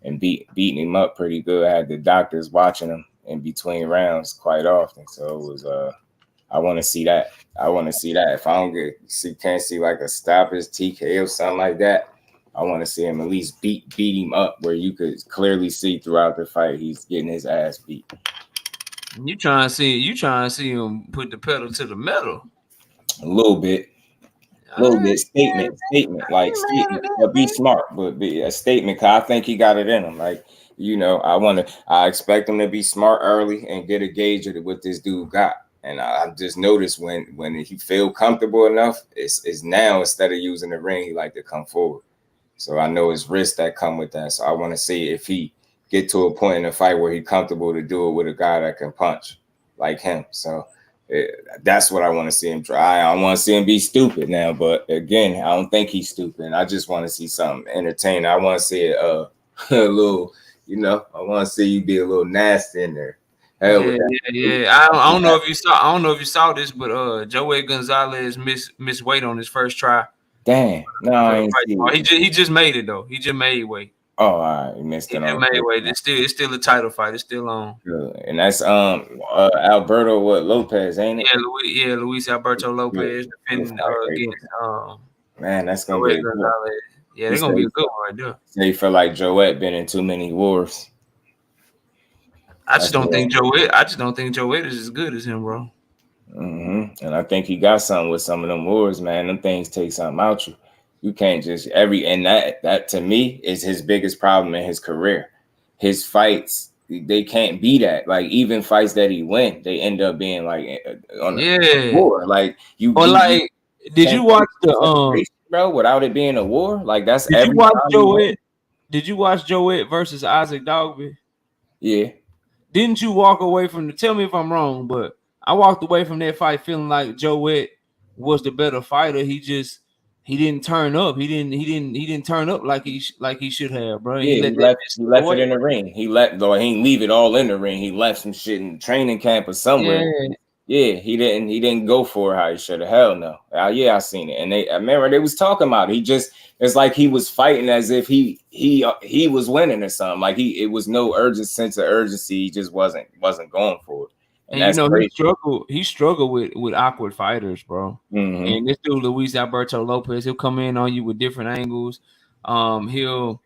[SPEAKER 3] and beating him up pretty good. I had the doctors watching him in between rounds quite often. So it was I want to see that. If I don't can't see like a stoppage, TK or something like that, I want to see him at least beat him up where you could clearly see throughout the fight he's getting his ass beat.
[SPEAKER 7] You trying to see him put the pedal to the metal?
[SPEAKER 3] A little bit. Statement, but be smart, but be a statement. Cause I think he got it in him. Like, I expect him to be smart early and get a gauge of what this dude got. And I just noticed when he feel comfortable enough, it's now instead of using the ring, he like to come forward. So I know his risks that come with that. So I want to see if he get to a point in the fight where he's comfortable to do it with a guy that can punch like him. So that's what I want to see him try. I don't want to see him be stupid now, but again, I don't think he's stupid. I just want to see something entertaining. I want to see it a little, I want to see you be a little nasty in there.
[SPEAKER 7] Yeah. I don't know if you saw this, but Joey Gonzalez missed weight on his first try.
[SPEAKER 3] Damn. No, I ain't see
[SPEAKER 7] it. He just made it though. He just made weight.
[SPEAKER 3] Oh, all right. He missed it. He just
[SPEAKER 7] made weight. It's still a title fight. It's still on.
[SPEAKER 3] Good. And that's Alberto Lopez, ain't it?
[SPEAKER 7] Yeah, Luis Alberto Lopez defending against
[SPEAKER 3] man, that's gonna be good.
[SPEAKER 7] Yeah, they're gonna be a good one right there.
[SPEAKER 3] They feel like Joette been in too many wars.
[SPEAKER 7] I just don't think Joette is as good as him, bro.
[SPEAKER 3] Mm-hmm. And I think he got something with some of them wars, man. Them things take something out you. You can't just and that to me is his biggest problem in his career. His fights, they can't be that. Like even fights that he win, they end up being like on a war. Like you.
[SPEAKER 7] Or like, did you watch the
[SPEAKER 3] bro without it being a war? Like that's.
[SPEAKER 7] Did you watch Joette? Did you watch Joette versus Isaac Dogby?
[SPEAKER 3] Yeah.
[SPEAKER 7] Didn't you walk away from tell me if I'm wrong, but I walked away from that fight feeling like Joette was the better fighter. He didn't turn up. He didn't turn up like he should have, bro.
[SPEAKER 3] Yeah, he left it in the ring. He didn't leave it all in the ring. He left some shit in training camp or somewhere. Yeah, he didn't go for it how he should have. Hell no. Yeah, I seen it. And I remember they was talking about it. It's like he was fighting as if he was winning or something. Like it was no urgent sense of urgency. He just wasn't going for it.
[SPEAKER 7] And he struggled with awkward fighters, bro. Mm-hmm. And this dude, Luis Alberto Lopez, he'll come in on you with different angles. He'll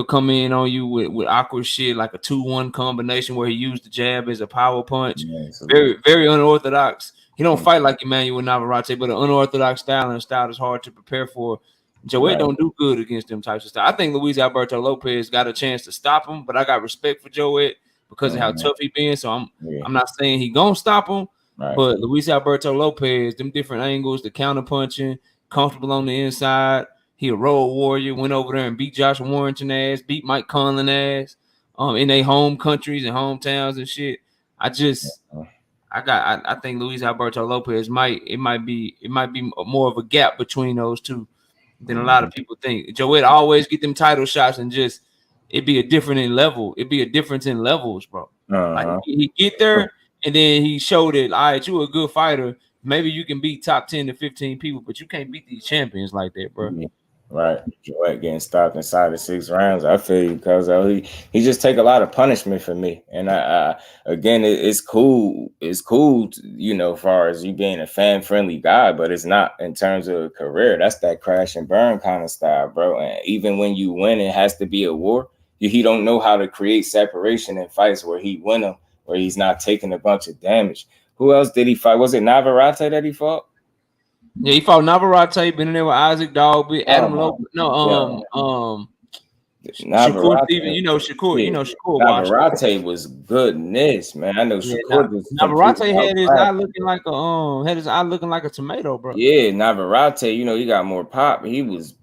[SPEAKER 7] come in on you with awkward shit, like a 2-1 combination where he used the jab as a power punch. Yeah, very, very unorthodox. He don't fight like Emmanuel Navarrete, but an unorthodox style and a style that's hard to prepare for. Joette don't do good against them types of stuff. I think Luis Alberto Lopez got a chance to stop him, but I got respect for Joette because of how tough he been. So I'm not saying he gonna stop him, but Luis Alberto Lopez, them different angles, the counter punching, comfortable on the inside. He a road warrior, went over there and beat Josh Warrington ass, beat Mike Conlon ass, in their home countries and hometowns and shit. I think Luis Alberto Lopez might be more of a gap between those two than a lot of people think. Joette always get them title shots and just it'd be a difference in levels, bro. Like he get there and then he showed it. All right, you a good fighter. Maybe you can beat top 10 to 15 people, but you can't beat these champions like that, bro.
[SPEAKER 3] Right. Joette getting stopped inside of 6 rounds. I feel you because he just take a lot of punishment for me. And I again, it's cool. It's cool, as far as you being a fan-friendly guy, but it's not in terms of a career. That's that crash and burn kind of style, bro. And even when you win, it has to be a war. He don't know how to create separation in fights where he win them, where he's not taking a bunch of damage. Who else did he fight? Was it Navarrete that he fought?
[SPEAKER 7] Yeah, he fought Navarrete, been in there with Isaac Dogby, Adam Lopez. Shakur Stevenson, Shakur
[SPEAKER 3] Navarrete was goodness, man. I know Shakur just
[SPEAKER 7] Navarrete had his eye looking like a tomato, bro.
[SPEAKER 3] Yeah, Navarrete, he got more pop. He was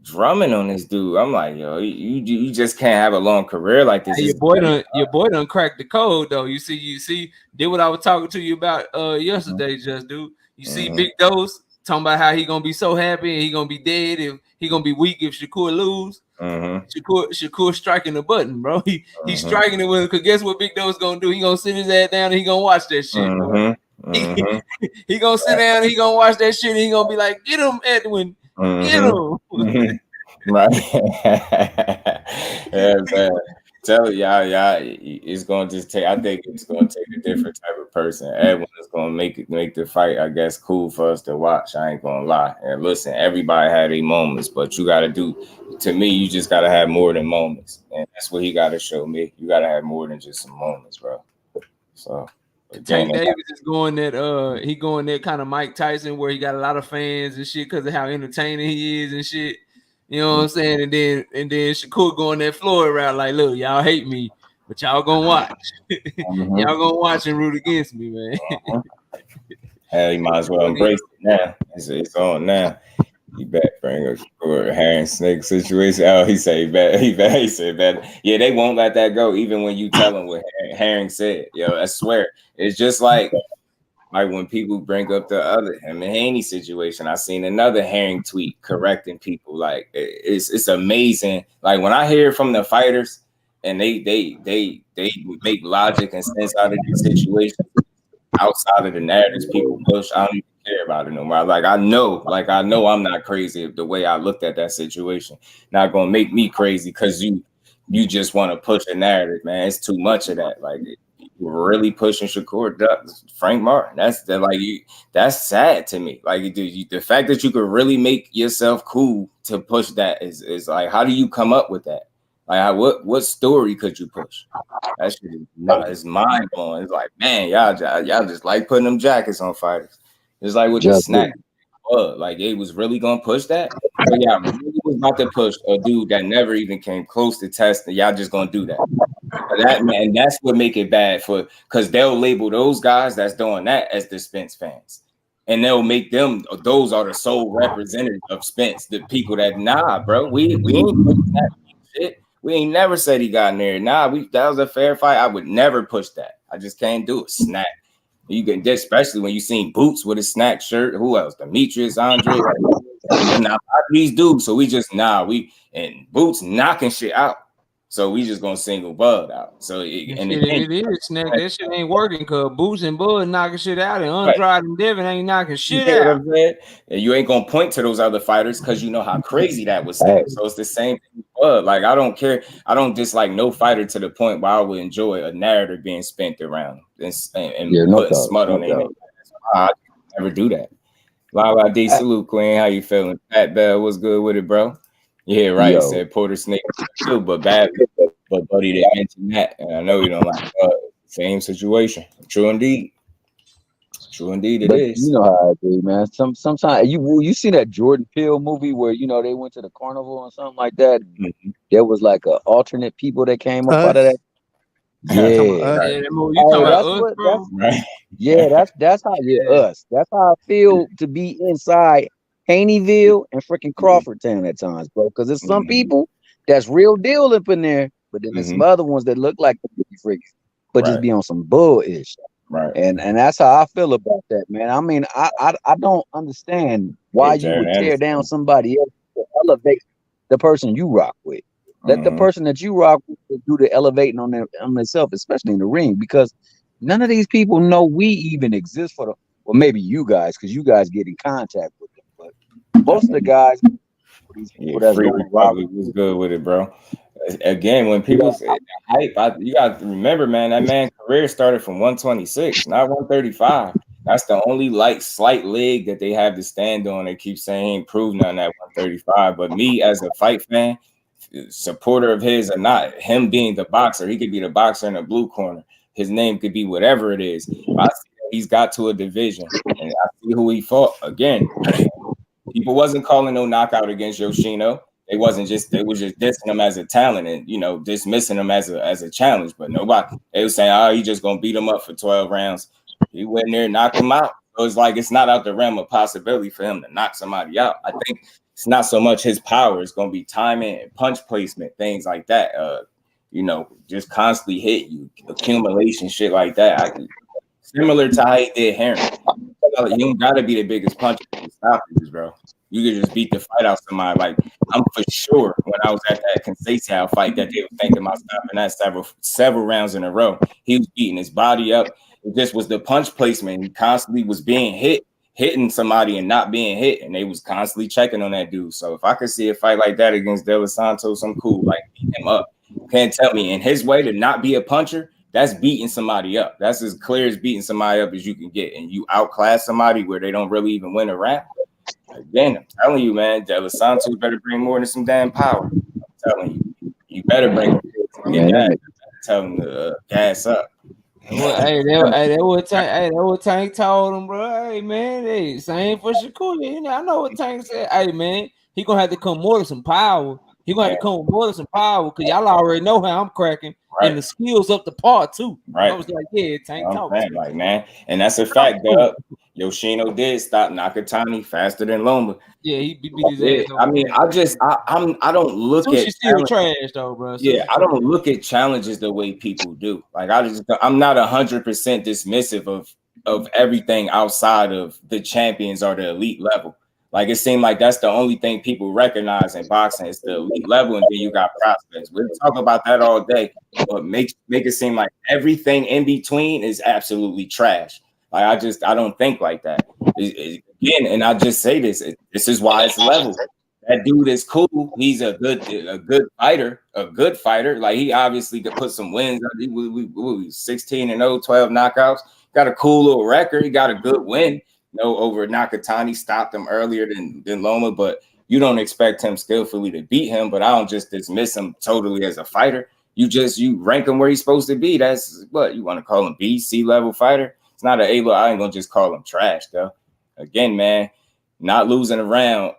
[SPEAKER 3] drumming on this dude. I'm like, yo, you just can't have a long career like this.
[SPEAKER 7] Hey, your boy done cracked the code though. You see, did what I was talking to you about yesterday, just dude. You see Big Dose talking about how he gonna be so happy and he gonna be dead if he gonna be weak if Shakur lose. Shakur striking the button, bro. He's striking it with him, because guess what Big Dose gonna do? He gonna sit his ass down and he gonna watch that shit, bro. He gonna sit down and he gonna watch that shit and he gonna be like, get him, Edwin, get him.
[SPEAKER 3] Right. Yeah, man. Tell y'all, it's gonna just take. I think it's gonna take a different type of person. Edwin is gonna make the fight, I guess, cool for us to watch. I ain't gonna lie. And listen, everybody had their moments, but you gotta you just gotta have more than moments, and that's what he gotta show me. You gotta have more than just some moments, bro. So.
[SPEAKER 7] Tank Davis is going that kind of Mike Tyson, where he got a lot of fans and shit because of how entertaining he is and shit. You know what I'm saying? And then Shakur going that Floyd route, like, look, y'all hate me, but y'all gonna watch. Y'all gonna watch and root against me, man.
[SPEAKER 3] Hell, you might as well embrace it now. It's on now. You better bring a Herring Snake situation. Oh, he said he said better. Yeah, they won't let that go, even when you tell them what Herring said. Yo, I swear, it's just like when people bring up the other Haney situation. I seen another Herring tweet correcting people. Like it's amazing. Like when I hear from the fighters and they make logic and sense out of these situations outside of the narratives people push. I don't even care about it no more. I know I'm not crazy the way I looked at that situation. Not gonna make me crazy because you just want to push a narrative, man. It's too much of that. Like you're really pushing Shakur, Frank Martin. That's sad to me. Like the fact that you could really make yourself cool to push that is like, how do you come up with that? Like what story could you push? That shit is mind blowing. It's like, man, y'all just like putting them jackets on fighters. It's like with the snack. Like they was really gonna push that. So yeah, I really was about to push a dude that never even came close to testing. Y'all just gonna do that. And that's what make it bad because they'll label those guys that's doing that as the Spence fans. And they'll make them, those are the sole representatives of Spence, the people that bro, we ain't pushing that shit. We ain't never said he got in there. That was a fair fight. I would never push that. I just can't do it. Snack. You can, especially when you seen Boots with a snack shirt. Who else? Demetrius, Andre. Now these dudes. So we just and Boots knocking shit out. So we just gonna single Bud out. So it
[SPEAKER 7] is snack. That shit ain't working because Boots and Bud knocking shit out, and Andrade and Devin ain't knocking shit out.
[SPEAKER 3] And you ain't gonna point to those other fighters because you know how crazy that was. So it's the same thing with Bud. Like I don't care. I don't dislike no fighter to the point where I would enjoy a narrative being spent around and putting smut on it. I never do that. Lala D, salute, Queen. How you feeling? Pat Bell, what's good with it, bro? Yeah, right. Said Porter Snake too, but bad. But buddy, they mentioned that, and I know you don't like same situation. True indeed. It is.
[SPEAKER 4] You know how it be, man. Sometimes you see that Jordan Peele movie where they went to the carnival or something like that. Mm-hmm. There was like a alternate people that came up out of that. That's how us. That's how I feel to be inside Haneyville and freaking Crawford Town at times, bro. Because there's some people that's real deal up in there, but then there's some other ones that look like freaking, but just be on some bull-ish.
[SPEAKER 3] Right.
[SPEAKER 4] And that's how I feel about that, man. I mean, I don't understand why you would tear down somebody else to elevate the person you rock with. Let the person that you rock with do the elevating on themselves, especially in the ring, because none of these people know we even exist well, maybe you guys, because you guys get in contact with them. But most of the guys,
[SPEAKER 3] Free Republic was good with it, bro. Again, when people say hype, you got to remember, man, that man's career started from 126, not 135. That's the only slight leg that they have to stand on. They keep saying he ain't proved nothing at 135. But me as a fight fan, supporter of his or not, him being the boxer, he could be the boxer in the blue corner. His name could be whatever it is. I see he's got to a division, and I see who he fought. Again, people wasn't calling no knockout against Yoshino. They was just dissing him as a talent and, you know, dismissing him as a challenge. But nobody, they was saying, oh, he just gonna beat him up for 12 rounds. He went there, knocked him out. So it's like it's not out the realm of possibility for him to knock somebody out. I think it's not so much his power; it's gonna be timing and punch placement, things like that. You know, just constantly hit you, accumulation, shit like that. Similar to how he did Herring. You don't gotta be the biggest puncher to stop this, bro. You could just beat the fight out somebody. Like, I'm for sure when I was at that Conceição fight that they were thinking about stopping that several rounds in a row. He was beating his body up. It just was the punch placement. He constantly was being hitting somebody and not being hit, and they was constantly checking on that dude. So if I could see a fight like that against De Los Santos, I'm cool. Like, beat him up. You can't tell me in his way to not be a puncher. That's beating somebody up. That's as clear as beating somebody up as you can get. And you outclass somebody where they don't really even win a round. Again, I'm telling you, man, De Los Santos better bring more than some damn power. I'm telling you. You better bring tell him to gas up.
[SPEAKER 7] That what Tank told him, bro. Hey, man, hey, same for Shakur. You know, I know what Tank said. Hey, man, he gonna have to come more to some power. He gonna have to come with more to some power because y'all already know how I'm cracking. Right. And the skills up the part too.
[SPEAKER 3] Right.
[SPEAKER 7] I was like, yeah, Tank talk.
[SPEAKER 3] Like, man, and that's a fact, Dub. Yoshino did stop Nakatani faster than Loma.
[SPEAKER 7] Yeah, he beat his ass.
[SPEAKER 3] I mean, I don't look
[SPEAKER 7] Sushi
[SPEAKER 3] at
[SPEAKER 7] still trash though, bro.
[SPEAKER 3] Yeah, I don't look at challenges the way people do. Like, I'm not 100% dismissive of everything outside of the champions or the elite level. Like, it seemed like that's the only thing people recognize in boxing is the elite level, and then you got prospects. We'll talk about that all day, but make it seem like everything in between is absolutely trash. Like, I don't think like that. Again, and I just say this is why it's level. That dude is cool. He's a good fighter, Like, he obviously could put some wins. He was 16-0, 12 knockouts. Got a cool little record. He got a good win. Over Nakatani, stopped him earlier than Loma, but you don't expect him skillfully to beat him. But I don't just dismiss him totally as a fighter. You rank him where he's supposed to be. That's what you want to call him, B, C level fighter. It's not an A level. I ain't gonna just call him trash though. Again, man, not losing a round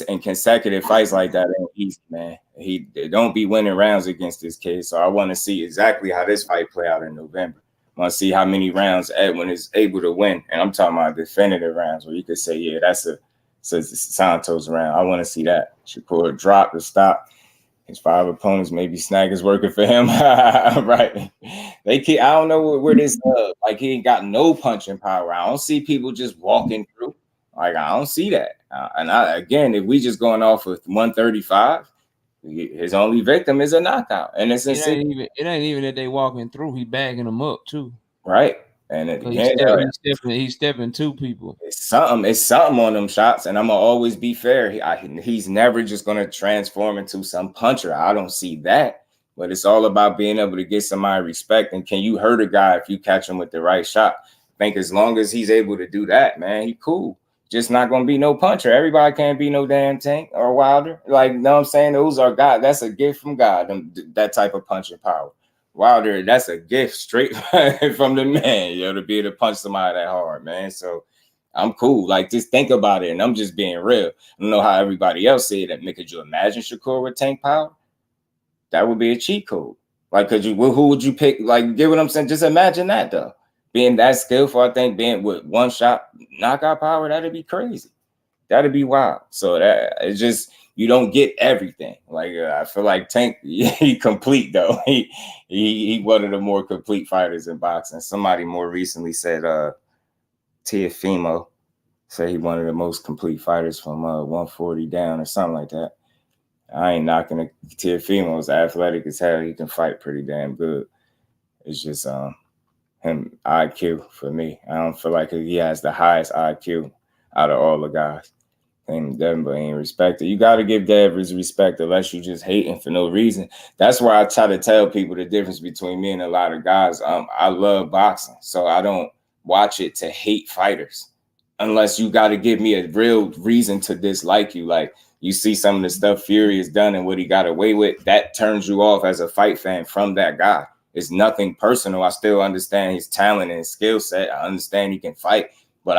[SPEAKER 3] in consecutive fights like that ain't easy, man. He don't be winning rounds against this kid. So I want to see exactly how this fight play out in November. I want to see how many rounds Edwin is able to win. And I'm talking about definitive rounds where you could say, yeah, that's a Santos round. I want to see that. Shakur drop to stop. His 5 opponents, maybe snag is working for him. Right. I don't know where this, like, he ain't got no punching power. I don't see people just walking through. Like, I don't see that. Again, if we just going off with 135, his only victim is a knockout, and it
[SPEAKER 7] ain't even that they walking through. He bagging them up too,
[SPEAKER 3] right? And
[SPEAKER 7] he's stepping 2 people.
[SPEAKER 3] It's something on them shots, and I'm gonna always be fair. He's never just gonna transform into some puncher. I don't see that, but it's all about being able to get somebody respect. And can you hurt a guy if you catch him with the right shot? I think as long as he's able to do that, man, he cool. Just not gonna be no puncher. Everybody can't be no damn Tank or Wilder. Like, you know what I'm saying? Those are God. That's a gift from God. That type of punching power. Wilder, that's a gift straight from the man, to be able to punch somebody that hard, man. So I'm cool. Like, just think about it, and I'm just being real. I don't know how everybody else said that. Could you imagine Shakur with Tank power? That would be a cheat code. Like, who would you pick? Like, get what I'm saying? Just imagine that though. Being that skillful, I think being with one shot knockout power, that'd be crazy. That'd be wild. So that it's just, you don't get everything. Like, I feel like Tank, he complete though. He one of the more complete fighters in boxing. Somebody more recently said Teofimo said he one of the most complete fighters from 140 down or something like that. I ain't knocking it. Teofimo's athletic as hell. He can fight pretty damn good. It's just him IQ for me. I don't feel like he has the highest IQ out of all the guys. Denver ain't respected. You got to give Dev his respect unless you just hating for no reason. That's why I try to tell people the difference between me and a lot of guys. I love boxing, so I don't watch it to hate fighters unless you got to give me a real reason to dislike you. Like, you see some of the stuff Fury has done and what he got away with, that turns you off as a fight fan from that guy. It's nothing personal. I still understand his talent and his skill set. I understand he can fight, but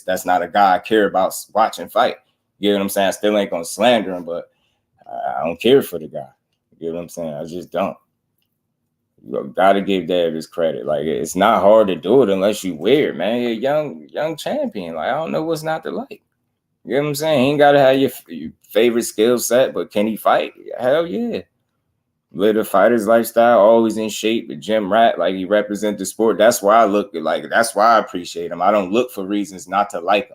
[SPEAKER 3] that's not a guy I care about watching fight. You know what I'm saying? I still ain't gonna slander him, but I don't care for the guy. You know what I'm saying? I just don't. You gotta give Dev his credit. Like, it's not hard to do it unless you weird, man. You're a young champion. Like, I don't know what's not to like. You know what I'm saying? He ain't gotta have your favorite skill set, but can he fight? Hell yeah. Live a fighter's lifestyle, always in shape, a gym rat, like he represents the sport. That's why I look at, like, that's why I appreciate him. I don't look for reasons not to like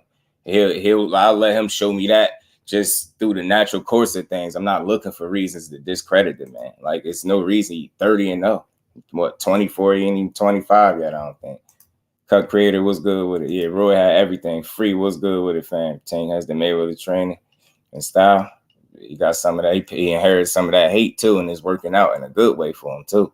[SPEAKER 3] him. I'll let him show me that just through the natural course of things. I'm not looking for reasons to discredit the man. Like, it's no reason. He's 30-0. What, 24, he ain't even 25 yet, I don't think. Cut Creator was good with it. Yeah, Roy had everything. Free was good with it, fam. Tank has the Mayweather training and style. He got some of that. He inherited some of that hate, too, and it's working out in a good way for him, too.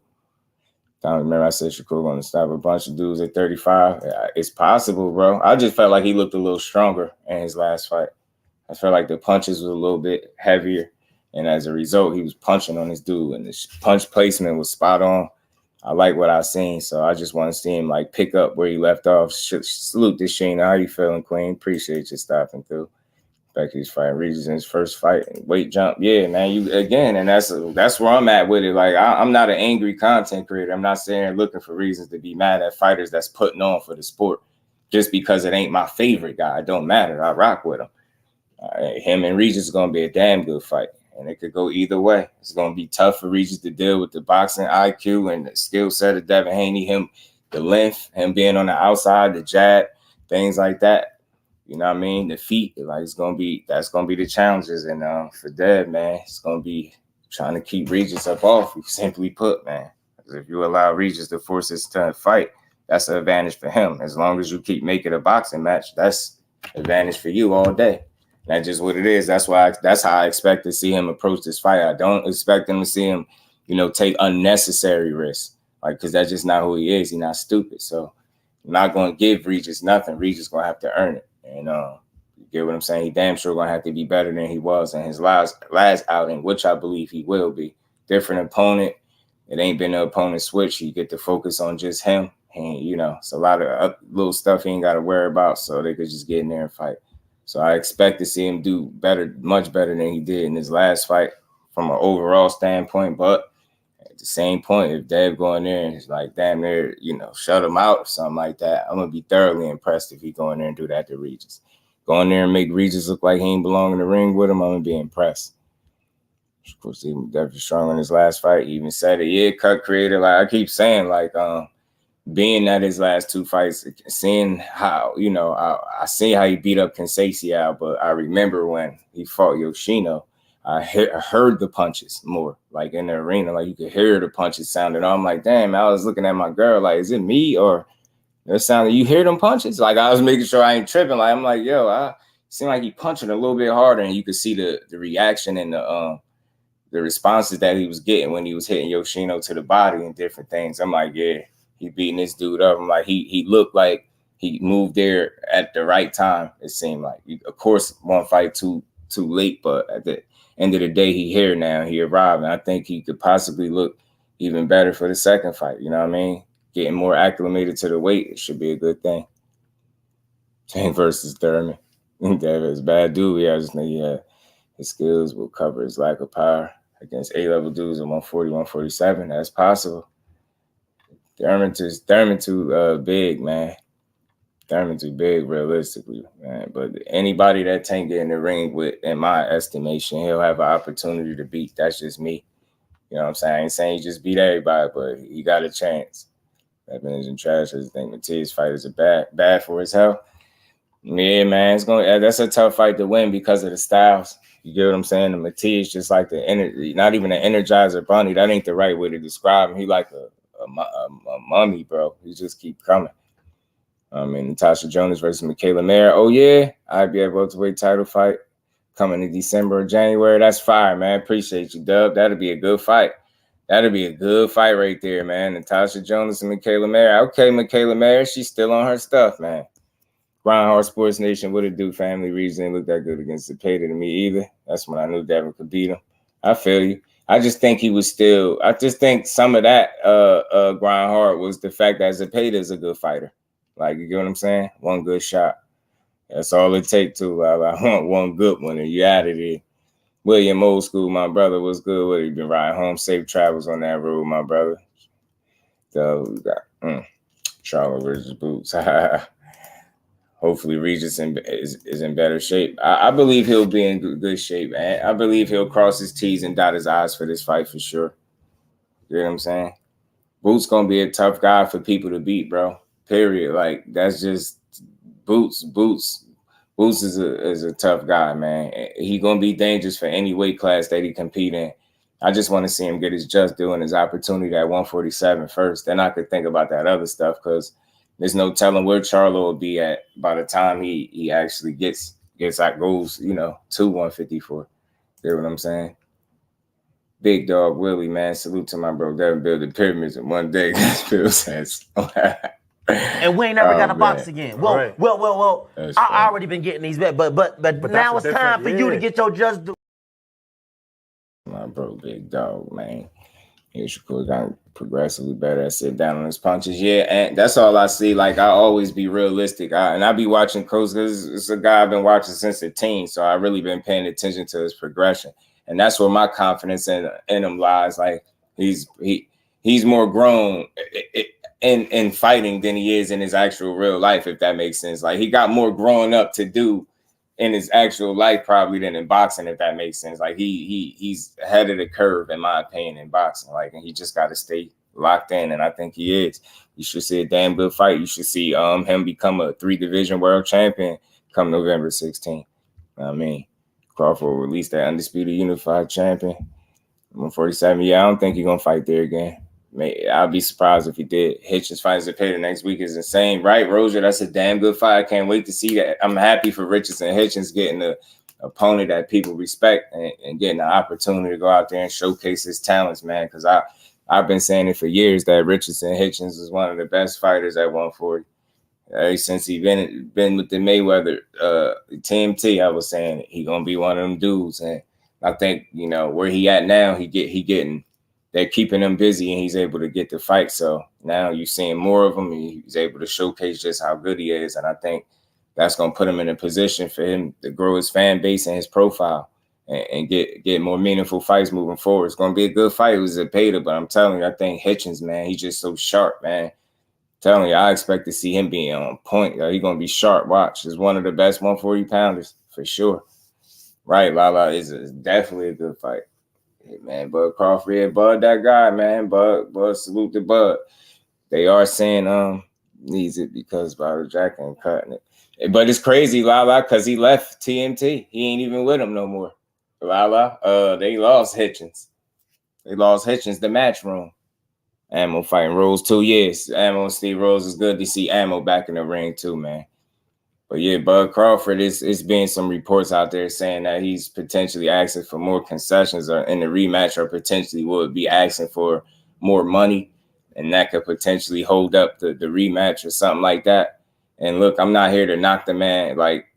[SPEAKER 3] I remember I said Shakur going to stop a bunch of dudes at 35. It's possible, bro. I just felt like he looked a little stronger in his last fight. I felt like the punches were a little bit heavier, and as a result, he was punching on this dude, and the punch placement was spot on. I like what I've seen, so I just want to see him like pick up where he left off. Salute to Sheena. How you feeling, Queen? Appreciate you stopping through. Becky's fighting Regis in his first fight. Weight jump. Yeah, man, you again, and that's where I'm at with it. Like, I'm not an angry content creator. I'm not sitting there looking for reasons to be mad at fighters that's putting on for the sport. Just because it ain't my favorite guy, it don't matter. I rock with him. Him and Regis is gonna be a damn good fight. And it could go either way. It's going to be tough for Regis to deal with the boxing IQ and the skill set of Devin Haney, him, the length, him being on the outside, the jab, things like that. You know what I mean? The feet, like, that's going to be the challenges. And for Dev, man, it's going to be trying to keep Regis up off you, simply put, man. Because if you allow Regis to force his to fight, that's an advantage for him. As long as you keep making a boxing match, that's an advantage for you all day. That's just what it is. That's how I expect to see him approach this fight. I don't expect him to see him, take unnecessary risks. Like, because that's just not who he is. He's not stupid. So I'm not going to give Regis nothing. Regis going to have to earn it. And you get what I'm saying? He damn sure going to have to be better than he was in his last outing, which I believe he will be. Different opponent. It ain't been an opponent switch. You get to focus on just him. And, it's a lot of little stuff he ain't got to worry about. So they could just get in there and fight. So I expect to see him do better, much better than he did in his last fight from an overall standpoint. But at the same point, if Dev go in there and it's like, damn near, shut him out or something like that, I'm going to be thoroughly impressed if he go in there and do that to Regis. Go in there and make Regis look like he ain't belong in the ring with him, I'm going to be impressed. Of course, he was definitely strong in his last fight. He even said it. Yeah, Cut Creator. Like I keep saying, like, being at his last two fights, seeing how, I see how he beat up Conceição, but I remember when he fought Yoshino, I heard the punches more, like in the arena, like you could hear the punches sounding. I'm like, damn, I was looking at my girl, like, is it me or it sounded, you hear them punches? Like, I was making sure I ain't tripping. Like, I'm like, yo, I seem like he punching a little bit harder, and you could see the reaction and the responses that he was getting when he was hitting Yoshino to the body and different things. I'm like, yeah. He beating this dude up. I'm like, he looked like he moved there at the right time, it seemed like. Of course, one fight too late, but at the end of the day, he here now. He arrived, and I think he could possibly look even better for the second fight. You know what I mean? Getting more acclimated to the weight, it should be a good thing. Tank versus Thurman. That is bad dude. Yeah, I just think his skills will cover his lack of power against A-level dudes at 140, 147. That's possible. Thurman too big, man. Thurman too big, realistically, man. But anybody that Tank get in the ring with, in my estimation, he'll have an opportunity to beat. That's just me. You know what I'm saying? I ain't saying he just beat everybody, but he got a chance. That man's in trash. I just think Matias fighters are bad for his health. Yeah, man, that's a tough fight to win because of the styles. You get what I'm saying? The Matias just like not even an Energizer Bunny. That ain't the right way to describe him. He like a mummy, bro. He just keep coming. And Natasha Jonas versus Michaela Mayer. Oh yeah, IBF welterweight title fight coming in December or January. That's fire, man. Appreciate you, Dub. That'll be a good fight. That'll be a good fight right there, man. Natasha Jonas and Michaela Mayer. Okay, Michaela Mayer, she's still on her stuff, man. Grindhard Sports Nation, what it do, family? Reason didn't look that good against Zepeda to me either. That's when I knew Devin could beat him. I feel you. I just think some of that grind hard was the fact that Zepeda is a good fighter. Like, you get what I'm saying? One good shot. That's all it takes to. I want one good one, and you out of there. William Old School, my brother, was good. What, he been riding home? Safe travels on that road, my brother. So we got Charlotte versus Boots. Hopefully Regis is in better shape. I believe he'll be in good shape, man. I believe he'll cross his T's and dot his I's for this fight for sure. You know what I'm saying? Boots gonna be a tough guy for people to beat, bro. Period. Like, that's just Boots is a tough guy, man. He gonna be dangerous for any weight class that he compete in. I just want to see him get his just due and his opportunity at 147 first. Then I could think about that other stuff, because there's no telling where Charlo will be at by the time he actually goes, to 154. You know what I'm saying? Big Dog Willie, man. Salute to my bro. Devin build the pyramids in one day. Phil says.
[SPEAKER 1] And we ain't never got to box again. Well. I already been getting these bet, but now it's time for you to get your just due.
[SPEAKER 3] My bro, Big Dog, man. Shakur got progressively better at sit down on his punches. Yeah, and that's all I see. Like, I always be realistic. I be watching Coach, because it's a guy I've been watching since a teen, so I really been paying attention to his progression. And that's where my confidence in him lies. Like, he's more grown in fighting than he is in his actual real life, if that makes sense. Like, he got more growing up to do in his actual life probably than in boxing, if that makes sense. Like, he's ahead of the curve, in my opinion, in boxing. Like, and he just got to stay locked in, and I think he is. You should see a damn good fight. You should see him become a 3-division world champion come November 16th. I mean, Crawford will release that undisputed unified champion. 147. Yeah, I don't think he's gonna fight there again. I'll be surprised if he did. Hitchens fights at Pater next week is insane, right, Rozier? That's a damn good fight. I can't wait to see that. I'm happy for Richardson and Hitchens getting the opponent that people respect and getting the opportunity to go out there and showcase his talents, man. Because I've been saying it for years that Richardson and Hitchens is one of the best fighters at 140. Ever since he been with the Mayweather TMT, I was saying he gonna be one of them dudes, and I think where he at now, he getting. They're keeping him busy, and he's able to get the fight. So now you're seeing more of him, and he's able to showcase just how good he is. And I think that's going to put him in a position for him to grow his fan base and his profile and get more meaningful fights moving forward. It's going to be a good fight. It was a Pater, but I'm telling you, I think Hitchens, man, he's just so sharp, man. I'm telling you, I expect to see him being on point. He's going to be sharp. Watch. He's one of the best 140-pounders for sure. Right, Lala is definitely a good fight. Hey, man, Bud Crawford, yeah, Bud, that guy, man. Bud, salute to Bud. They are saying needs it because Bobby Jack ain't cutting it. But it's crazy, Lala, because he left TMT. He ain't even with him no more. Lala, they lost Hitchens. The match room. Ammo fighting Rose 2 years. Ammo and Steve Rose is good to see Ammo back in the ring too, man. But yeah, Bud Crawford, it's been some reports out there saying that he's potentially asking for more concessions or in the rematch, or potentially would be asking for more money, and that could potentially hold up the rematch or something like that. And look, I'm not here to knock the man. Like,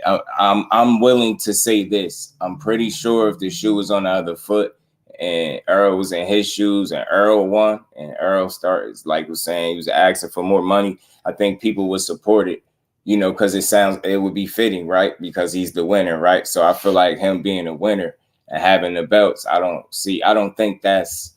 [SPEAKER 3] I'm willing to say this. I'm pretty sure if the shoe was on the other foot and Errol was in his shoes and Errol won and Errol started, like was saying, he was asking for more money, I think people would support it. Because it would be fitting, right? Because he's the winner, right? So I feel like him being a winner and having the belts, I don't think that's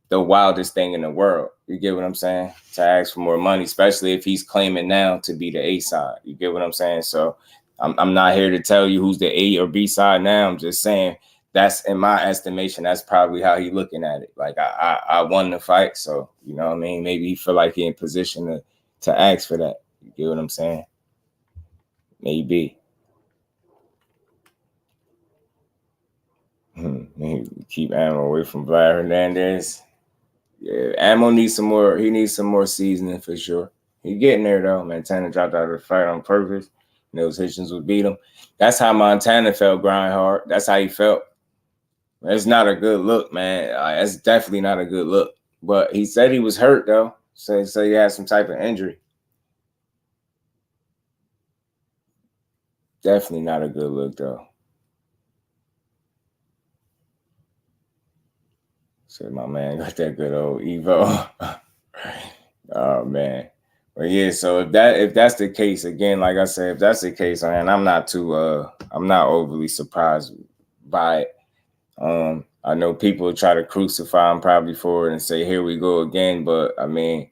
[SPEAKER 3] the wildest thing in the world. You get what I'm saying? To ask for more money, especially if he's claiming now to be the A side. You get what I'm saying? So I'm not here to tell you who's the A or B side now. I'm just saying that's, in my estimation, that's probably how he's looking at it. Like, I won the fight, so you know what I mean? Maybe he feel like he in position to ask for that. You get what I'm saying? Maybe. Keep Ammo away from Vlad Hernandez. Yeah, Ammo needs some more. He needs some more seasoning for sure. He getting there though. Montana dropped out of the fight on purpose. Those Hitchens would beat him. That's how Montana felt, grind hard. That's how he felt. It's not a good look, man. That's definitely not a good look. But he said he was hurt though. So he had some type of injury. Definitely not a good look, though. So my man got that good old Evo. Oh man. But yeah, so if that's the case, again, like I said, if that's the case, man, I'm not overly surprised by it. I know people try to crucify him probably for it and say, here we go again. But I mean,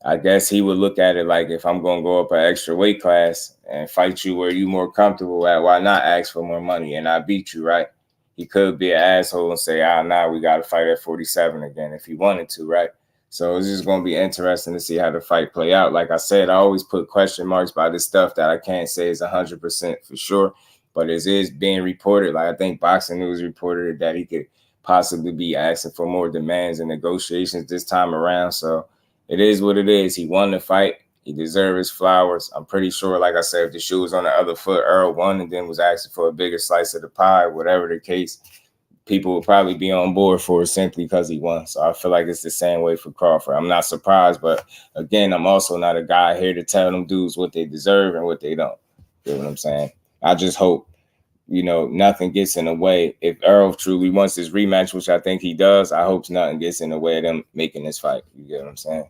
[SPEAKER 3] I guess he would look at it like, if I'm going to go up an extra weight class and fight you where you more comfortable at, why not ask for more money and I beat you, right? He could be an asshole and say, nah, we got to fight at 47 again if he wanted to, right? So it's just going to be interesting to see how the fight play out. Like I said, I always put question marks by this stuff that I can't say is 100% for sure, but it is being reported. Like I think Boxing News reported that he could possibly be asking for more demands and negotiations this time around. So it is what it is. He won the fight. He deserves his flowers. I'm pretty sure, like I said, if the shoe was on the other foot, Errol won and then was asking for a bigger slice of the pie, whatever the case, people will probably be on board for it simply because he won. So I feel like it's the same way for Crawford. I'm not surprised, but again, I'm also not a guy here to tell them dudes what they deserve and what they don't. You know what I'm saying? I just hope, nothing gets in the way. If Errol truly wants this rematch, which I think he does, I hope nothing gets in the way of them making this fight. You get what I'm saying?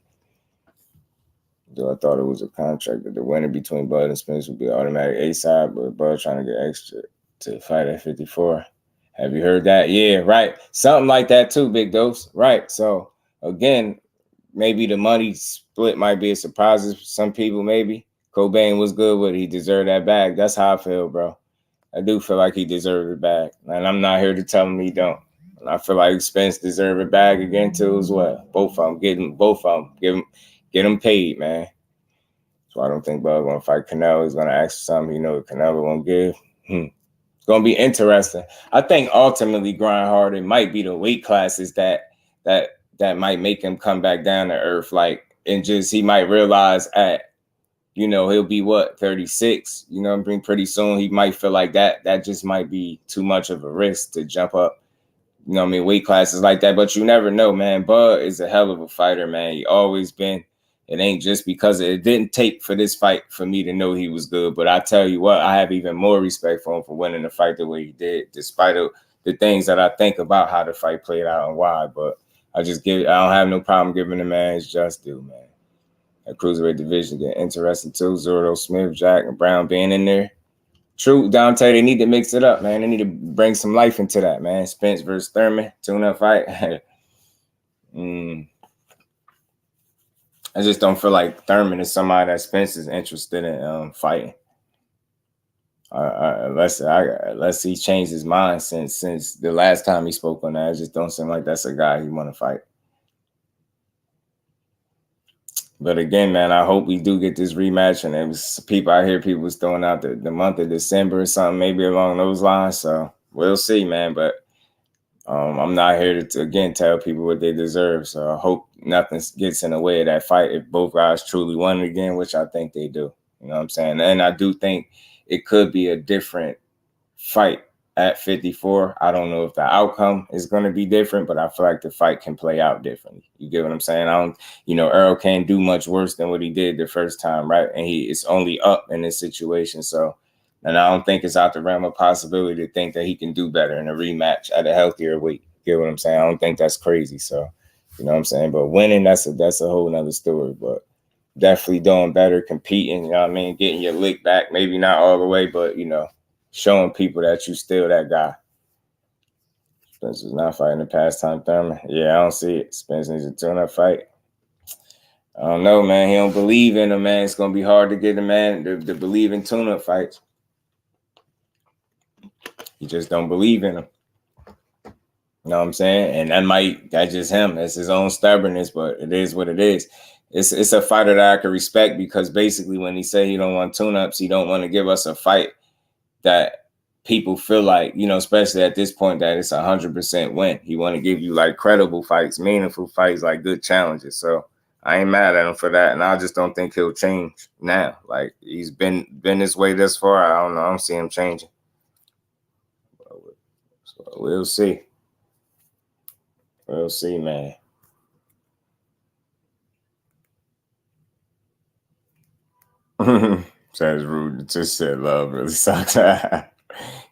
[SPEAKER 3] Though I thought it was a contract that the winner between Bud and Spence would be automatic A-side, but Bud trying to get extra to fight at 54. Have you heard that? Yeah, right. Something like that too, Big Dose. Right. So again, maybe the money split might be a surprise to some people. Maybe Cobain was good, but he deserved that bag. That's how I feel, bro. I do feel like he deserved it back, and I'm not here to tell him he don't. And I feel like Spence deserved it back again too as well. Both of them, get him paid, man. So I don't think Bud gonna fight Canelo. He's gonna ask for something Canelo won't give. It's gonna be interesting. I think ultimately Grindharden might be the weight classes that might make him come back down to earth, and just he might realize he'll be 36, pretty soon he might feel like that just might be too much of a risk to jump up, weight classes like that. But you never know, man. Bud is a hell of a fighter, man. He always been. It ain't just because it didn't take for this fight for me to know he was good. But I tell you what, I have even more respect for him for winning the fight the way he did, despite of the things that I think about how the fight played out and why. But I don't have no problem giving the man his just due, man. That cruiserweight division get interesting too. Zurdo, Smith, Jack, and Brown being in there. True, Dante, they need to mix it up, man. They need to bring some life into that, man. Spence versus Thurman, tune-up fight. I just don't feel like Thurman is somebody that Spence is interested in fighting. Unless he changed his mind since the last time he spoke on that. I just don't seem like that's a guy he want to fight. But again, man, I hope we do get this rematch. And there was people out here, people was throwing out the month of December or something, maybe along those lines. So we'll see, man. But I'm not here to again tell people what they deserve. So I hope nothing gets in the way of that fight if both guys truly won it again, which I think they do. You know what I'm saying? And I do think it could be a different fight at 54. I don't know if the outcome is going to be different, but I feel like the fight can play out differently. You get what I'm saying? Errol can't do much worse than what he did the first time, right? And he is only up in this situation. So, and I don't think it's out the realm of possibility to think that he can do better in a rematch at a healthier weight. You get what I'm saying? I don't think that's crazy. So, you know what I'm saying? But winning, that's a whole nother story. But definitely doing better, competing, you know what I mean? Getting your lick back, maybe not all the way, but, showing people that you still that guy. Spence is not fighting the pastime Thurman. Yeah, I don't see it. Spence needs a tune-up fight. I don't know, man. He don't believe in him, man. It's going to be hard to get a man to believe in tune-up fights. He just don't believe in him. You know what I'm saying? And that's just him. That's his own stubbornness, but it is what it is. It's a fighter that I can respect because basically when he say he don't want tune-ups, he don't want to give us a fight that people feel like, especially at this point, that it's 100% win. He want to give you credible fights, meaningful fights, good challenges. So I ain't mad at him for that. And I just don't think he'll change now. He's been this way this far. I don't know. I don't see him changing. So we'll see. We'll see, man. Says rude. Just said love really sucks.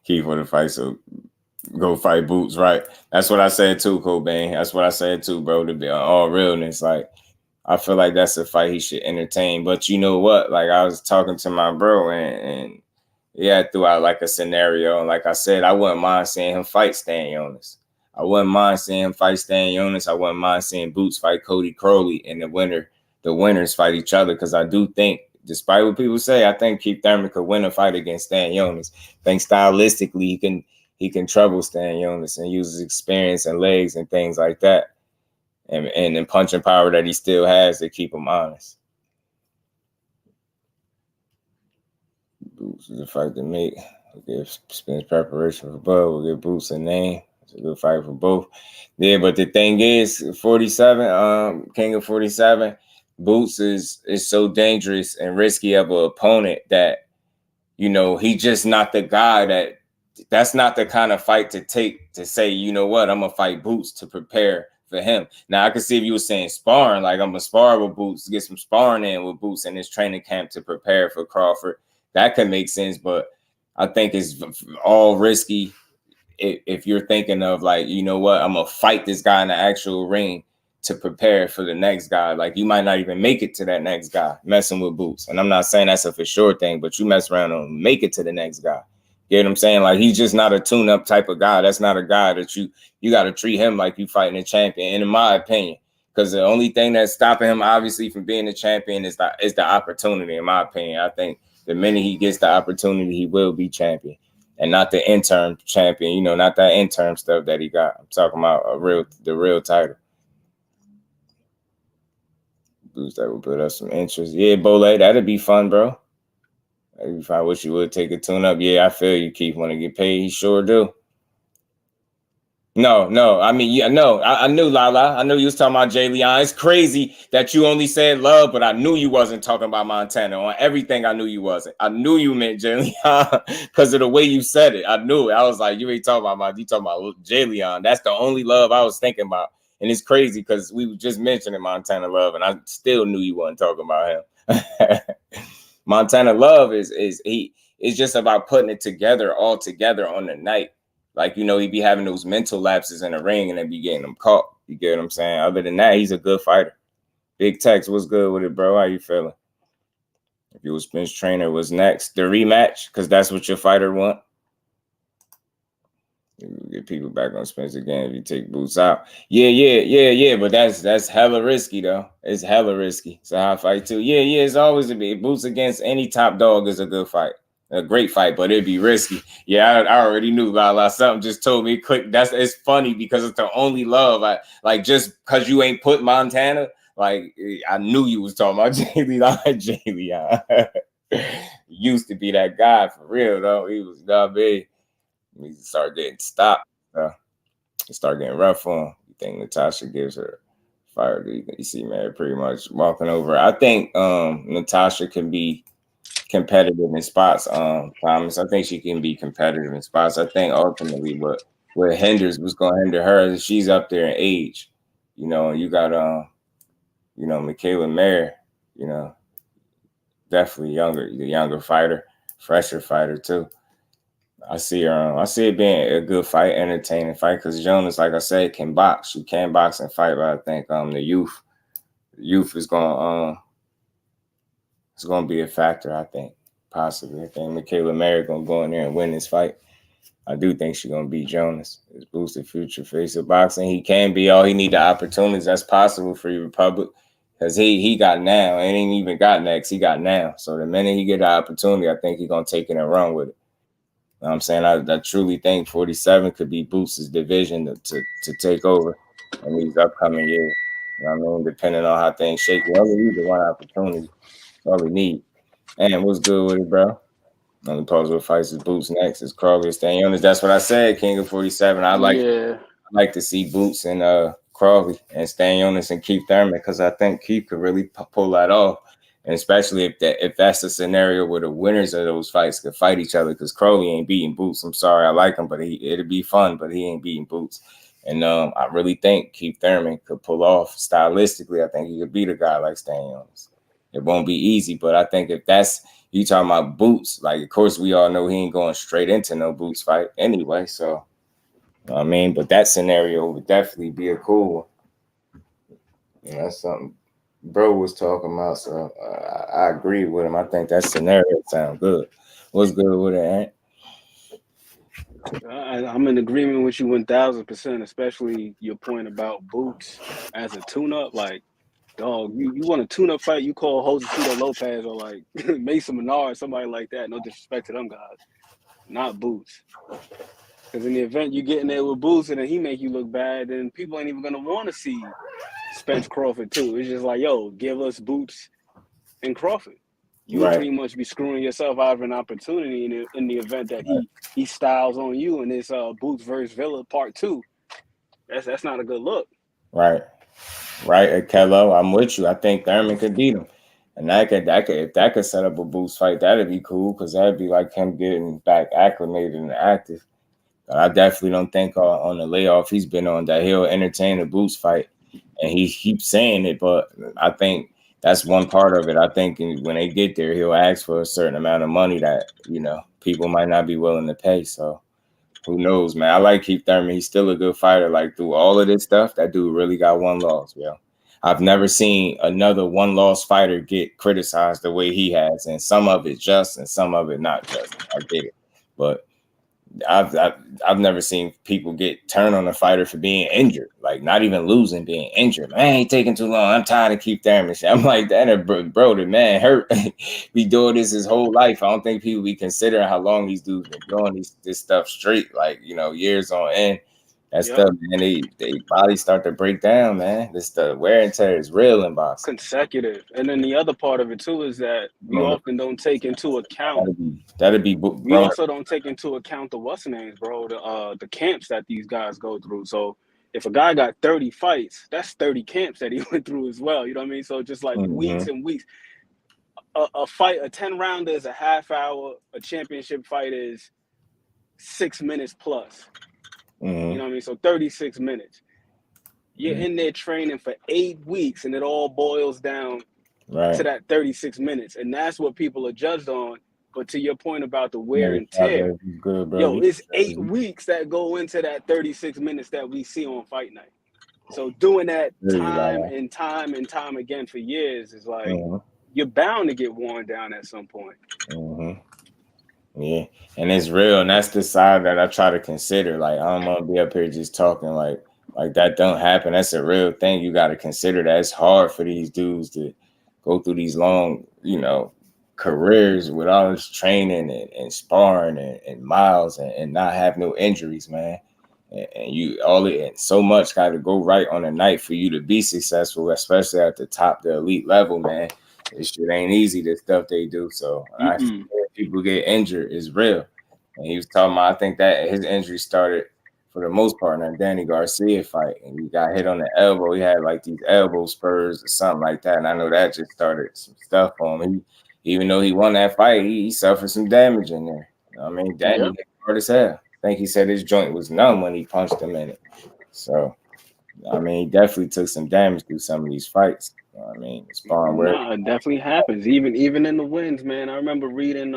[SPEAKER 3] Keep for the fight, so go fight Boots, right? That's what I said too, Cobain. That's what I said too, bro. To be all realness, I feel like that's a fight he should entertain. But you know what? I was talking to my bro, and threw out a scenario. And like I said, I wouldn't mind seeing him fight Stan Jonas. I wouldn't mind seeing him fight Stan Jonas. I wouldn't mind seeing Boots fight Cody Crowley, and the winners fight each other, because I do think, despite what people say, I think Keith Thurman could win a fight against Stan Jonas. I think stylistically he can trouble Stan Jonas and use his experience and legs and things like that, and the punching power that he still has to keep him honest. Boots is a fight to make. We'll give Spence preparation for Bud. We'll give Boots a name. It's a good fight for both. Yeah, but the thing is, 47, King of 47, Boots is so dangerous and risky of an opponent that, you know, he just not the guy that's not the kind of fight to take to say, you know what, I'm going to fight Boots to prepare for him. Now, I could see if you were saying sparring, like I'm going to spar with Boots, get some sparring in with Boots in his training camp to prepare for Crawford. That could make sense, but I think it's all risky if you're thinking of, like, you know what, I'm going to fight this guy in the actual ring to prepare for the next guy. Like, you might not even make it to that next guy messing with Boots. And I'm not saying that's a for sure thing, but you mess around and make it to the next guy. You know what I'm saying? Like, he's just not a tune-up type of guy. That's not a guy that you got to treat him like you fighting a champion, and in my opinion. Because the only thing that's stopping him, obviously, from being a champion is the opportunity, in my opinion. I think the minute he gets the opportunity, he will be champion, and not the interim champion. You know, not that interim stuff that he got. I'm talking about the real title. Boost that would put us some interest. Yeah, Bole, that'd be fun, bro. If I wish you would take a tune up. Yeah, I feel you, Keith. Want to get paid? He sure do. No. I mean, yeah, no. I knew, Lala. I knew you was talking about Jay Leon. It's crazy that you only said love, but I knew you wasn't talking about Montana. On everything, I knew you wasn't. I knew you meant Jay Leon because of the way you said it. I knew it. I was like, you ain't talking about you talking about Jay Leon. That's the only love I was thinking about. And it's crazy because we were just mentioning Montana Love, and I still knew you wasn't talking about him. Montana Love is just about putting it together all together on the night. Like, you know, he be having those mental lapses in the ring and then be getting them caught. You get what I'm saying? Other than that, he's a good fighter. Big Tex, what's good with it, bro? How you feeling? If your Spence trainer was next, the rematch, because that's what your fighter want. Get people back on Spence again if you take Boots out. Yeah. But that's hella risky though. It's hella risky. It's a high fight too. Yeah. It's always a big Boots against any top dog is a good fight. A great fight, but it'd be risky. Yeah, I already knew, Lala. Something just told me quick. It's funny because it's the only love. I like, just because you ain't put Montana, like, I knew you was talking about Jay Leon. Jay Leon used to be that guy for real though. He was that big. He started getting stopped. It started getting rough on him. You think Natasha gives her fire? You see, man, pretty much walking over. I think Natasha can be competitive in spots. Thomas, I think she can be competitive in spots. I think ultimately what hinders, what's going to hinder her is she's up there in age. You know, you got Michaela Mayer. You know, definitely the younger fighter, fresher fighter too. I see it being a good fight, entertaining fight, because Jonas, like I said, can box. She can box and fight, but I think the youth is going to be a factor. I think possibly. I think Michaela Mayer going to go in there and win this fight. I do think she's going to beat Jonas. It's boosted future face of boxing. He can be all he need the opportunities. That's possible for your Republic, because he got now. And ain't even got next. He got now. So the minute he get the opportunity, I think he's going to take it and run with it. You know what I'm saying? I truly think 47 could be Boots' division to take over in these upcoming years. You know what I mean? Depending on how things shake. We only need the one opportunity. That's all we need. And what's good with it, bro? Only possible fights is Boots next. It's Crawford, Stan Jonas. That's what I said, King of 47. I like to see Boots and Crawford and Stan Jonas and Keith Thurman, because I think Keith could really pull that off. And especially if that's a scenario where the winners of those fights could fight each other, because Crowley ain't beating Boots. I'm sorry, I like him, but it'd be fun, but he ain't beating Boots. And I really think Keith Thurman could pull off stylistically. I think he could beat a guy like Stan Jonas. It won't be easy, but I think if that's you talking about Boots, like, of course we all know he ain't going straight into no Boots fight anyway. So, you know what I mean, but that scenario would definitely be a cool one. You know, that's something bro was talking about, so I agree with him. I think that scenario sounds good. What's good with it, Ant?
[SPEAKER 12] I'm in agreement with you 1000%, especially your point about boots as a tune-up. Like, dog, you want a tune-up fight, you call Josecito Lopez or like Mason Menard, somebody like that. No disrespect to them guys, not boots. Because in the event you get in there with boots and then he make you look bad, then people ain't even gonna want to see Spence Crawford too. It's just like, yo, give us boots and Crawford. You would pretty much be screwing yourself out of an opportunity in the event that he styles on you in this Boots versus Villa Part 2. That's not a good look.
[SPEAKER 3] Right, Kello, I'm with you. I think Thurman could beat him, and that could if that could set up a Boots fight, that'd be cool because that'd be like him getting back acclimated and active. But I definitely don't think on the layoff he's been on that he'll entertain a Boots fight, and he keeps saying it. But I think that's one part of it. I think when they get there, he'll ask for a certain amount of money that people might not be willing to pay. So who knows, man? I like Keith Thurman. He's still a good fighter. Like through all of this stuff, that dude really got one loss, yo. I've never seen another one-loss fighter get criticized the way he has, and some of it just and some of it not just. I get it, but I've never seen people get turned on a fighter for being injured, like not even losing, being injured. Man, ain't taking too long. I'm tired of Keith Thurman. I'm like that, bro. The man hurt. Be doing this his whole life. I don't think people be considering how long these dudes been doing this stuff straight, like years on end. That stuff, man, they bodies start to break down, man. This stuff, wear and tear is real in boxing.
[SPEAKER 12] Consecutive. And then the other part of it too is that we often don't take into account. We also don't take into account the what's names, bro. The camps that these guys go through. So if a guy got 30 fights, that's 30 camps that he went through as well. You know what I mean? So just like weeks and weeks. A fight, a 10-rounder is a half hour. A championship fight is 6 minutes plus. You know what I mean? So 36 minutes. You're in there training for 8 weeks, and it all boils down to that 36 minutes. And that's what people are judged on. But to your point about the wear and tear, it's 8 weeks that go into that 36 minutes that we see on fight night. So doing that time and time and time again for years is like, you're bound to get worn down at some point.
[SPEAKER 3] Yeah, and it's real, and that's the side that I try to consider. Like, I don't want to be up here just talking like that don't happen. That's a real thing. You got to consider that it's hard for these dudes to go through these long, careers with all this training and sparring and miles and not have no injuries, man. And so much got to go right on a night for you to be successful, especially at the top, the elite level, man. This shit ain't easy, the stuff they do. So I feel people get injured is real. And he was talking about, I think that his injury started for the most part in that Danny Garcia fight. And he got hit on the elbow. He had like these elbow spurs or something like that. And I know that just started some stuff on him. Even though he won that fight, he suffered some damage in there. I mean, Danny hard as hell. I think he said his joint was numb when he punched him in it. So, I mean, he definitely took some damage through some of these fights. I mean,
[SPEAKER 12] it definitely happens. Even in the wins, man. I remember reading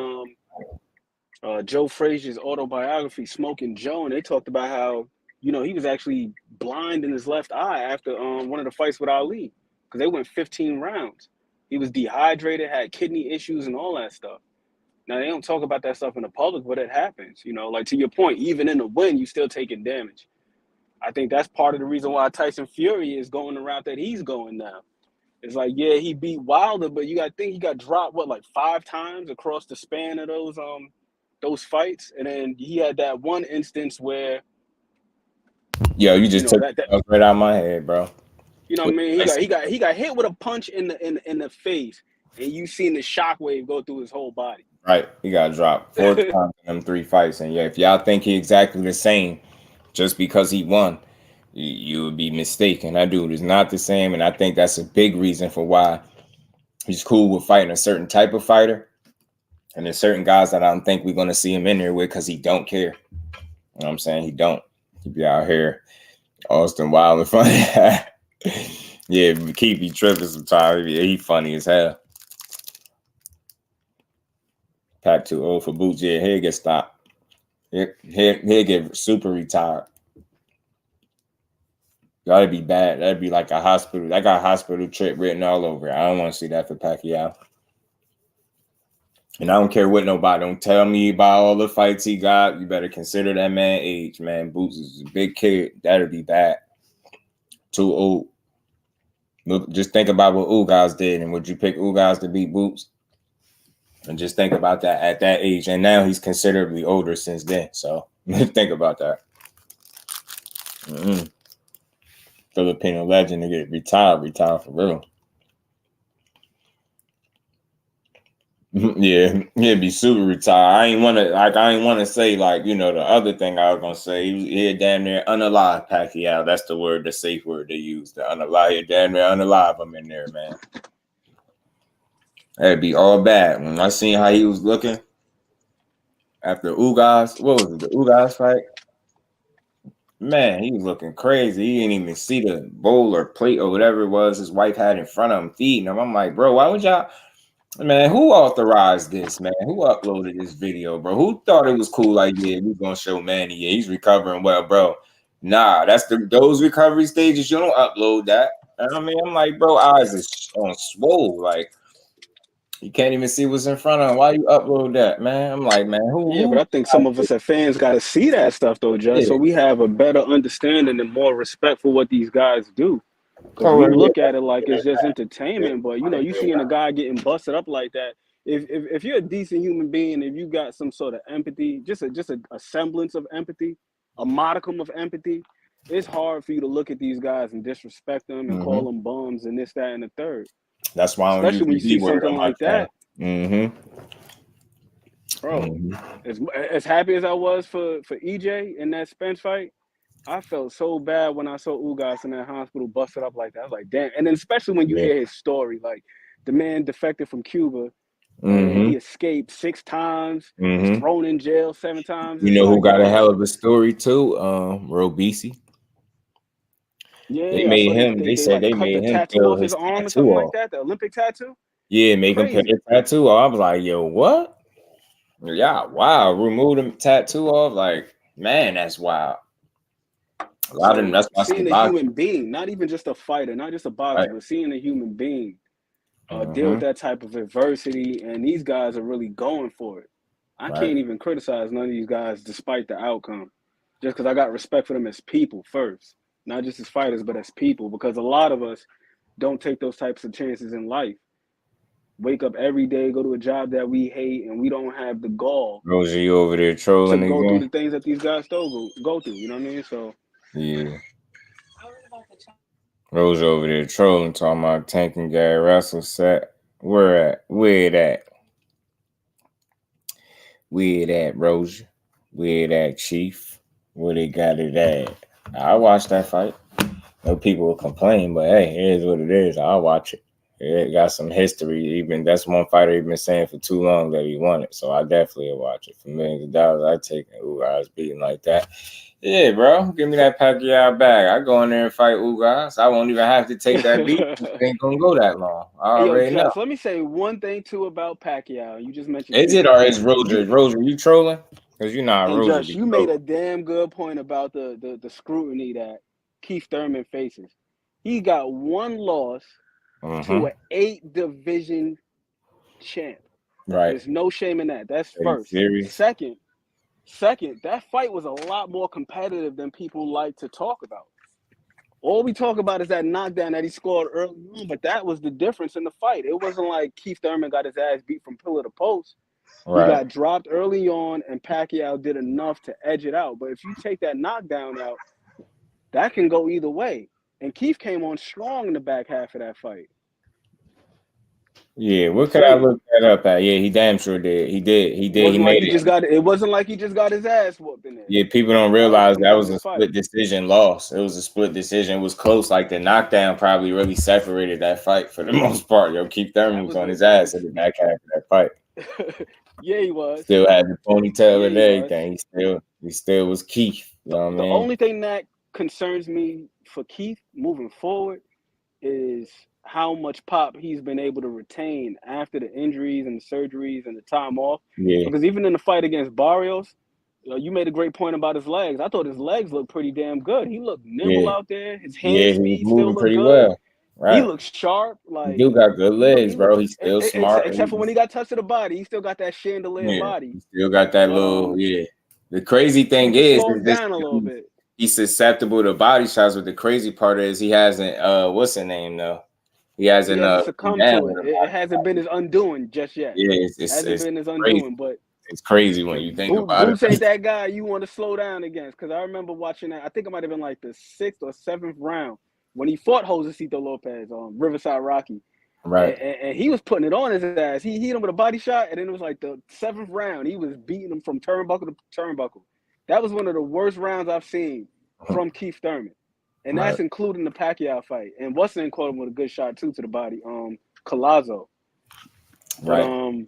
[SPEAKER 12] Joe Frazier's autobiography, Smoking Joe, and they talked about how he was actually blind in his left eye after one of the fights with Ali because they went 15 rounds. He was dehydrated, had kidney issues, and all that stuff. Now they don't talk about that stuff in the public, but it happens. Like to your point, even in the win, you still taking damage. I think that's part of the reason why Tyson Fury is going the route that he's going now. It's like, yeah, he beat Wilder, but you got to think he got dropped, like 5 times across the span of those fights. And then he had that one instance where...
[SPEAKER 3] Yo, you just took that right out of my head, bro.
[SPEAKER 12] You know what I mean? He got hit with a punch in the face, and you seen the shockwave go through his whole body.
[SPEAKER 3] Right. He got dropped 4 times in them 3 fights. And yeah, if y'all think he exactly the same just because he won, you would be mistaken. That dude is not the same, and I think that's a big reason for why he's cool with fighting a certain type of fighter, and there's certain guys that I don't think we're going to see him in there with because he don't care. You know what I'm saying? He don't. He be out here Austin Wild in front of that. Yeah, keep be tripping sometimes. He funny as hell. Pack too old for boots. Yeah, he'll get stopped. He'll get super retired. That'd be bad. That'd be like a hospital. That got a hospital trip written all over it. I don't want to see that for Pacquiao. And I don't care what nobody don't tell me about all the fights he got. You better consider that man age, man. Boots is a big kid. That'll be bad. Too old. Look, just think about what Ugas did, and would you pick Ugas to beat Boots? And just think about that at that age. And now he's considerably older since then. So think about that. Filipino legend to get retired for real. Yeah, he'd be super retired. I ain't want to say like, you know, the other thing I was gonna say. He damn near unalive Pacquiao. That's the word, the safe word they use. The unalive. He damn near unalive him in there, man. That'd be all bad. When I seen how he was looking after Ugas, what was it, the Ugas fight? Man, he was looking crazy. He didn't even see the bowl or plate or whatever it was his wife had in front of him feeding him. I'm like, bro, why would y'all? Man, who authorized this, man? Who uploaded this video, bro? Who thought it was cool? Like, yeah, we're gonna show Manny. Yeah, he's recovering well, bro. Nah, that's those recovery stages. You don't upload that. I mean, I'm like, bro, eyes is on swole. Like, you can't even see what's in front of him. Why you upload that, man? I'm like, man, who?
[SPEAKER 12] Yeah, but I think some of us as fans got to see that stuff, though, Judge, so we have a better understanding and more respect for what these guys do. Because we look at it like it's just entertainment, but, you know, you seeing a guy getting busted up like that. If you're a decent human being, if you got some sort of empathy, just a semblance of empathy, a modicum of empathy, it's hard for you to look at these guys and disrespect them and call them bums and this, that, and the third.
[SPEAKER 3] That's why,
[SPEAKER 12] especially when you see something like that. Bro, as happy as I was for EJ in that Spence fight, I felt so bad when I saw Ugas in that hospital busted up like that. I was like, damn. And then especially when you hear his story, like the man defected from Cuba. He escaped 6 times, was thrown in jail 7 times.
[SPEAKER 3] You know who got a hell of a story too? Robisi.
[SPEAKER 12] Yeah,
[SPEAKER 3] they made him. They said they made him
[SPEAKER 12] tattoo off his arm or something like that. The Olympic tattoo.
[SPEAKER 3] Yeah, make him put the tattoo off. I was like, yo, what? Yeah, wow. Remove the tattoo off. Like, man, that's wild. A lot of them. That's why
[SPEAKER 12] seeing a human being, not even just a fighter, not just a boxer, but seeing a human being deal with that type of adversity, and these guys are really going for it. I can't even criticize none of these guys despite the outcome, just because I got respect for them as people first, not just as fighters, but as people, because a lot of us don't take those types of chances in life. Wake up every day, go to a job that we hate, and we don't have the gall.
[SPEAKER 3] Roger, you over there trolling
[SPEAKER 12] to go
[SPEAKER 3] again?
[SPEAKER 12] through the things that these guys still go through. You know what I mean? So
[SPEAKER 3] yeah. Roger over there trolling, talking about Tank and Gary Russell set. Where it at, Roger? Where that, Chief? Where they got it at? I watched that fight. No people will complain, but hey, it is what it is. I'll watch it. It got some history. Even that's one fighter he's been saying for too long that he won it. So I definitely will watch it. For millions of dollars, I take it. Ugas beating like that. Yeah, bro. Give me that Pacquiao bag. I go in there and fight Ugas. I won't even have to take that beat. It ain't gonna go that long. I already know.
[SPEAKER 12] Let me say one thing too about Pacquiao. You just mentioned.
[SPEAKER 3] Is it or is Roger? Roger, you trolling? Because you not Roger.
[SPEAKER 12] Josh, you made a damn good point about the scrutiny that Keith Thurman faces. He got one loss to an 8-division champ.
[SPEAKER 3] Right.
[SPEAKER 12] There's no shame in that. That's first. Second, that fight was a lot more competitive than people like to talk about. All we talk about is that knockdown that he scored early on, but that was the difference in the fight. It wasn't like Keith Thurman got his ass beat from pillar to post. Right. He got dropped early on, and Pacquiao did enough to edge it out. But if you take that knockdown out, that can go either way. And Keith came on strong in the back half of that fight.
[SPEAKER 3] Yeah, what could I look that up at? Yeah, he damn sure did. He did. He made it.
[SPEAKER 12] It wasn't like he just got his ass whooped in there.
[SPEAKER 3] Yeah, people don't realize that was a split decision loss. It was a split decision. It was close. Like the knockdown probably really separated that fight for the most part. Yo, Keith Thurman was on his ass in the back half of that fight.
[SPEAKER 12] Yeah, he was.
[SPEAKER 3] Still had the ponytail and everything. He still was Keith. You know what I mean?
[SPEAKER 12] The only thing that concerns me for Keith moving forward is how much pop he's been able to retain after the injuries and the surgeries and the time off.
[SPEAKER 3] Yeah.
[SPEAKER 12] Because even in the fight against Barrios, you made a great point about his legs. I thought his legs looked pretty damn good. He looked nimble out there. His hand speed still looked good. Well. He looks sharp. Like,
[SPEAKER 3] you got good legs, bro. He's still smart.
[SPEAKER 12] Except for when he got touched to the body, he still got that chandelier body.
[SPEAKER 3] He still got that little, The crazy thing is
[SPEAKER 12] down a little bit.
[SPEAKER 3] He's susceptible to body shots, but the crazy part is he hasn't what's the name though? He hasn't
[SPEAKER 12] succumbed to it. It hasn't been his undoing just yet.
[SPEAKER 3] Yeah,
[SPEAKER 12] it's been his
[SPEAKER 3] crazy.
[SPEAKER 12] undoing, but
[SPEAKER 3] it's crazy when you think about
[SPEAKER 12] Boots ain't that guy you want to slow down against. Because I remember watching that. I think it might have been like the 6th or 7th round when he fought Josecito Lopez on Riverside Rocky.
[SPEAKER 3] Right.
[SPEAKER 12] And he was putting it on his ass. He hit him with a body shot, and then it was like the 7th round. He was beating him from turnbuckle to turnbuckle. That was one of the worst rounds I've seen from Keith Thurman. And that's including the Pacquiao fight. And Watson caught him with a good shot, too, to the body. Collazo.
[SPEAKER 3] Right.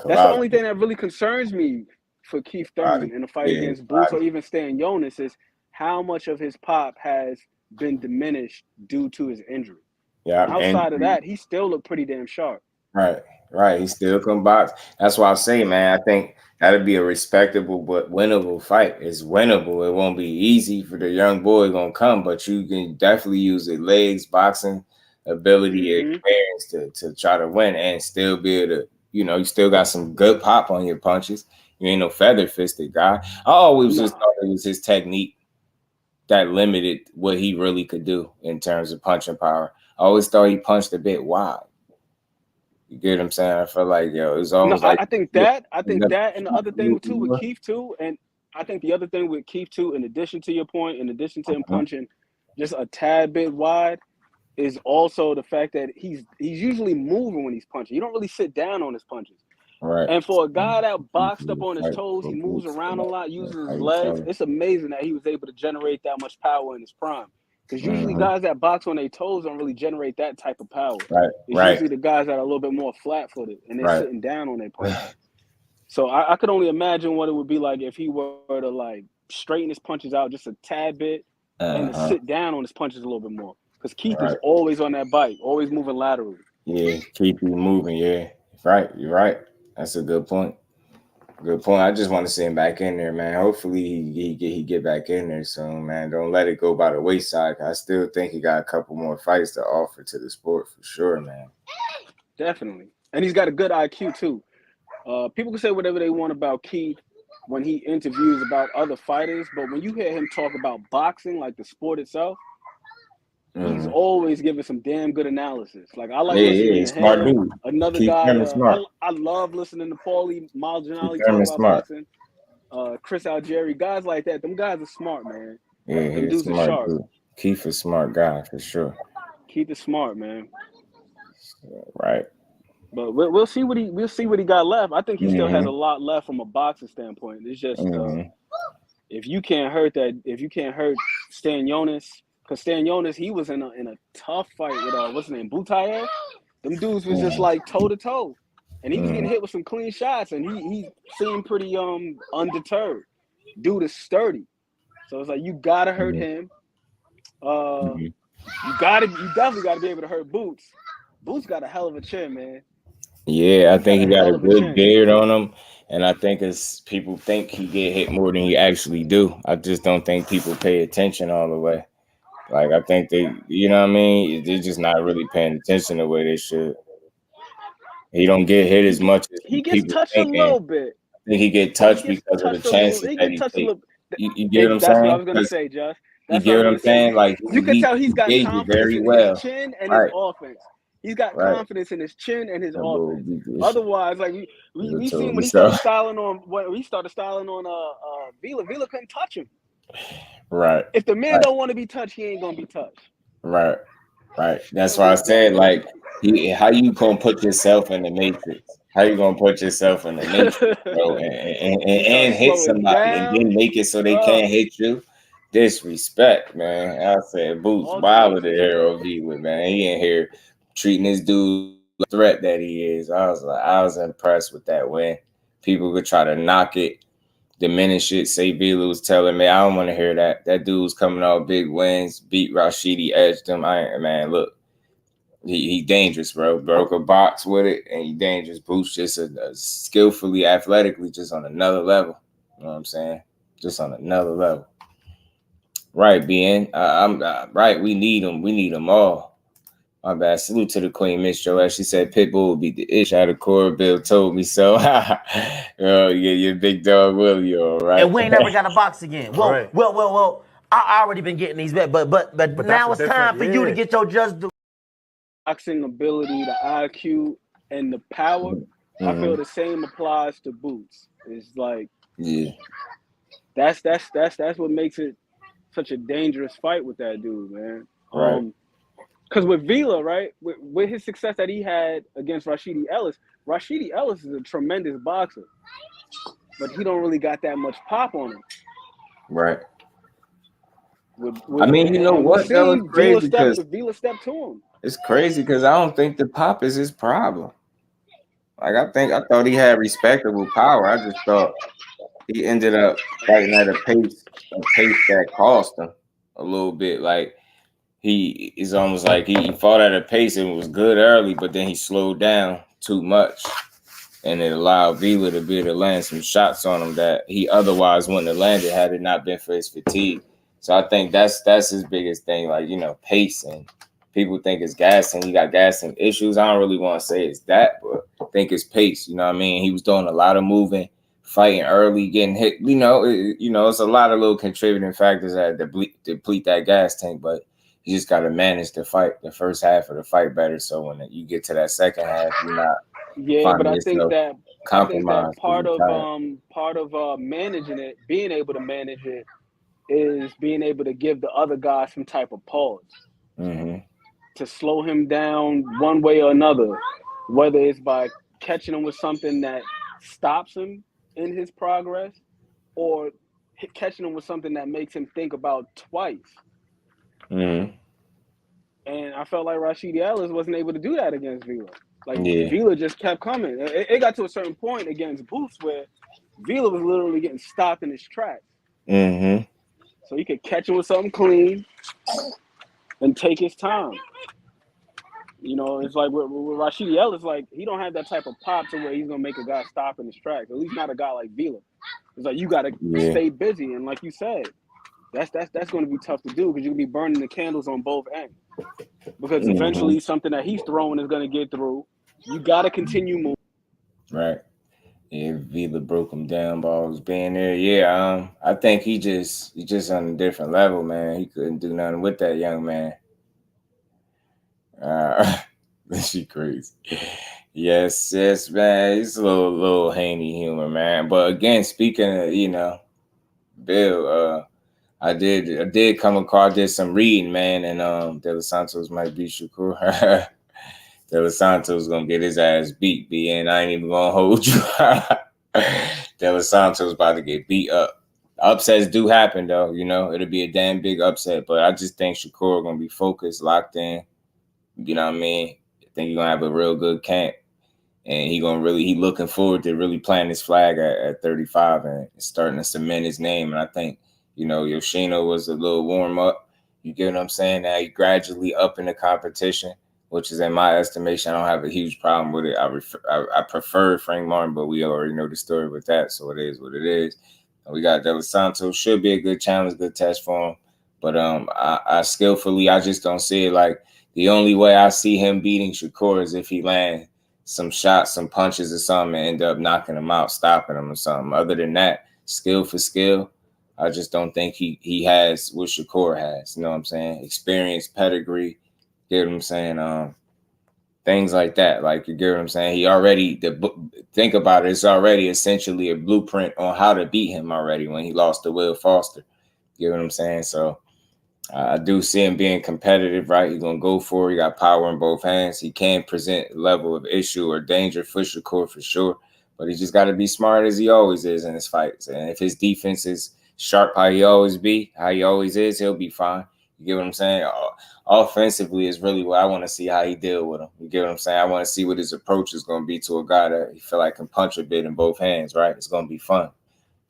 [SPEAKER 12] That's the only thing that really concerns me for Keith Thurman in a fight against Boots or even Stan Jonas is how much of his pop has been diminished due to his injury.
[SPEAKER 3] Yeah.
[SPEAKER 12] Outside of that, he still looked pretty damn sharp.
[SPEAKER 3] Right. He still can box. That's why I say, man, I think that'd be a respectable but winnable fight. It's winnable. It won't be easy for the young boy gonna come, but you can definitely use the legs, boxing ability, experience to try to win and still be able to, you still got some good pop on your punches. You ain't no feather fisted guy. I always just thought it was his technique that limited what he really could do in terms of punching power. I always thought he punched a bit wide. You get what I'm saying? I feel like, it was almost
[SPEAKER 12] I think that, and the other thing too with Keith too, and I think the other thing with Keith too, in addition to your point, in addition to him punching just a tad bit wide, is also the fact that he's usually moving when he's punching. You don't really sit down on his punches.
[SPEAKER 3] Right.
[SPEAKER 12] And for a guy that boxed up on his toes, he moves around a lot, uses his legs. It's amazing that he was able to generate that much power in his prime. Because usually guys that box on their toes don't really generate that type of power.
[SPEAKER 3] Right.
[SPEAKER 12] It's usually the guys that are a little bit more flat-footed and they're sitting down on their punches. So I could only imagine what it would be like if he were to like straighten his punches out just a tad bit and to sit down on his punches a little bit more. Because Keith is always on that bike, always moving laterally.
[SPEAKER 3] Yeah, keep you moving. Yeah, right. You're right. That's a good point. Good point. I just want to see him back in there, man. Hopefully he get back in there soon, man. Don't let it go by the wayside. I still think he got a couple more fights to offer to the sport for sure, man.
[SPEAKER 12] Definitely. And he's got a good IQ too. People can say whatever they want about Keith when he interviews about other fighters, but when you hear him talk about boxing, like the sport itself, he's always giving some damn good analysis. Like I like listening to
[SPEAKER 3] smart
[SPEAKER 12] him.
[SPEAKER 3] Dude.
[SPEAKER 12] Another
[SPEAKER 3] Keith
[SPEAKER 12] guy.
[SPEAKER 3] Smart.
[SPEAKER 12] I love listening to Paulie Maldonado talk about boxing. Chris Algieri, guys like that. Them guys are smart, man.
[SPEAKER 3] Yeah, he's smart. Dude. Keith is a smart guy for sure.
[SPEAKER 12] Keith is smart, man.
[SPEAKER 3] Right.
[SPEAKER 12] But we'll see what he got left. I think he still has a lot left from a boxing standpoint. It's just if you can't hurt Stan Jonas. Because Stan Jonas, he was in a tough fight with what's his name, Butayev. Them dudes was just like toe to toe, and he was getting hit with some clean shots, and he seemed pretty undeterred. Dude is sturdy, so it's like you gotta hurt him. You definitely gotta be able to hurt Boots. Boots got a hell of a chin, man.
[SPEAKER 3] Yeah, I think he got a good beard on him, and I think people think he get hit more than he actually do. I just don't think people pay attention all the way. Like, I think they, you know what I mean? They're just not really paying attention the way they should. He don't get hit as much as
[SPEAKER 12] he gets touched a little bit.
[SPEAKER 3] I think he get touched because of the chances that he takes. You get what I'm saying?
[SPEAKER 12] That's what I was going to say, Josh.
[SPEAKER 3] You get what I'm saying? Like,
[SPEAKER 12] you can tell he's got confidence
[SPEAKER 3] very
[SPEAKER 12] in
[SPEAKER 3] well.
[SPEAKER 12] his chin and his offense. He's got confidence in his chin and his offense. Otherwise, like we seen when he started styling on Vila. Vila couldn't touch him.
[SPEAKER 3] Right.
[SPEAKER 12] If the man don't want to be touched, he ain't gonna be touched.
[SPEAKER 3] Right. That's why I said, like, how you gonna put yourself in the matrix? How you gonna put yourself in the matrix, bro, and hit somebody and then make it so they can't hit you? Disrespect, man. I said, Boots wild with the Errol Vila, man. He in here treating this dude like a threat that he is. I was impressed with that win. People could try to knock it, diminish it. Say Vila was telling me, I don't want to hear that. That dude's coming off big wins, beat Rashidi, edged him. Man, look, he dangerous, bro. Broke a box with it, and he dangerous. Boots just a skillfully, athletically, just on another level. You know what I'm saying? Just on another level. Right, BN. I'm right. We need them. We need them all. My bad. Salute to the Queen, Miss Joelle. She said Pitbull would be the ish out of Core. Bill told me so. Oh, yeah, your big dog will, you all right?
[SPEAKER 1] And we ain't never got to box again. Well. I already been getting these bets, but now it's time for you to get your just do.
[SPEAKER 12] Boxing ability, the IQ, and the power. I feel the same applies to Boots. It's like, that's what makes it such a dangerous fight with that dude, man. Because with Vila, right, with his success that he had against Rashidi Ellis is a tremendous boxer, but he don't really got that much pop on him.
[SPEAKER 3] Right. I mean, you know what? That was crazy because
[SPEAKER 12] Vila stepped to him.
[SPEAKER 3] It's crazy because I don't think the pop is his problem. Like I thought he had respectable power. I just thought he ended up fighting at a pace that cost him a little bit. Like he is almost like he fought at a pace and was good early, but then he slowed down too much, and it allowed Vila to be able to land some shots on him that he otherwise wouldn't have landed had it not been for his fatigue. So I think that's his biggest thing, like, you know, pace. And people think it's gassing. He got gassing issues. I don't really want to say it's that, but I think it's pace. You know what I mean? He was doing a lot of moving, fighting early, getting hit. It's a lot of little contributing factors that deplete that gas tank, but you just got to manage the fight, the first half of the fight better. So when you get to that second half, you're not.
[SPEAKER 12] Yeah, but I think that part of managing it, being able to manage it, is being able to give the other guy some type of pause to slow him down one way or another, whether it's by catching him with something that stops him in his progress or catching him with something that makes him think about twice. And I felt like Rashidi Ellis wasn't able to do that against Vila. Vila just kept coming. It got to a certain point against Boots where Vila was literally getting stopped in his tracks. So he could catch him with something clean and take his time. You know, it's like with Rashidi Ellis, like, he don't have that type of pop to where he's going to make a guy stop in his tracks. At least not a guy like Vila. It's like you got to stay busy. And like you said, that's going to be tough to do because you're going to be burning the candles on both ends. Because eventually something that he's throwing is going to get through. You got to continue moving.
[SPEAKER 3] Right. Yeah, Vila broke him down by always being there. Yeah, I think he just on a different level, man. He couldn't do nothing with that young man. She crazy. Yes, man. He's a little Haney humor, man. But again, speaking of, you know, Bill, I did come across, did some reading, man, and De Los Santos might beat Shakur. De Los Santos gonna get his ass beat, and I ain't even gonna hold you. De Los Santos about to get beat up. Upsets do happen, though. You know, it'll be a damn big upset, but I just think Shakur gonna be focused, locked in. You know what I mean? I think he's gonna have a real good camp, and he looking forward to really planting his flag at 35 and starting to cement his name. And I think, you know, Yoshino was a little warm up. You get what I'm saying? Now he gradually up in the competition, which is, in my estimation, I don't have a huge problem with it. I prefer Frank Martin, but we already know the story with that, so it is what it is. And we got De Los Santos, should be a good challenge, good test for him. But I skillfully, I just don't see it. Like, the only way I see him beating Shakur is if he lands some shots, some punches or something, and end up knocking him out, stopping him or something. Other than that, skill for skill, I just don't think he has what Shakur has. You know what I'm saying? Experience, pedigree, you get what I'm saying? Things like that. Like, you get what I'm saying? He already, think about it, it's already essentially a blueprint on how to beat him already when he lost to Will Foster. You get what I'm saying? So I do see him being competitive, right? He's going to go for it. He got power in both hands. He can present a level of issue or danger for Shakur for sure, but he just got to be smart as he always is in his fights. And if his defense is sharp how he always is, he'll be fine. You get what I'm saying? Offensively is really what I want to see, how he deal with him. You get what I'm saying? I want to see what his approach is going to be to a guy that he feel like can punch a bit in both hands, right? It's going to be fun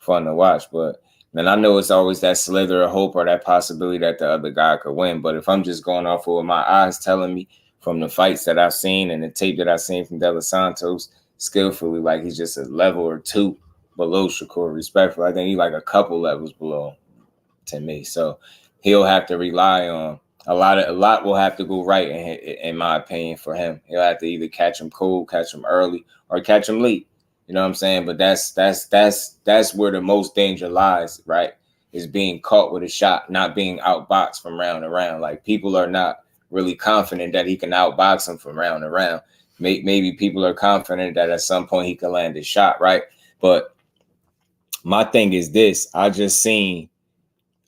[SPEAKER 3] to watch. But man, I know it's always that slither of hope or that possibility that the other guy could win. But if I'm just going off of what my eyes telling me from the fights that I've seen and the tape that I've seen from De Los Santos, skillfully, like, he's just a level or two below Shakur, respectfully. I think he's like a couple levels below to me. So he'll have to rely on A lot will have to go right in my opinion for him. He'll have to either catch him cold, catch him early, or catch him late. You know what I'm saying? But that's where the most danger lies, right? Is being caught with a shot, not being outboxed from round to round. Like, people are not really confident that he can outbox him from round to round. Maybe people are confident that at some point he can land a shot, right? But my thing is this: I just seen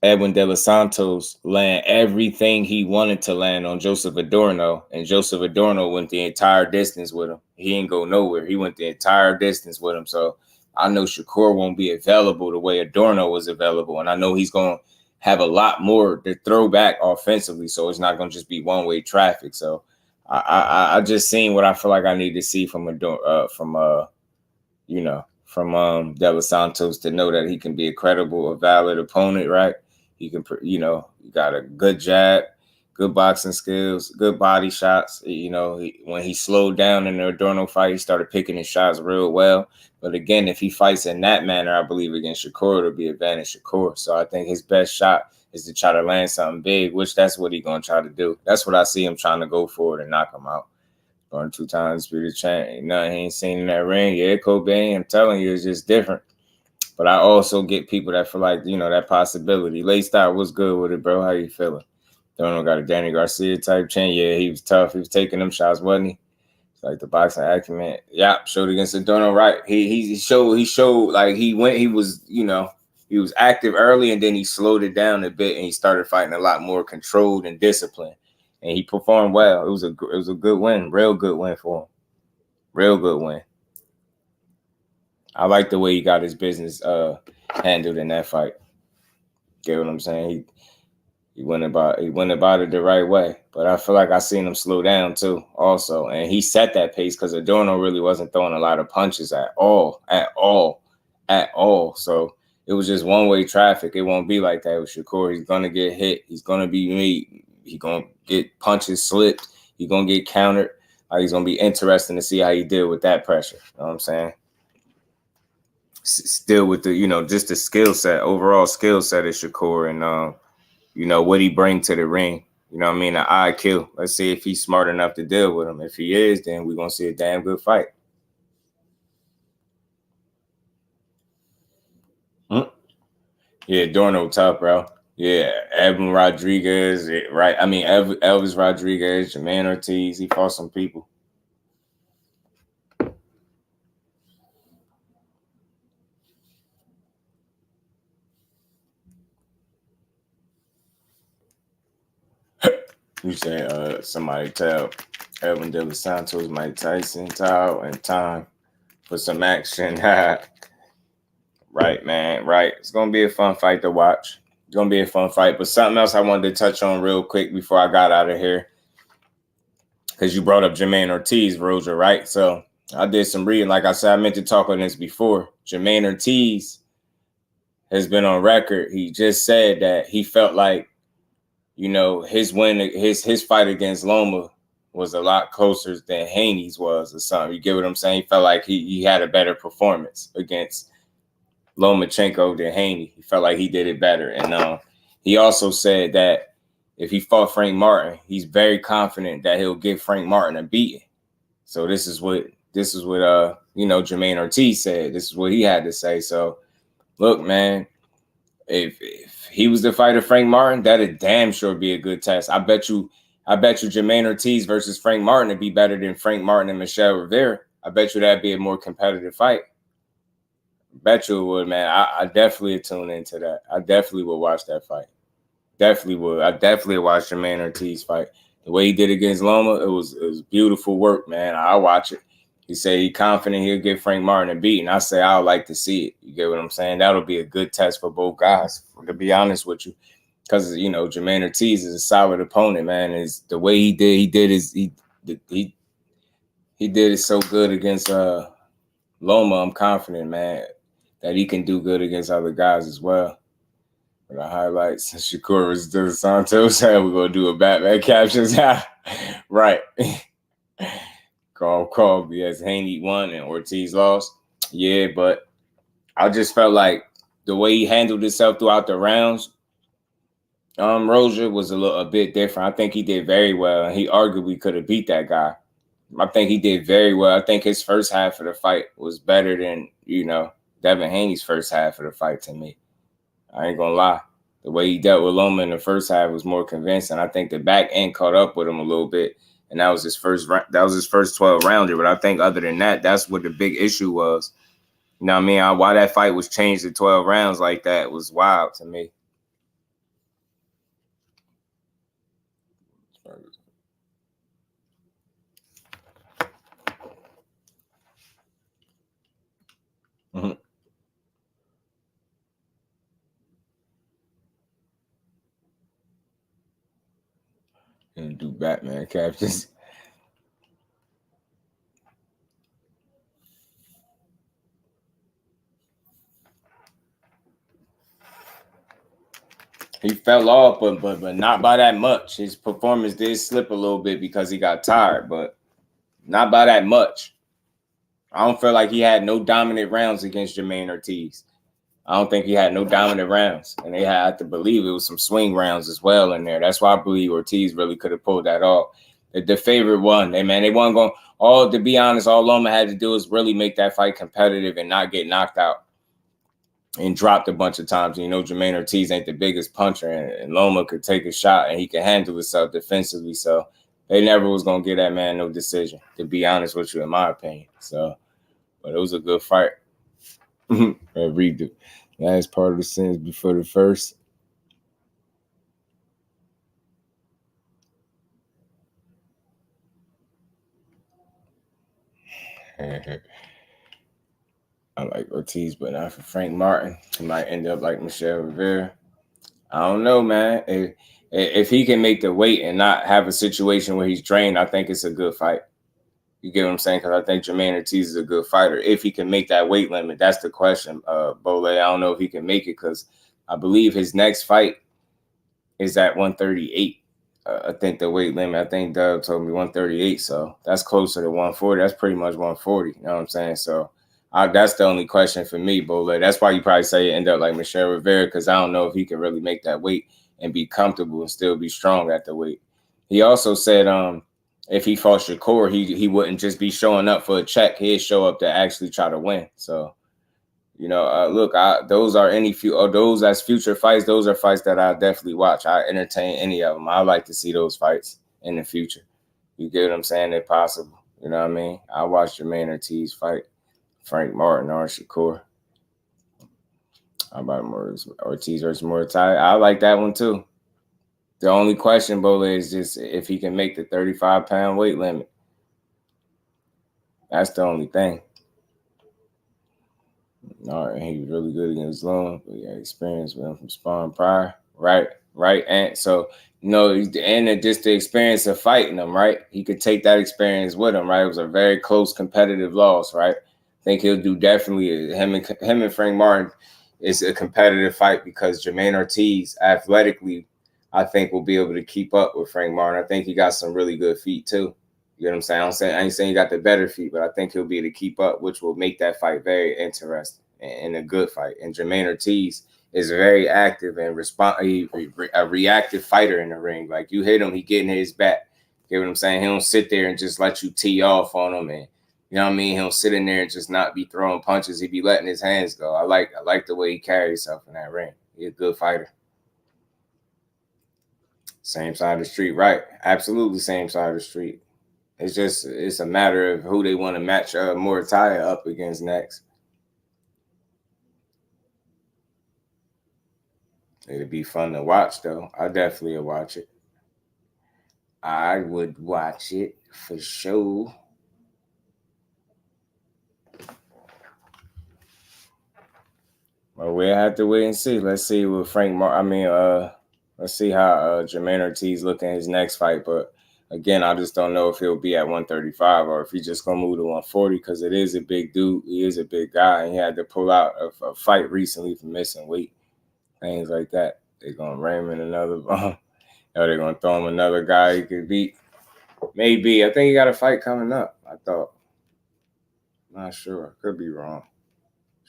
[SPEAKER 3] Edwin De Los Santos land everything he wanted to land on Joseph Adorno, and Joseph Adorno went the entire distance with him. He didn't go nowhere. He went the entire distance with him. So I know Shakur won't be available the way Adorno was available, and I know he's going to have a lot more to throw back offensively, so it's not going to just be one-way traffic. So I just seen what I feel like I need to see from De Los Santos to know that he can be a credible, a valid opponent, right? He can, you got a good jab, good boxing skills, good body shots. When he slowed down in the Adorno fight, he started picking his shots real well. But again, if he fights in that manner, I believe against Shakur, it'll be advantage Shakur. So I think his best shot is to try to land something big, which that's what he's going to try to do. That's what I see him trying to go for and knock him out. Going 2 times speed of change. Nothing he ain't seen in that ring. Yeah, Cobain, I'm telling you, it's just different. But I also get people that feel like, that possibility. Late start was good with it, bro. How you feeling? Don't know, got a Danny Garcia type chin. Yeah, he was tough. He was taking them shots, wasn't he? It's like the boxing acumen. Yeah, showed against Adorno, right? He showed like he was active early, and then he slowed it down a bit, and he started fighting a lot more controlled and disciplined. And he performed well. It was a good win, real good win for him. Real good win. I like the way he got his business handled in that fight. Get what I'm saying? He went about it the right way. But I feel like I seen him slow down too, also. And he set that pace because Adorno really wasn't throwing a lot of punches at all. So it was just one-way traffic. It won't be like that with Shakur. He's gonna get hit. He's gonna be meat. He's gonna get punches slipped. He's gonna get countered. He's gonna be interesting to see how he deal with that pressure. You know what I'm saying? Still with the, just the skill set, overall skill set of Shakur and, what he bring to the ring. You know what I mean? An IQ. Let's see if he's smart enough to deal with him. If he is, then we're going to see a damn good fight. Yeah, Dorno tough, bro. Yeah, Evan Rodriguez, right? I mean, Elvis Rodriguez, Jermaine Ortiz, he fought some people. You say somebody tell Edwin De Los Santos, Mike Tyson, and time for some action. Right, man. Right. It's going to be a fun fight to watch. It's going to be a fun fight. But something else I wanted to touch on real quick before I got out of here, because you brought up Jermaine Ortiz, Roger, right? So I did some reading. Like I said, I meant to talk on this before. Jermaine Ortiz has been on record. He just said that he felt like, his win, his fight against Loma was a lot closer than Haney's was or something. You get what I'm saying? He felt like he had a better performance against Lomachenko than Haney. He felt like he did it better. And he also said that if he fought Frank Martin, he's very confident that he'll give Frank Martin a beating. So this is what Jermaine Ortiz said. This is what he had to say. So look, man, if he was the fighter Frank Martin, that'd damn sure be a good test. I bet you Jermaine Ortiz versus Frank Martin would be better than Frank Martin and Michelle Rivera. I bet you that'd be a more competitive fight. Bet you it would, man. I definitely would tune into that. I definitely would watch that fight. Definitely would. I definitely would watch Jermaine Ortiz fight. The way he did against Loma, it was beautiful work, man. I'll watch it. He said he's confident he'll give Frank Martin a beat, and I say I would like to see it. You get what I'm saying? That'll be a good test for both guys, to be honest with you. Because, Jermaine Ortiz is a solid opponent, man. Is the way he did it so good against Loma. I'm confident, man, that he can do good against other guys as well. For the highlights, Shakur was De Los Santos said we're gonna do a Batman captions. Right. Call because Haney won and Ortiz lost. Yeah, but I just felt like the way he handled himself throughout the rounds, Rozier was a bit different. I think he did very well, and he arguably could have beat that guy. I think he did very well. I think his first half of the fight was better than, Devin Haney's first half of the fight to me. I ain't gonna lie. The way he dealt with Loma in the first half was more convincing. I think the back end caught up with him a little bit, and that was his first 12 rounder. But I think other than that, that's what the big issue was. You know what I mean? Why that fight was changed to 12 rounds like that was wild to me. Mm-hmm. And do Batman captions. He fell off, but not by that much. His performance did slip a little bit because he got tired, but not by that much. I don't feel like he had no dominant rounds against JAMAINE Ortiz. I don't think he had no dominant rounds. And they had to believe it was some swing rounds as well in there. That's why I believe Ortiz really could have pulled that off. The favorite one. They weren't going, to be honest, all Loma had to do is really make that fight competitive and not get knocked out and dropped a bunch of times. JAMAINE Ortiz ain't the biggest puncher, and Loma could take a shot and he can handle himself defensively. So they never was going to give that man no decision, to be honest with you, in my opinion. So, but it was a good fight. Redo. Last part of the sentence before the first. I like Ortiz, but not for Frank Martin. He might end up like Michelle Rivera. I don't know, man. If he can make the weight and not have a situation where he's drained, I think it's a good fight. You get what I'm saying? Because I think JAMAINE Ortiz is a good fighter. If he can make that weight limit, that's the question. Bole, I don't know if he can make it because I believe his next fight is at 138. I think the weight limit, I think Dub told me 138. So that's closer to 140. That's pretty much 140. You know what I'm saying? So that's the only question for me, Bole. That's why you probably say it end up like Michelle Rivera, because I don't know if he can really make that weight and be comfortable and still be strong at the weight. He also said if he fought Shakur, he wouldn't just be showing up for a check. He'd show up to actually try to win. So, look, those are those as future fights. Those are fights that I definitely watch. I entertain any of them. I like to see those fights in the future. You get what I'm saying? If possible. You know what I mean? I watched JAMAINE Ortiz fight Frank Martin or Shakur. How about Ortiz versus Mortai? I like that one too. The only question, Bole, is just if he can make the 35-pound weight limit. That's the only thing. All right, he was really good against Loma, but he had experience with him from sparring prior. Right. And so, and just the experience of fighting him, right? He could take that experience with him, right? It was a very close competitive loss, right? I think he'll do definitely. Him and Frank Martin is a competitive fight because JAMAINE Ortiz athletically, I think, will be able to keep up with Frank Martin. I think he got some really good feet too. You know what I'm saying? I ain't saying he got the better feet, but I think he'll be able to keep up, which will make that fight very interesting and a good fight. And JAMAINE Ortiz is very active and a reactive fighter in the ring. Like you hit him, he getting his back. You know what I'm saying? He don't sit there and just let you tee off on him, and you know what I mean? He'll sit in there and just not be throwing punches. He be letting his hands go. I like the way he carries himself in that ring. He's a good fighter. Same side of the street, right? Absolutely same side of the street. It's a matter of who they want to match Mortai up against next. It'd be fun to watch, though. I definitely would watch it. I would watch it for sure. Well, we'll have to wait and see. Let's see what let's see how JAMAINE Ortiz look in his next fight. But again, I just don't know if he'll be at 135 or if he's just gonna move to 140 because it is a big dude. He is a big guy, and he had to pull out a fight recently for missing weight, things like that. They're gonna ram in another bomb. Or they're gonna throw him another guy he could beat. Maybe. I think he got a fight coming up. I thought. Not sure. Could be wrong.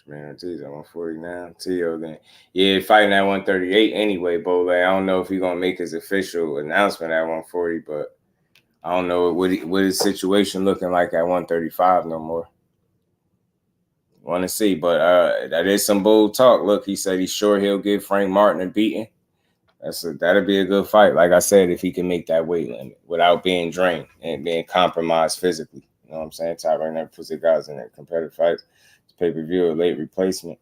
[SPEAKER 3] Jermaine Ortiz at 140 now. Tio then. Yeah, fighting at 138 anyway, Bole. I don't know if he's gonna make his official announcement at 140, but I don't know what his situation looking like at 135 no more. Want to see, but that is some bold talk. Look, he said he's sure he'll give Frank Martin a beating. That'll be a good fight. Like I said, if he can make that weight limit without being drained and being compromised physically. You know what I'm saying? Top right never puts the guys in that competitive fight. It's pay-per-view or late replacement.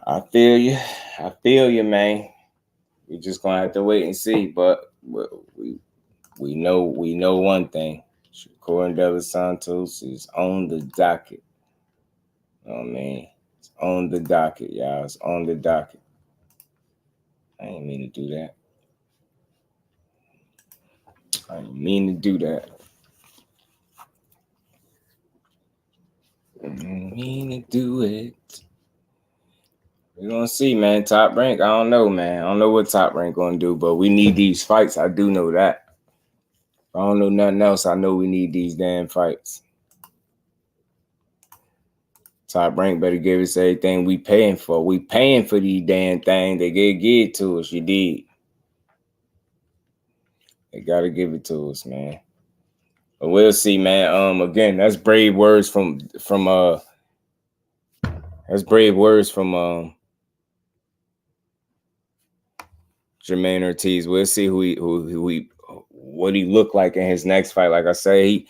[SPEAKER 3] I feel you, man. We just gonna have to wait and see. But we know one thing. Shakur and Los Santos is on the docket. Oh man, it's on the docket, y'all. It's on the docket. I didn't mean to do that. I didn't mean to do that. I didn't mean to do it. We're gonna see, man. Top Rank, I don't know, man. I don't know what Top Rank gonna do, but we need these fights. I do know that. I don't know nothing else. I know we need these damn fights. Top Rank better give us everything we paying for. We paying for these damn things. They get it to us. You did. They gotta give it to us, man. But we'll see, man. Again, that's brave words from Jermaine Ortiz. We'll see what he look like in his next fight. Like I say,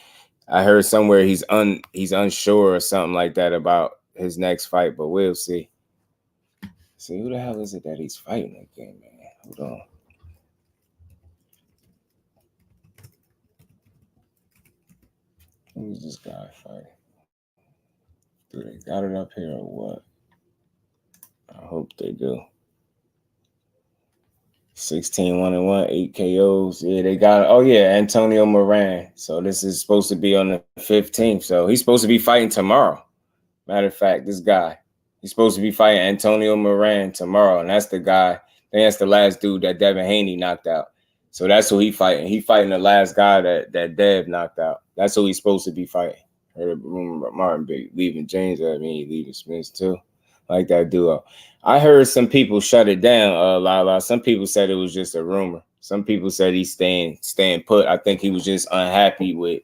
[SPEAKER 3] I heard somewhere he's unsure or something like that about his next fight, but we'll see. See, who the hell is it that he's fighting again, man? Hold on. Who's this guy fighting? Do they got it up here or what? I hope they do. 16-1-1, 8 KOs. Yeah, they got it. Oh, yeah, Antonio Moran. So this is supposed to be on the 15th. So he's supposed to be fighting tomorrow. Matter of fact, this guy, he's supposed to be fighting Antonio Moran tomorrow. And that's the guy. I think that's the last dude that Devin Haney knocked out. So that's who he fighting. He fighting the last guy that Dev knocked out. That's who he's supposed to be fighting. Heard a rumor about Martin leaving James. I mean, leaving Spence too. Like that duo. I heard some people shut it down, Lala. Some people said it was just a rumor. Some people said he's staying put. I think he was just unhappy with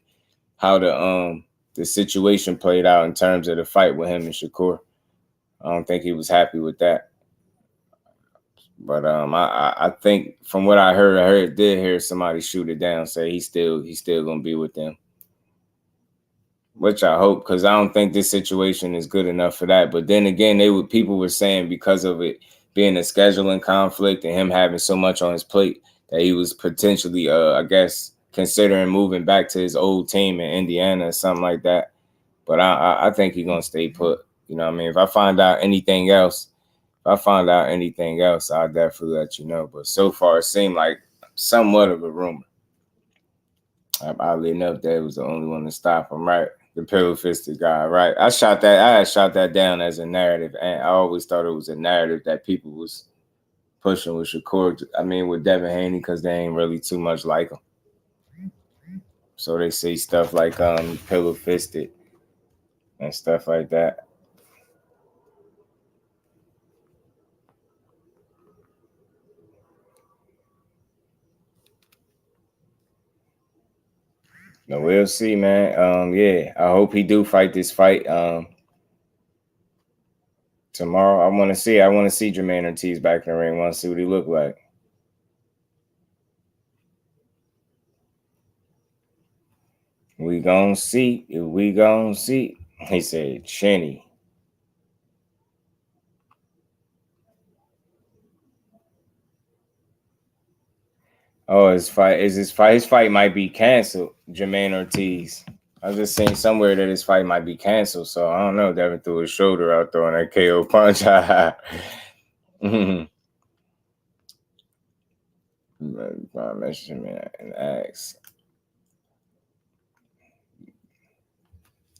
[SPEAKER 3] how the situation played out in terms of the fight with him and Shakur. I don't think he was happy with that. But I think from what I did hear somebody shoot it down, say he's still gonna be with them. Which I hope, because I don't think this situation is good enough for that. But then again, people were saying because of it being a scheduling conflict and him having so much on his plate that he was potentially, I guess, considering moving back to his old team in Indiana or something like that. But I think he's gonna stay put. You know what I mean? If I find out anything else, I'll definitely let you know. But so far, it seemed like somewhat of a rumor. Oddly enough, that was the only one to stop him, right? The pillow-fisted guy, right? I had shot that down as a narrative, and I always thought it was a narrative that people was pushing with Shakur. I mean, with Devin Haney, because they ain't really too much like him. So they say stuff like pillow-fisted and stuff like that. No, we'll see, man. Yeah, I hope he do fight this fight tomorrow. I want to see Jermaine Ortiz back in the ring. I want to see what he look like. We gonna see. He said, Chinny. Oh, his fight might be canceled, Jermaine Ortiz. I was just saying somewhere that his fight might be canceled, so I don't know. Devin threw his shoulder out throwing that KO punch. I message him and ask.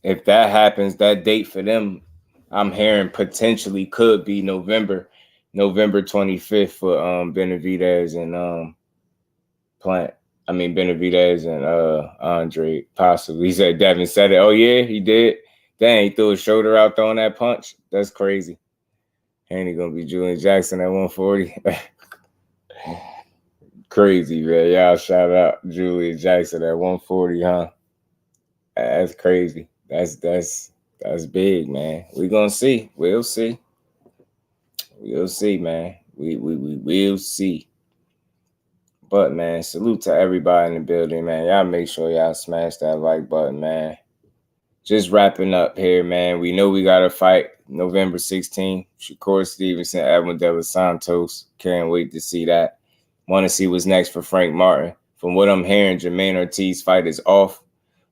[SPEAKER 3] If that happens, that date for them, I'm hearing potentially could be November 25th for Benavidez and Plant. I mean Benavidez and Andre possibly. He said Devin said it. Oh yeah, he did. Dang, he threw his shoulder out throwing that punch. That's crazy. Haney gonna be Julian Jackson at 140. Crazy, man. Y'all shout out Julian Jackson at 140, huh? That's crazy. That's big, man. We gonna see. We'll see. We'll see, man. We will see. But man, salute to everybody in the building, man. Y'all make sure y'all smash that like button, man. Just wrapping up here, man. We know we got a fight November 16th. Shakur Stevenson, Edwin de Los Santos. Can't wait to see that. Want to see what's next for Frank Martin. From what I'm hearing, JAMAINE Ortiz fight is off.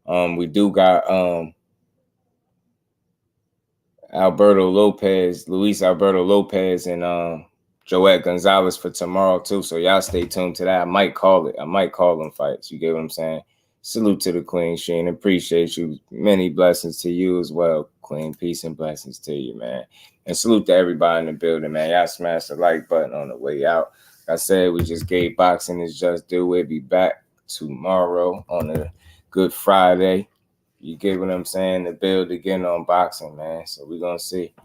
[SPEAKER 3] We do got Alberto Lopez, Luis Alberto Lopez, and Joet Gonzalez for tomorrow too. So y'all stay tuned to that. I might call it. I might call them fights. You get what I'm saying? Salute to the Queen, Sheen. Appreciate you. Many blessings to you as well, Queen. Peace and blessings to you, man. And salute to everybody in the building, man. Y'all smash the like button on the way out. Like I said, we just gave Boxing is Just Do. We'll be back tomorrow on a Good Friday. You get what I'm saying? The build again on boxing, man. So we're going to see.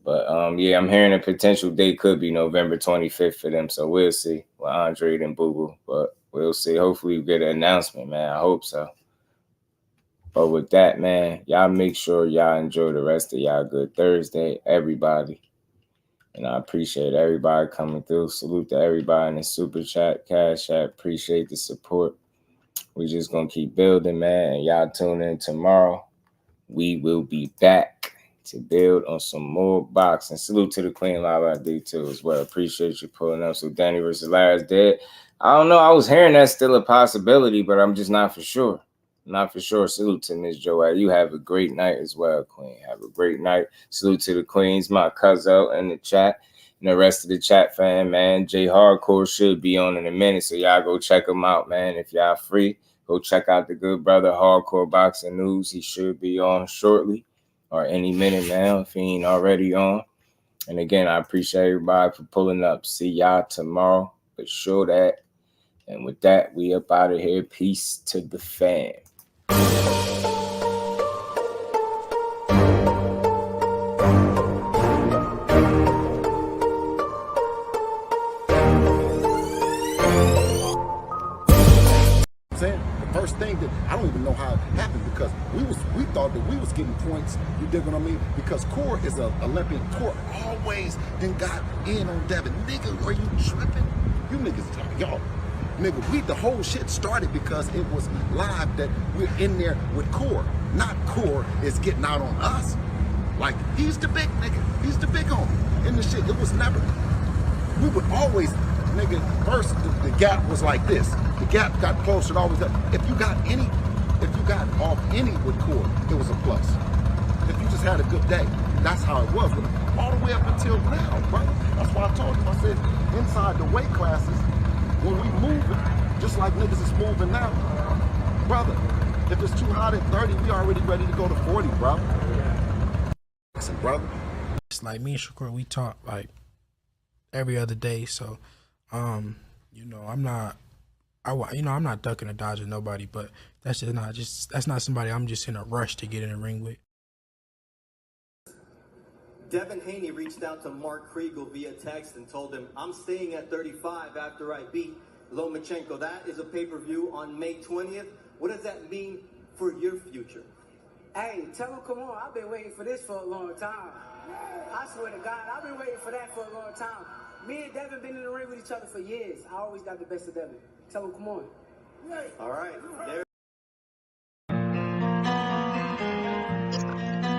[SPEAKER 3] But, yeah, I'm hearing a potential date could be November 25th for them. So we'll see with Andre and Boo Boo. But we'll see. Hopefully we get an announcement, man. I hope so. But with that, man, y'all make sure y'all enjoy the rest of y'all good Thursday, everybody. And I appreciate everybody coming through. Salute to everybody in the Super Chat, Cash App. Appreciate the support. We just going to keep building, man. And y'all tune in tomorrow. We will be back to build on some more boxing. Salute to the Queen Live ID too as well. Appreciate you pulling up. So Danny versus Larry's dead. I don't know. I was hearing that's still a possibility, but I'm just not for sure. Not for sure. Salute to Miss Joanne. You have a great night as well, Queen. Have a great night. Salute to the Queens, my cousin in the chat. And the rest of the chat fan, man. J Hardcore should be on in a minute, so y'all go check him out, man. If y'all free, go check out the good brother, Hardcore Boxing News. He should be on shortly or any minute now if he ain't already on. And again, I appreciate everybody for pulling up. See y'all tomorrow. For sure that. And with that, we up out of here. Peace to the fam.
[SPEAKER 13] First thing that I don't even know how it happened because we thought that we was getting points. You dig what I mean? Because Core is an Olympian. Core always then got in on Devin. Nigga, are you tripping? You niggas, y'all, nigga, the whole shit started because it was live that we're in there with Core. Not Core is getting out on us. Like he's the big nigga. He's the big homie in the shit. It was never. We would always. Nigga, first the gap was like this. The gap got closer. Always got. If you got off any with Core, it was a plus. If you just had a good day, that's how it was. All the way up until now, bro. That's why I told you. I said inside the weight classes, when we moving, just like niggas is moving now, brother. If it's too hot at 30, we already ready to go to 40, bro. Listen, brother.
[SPEAKER 14] It's like me and Shakur, we talk like every other day, so. You know, I'm not ducking or dodging nobody, but that's not somebody I'm just in a rush to get in the ring with.
[SPEAKER 15] Devin Haney reached out to Mark Kriegel via text and told him, I'm staying at 35 after I beat Lomachenko. That is a pay-per-view on May 20th. What does that mean for your future?
[SPEAKER 16] Hey, tell him, come on, I've been waiting for this for a long time. I swear to God, I've been waiting for that for a long time. Me and Devin been in the ring with each other for years. I always got the best of Devin. Tell him, come on.
[SPEAKER 15] All right. There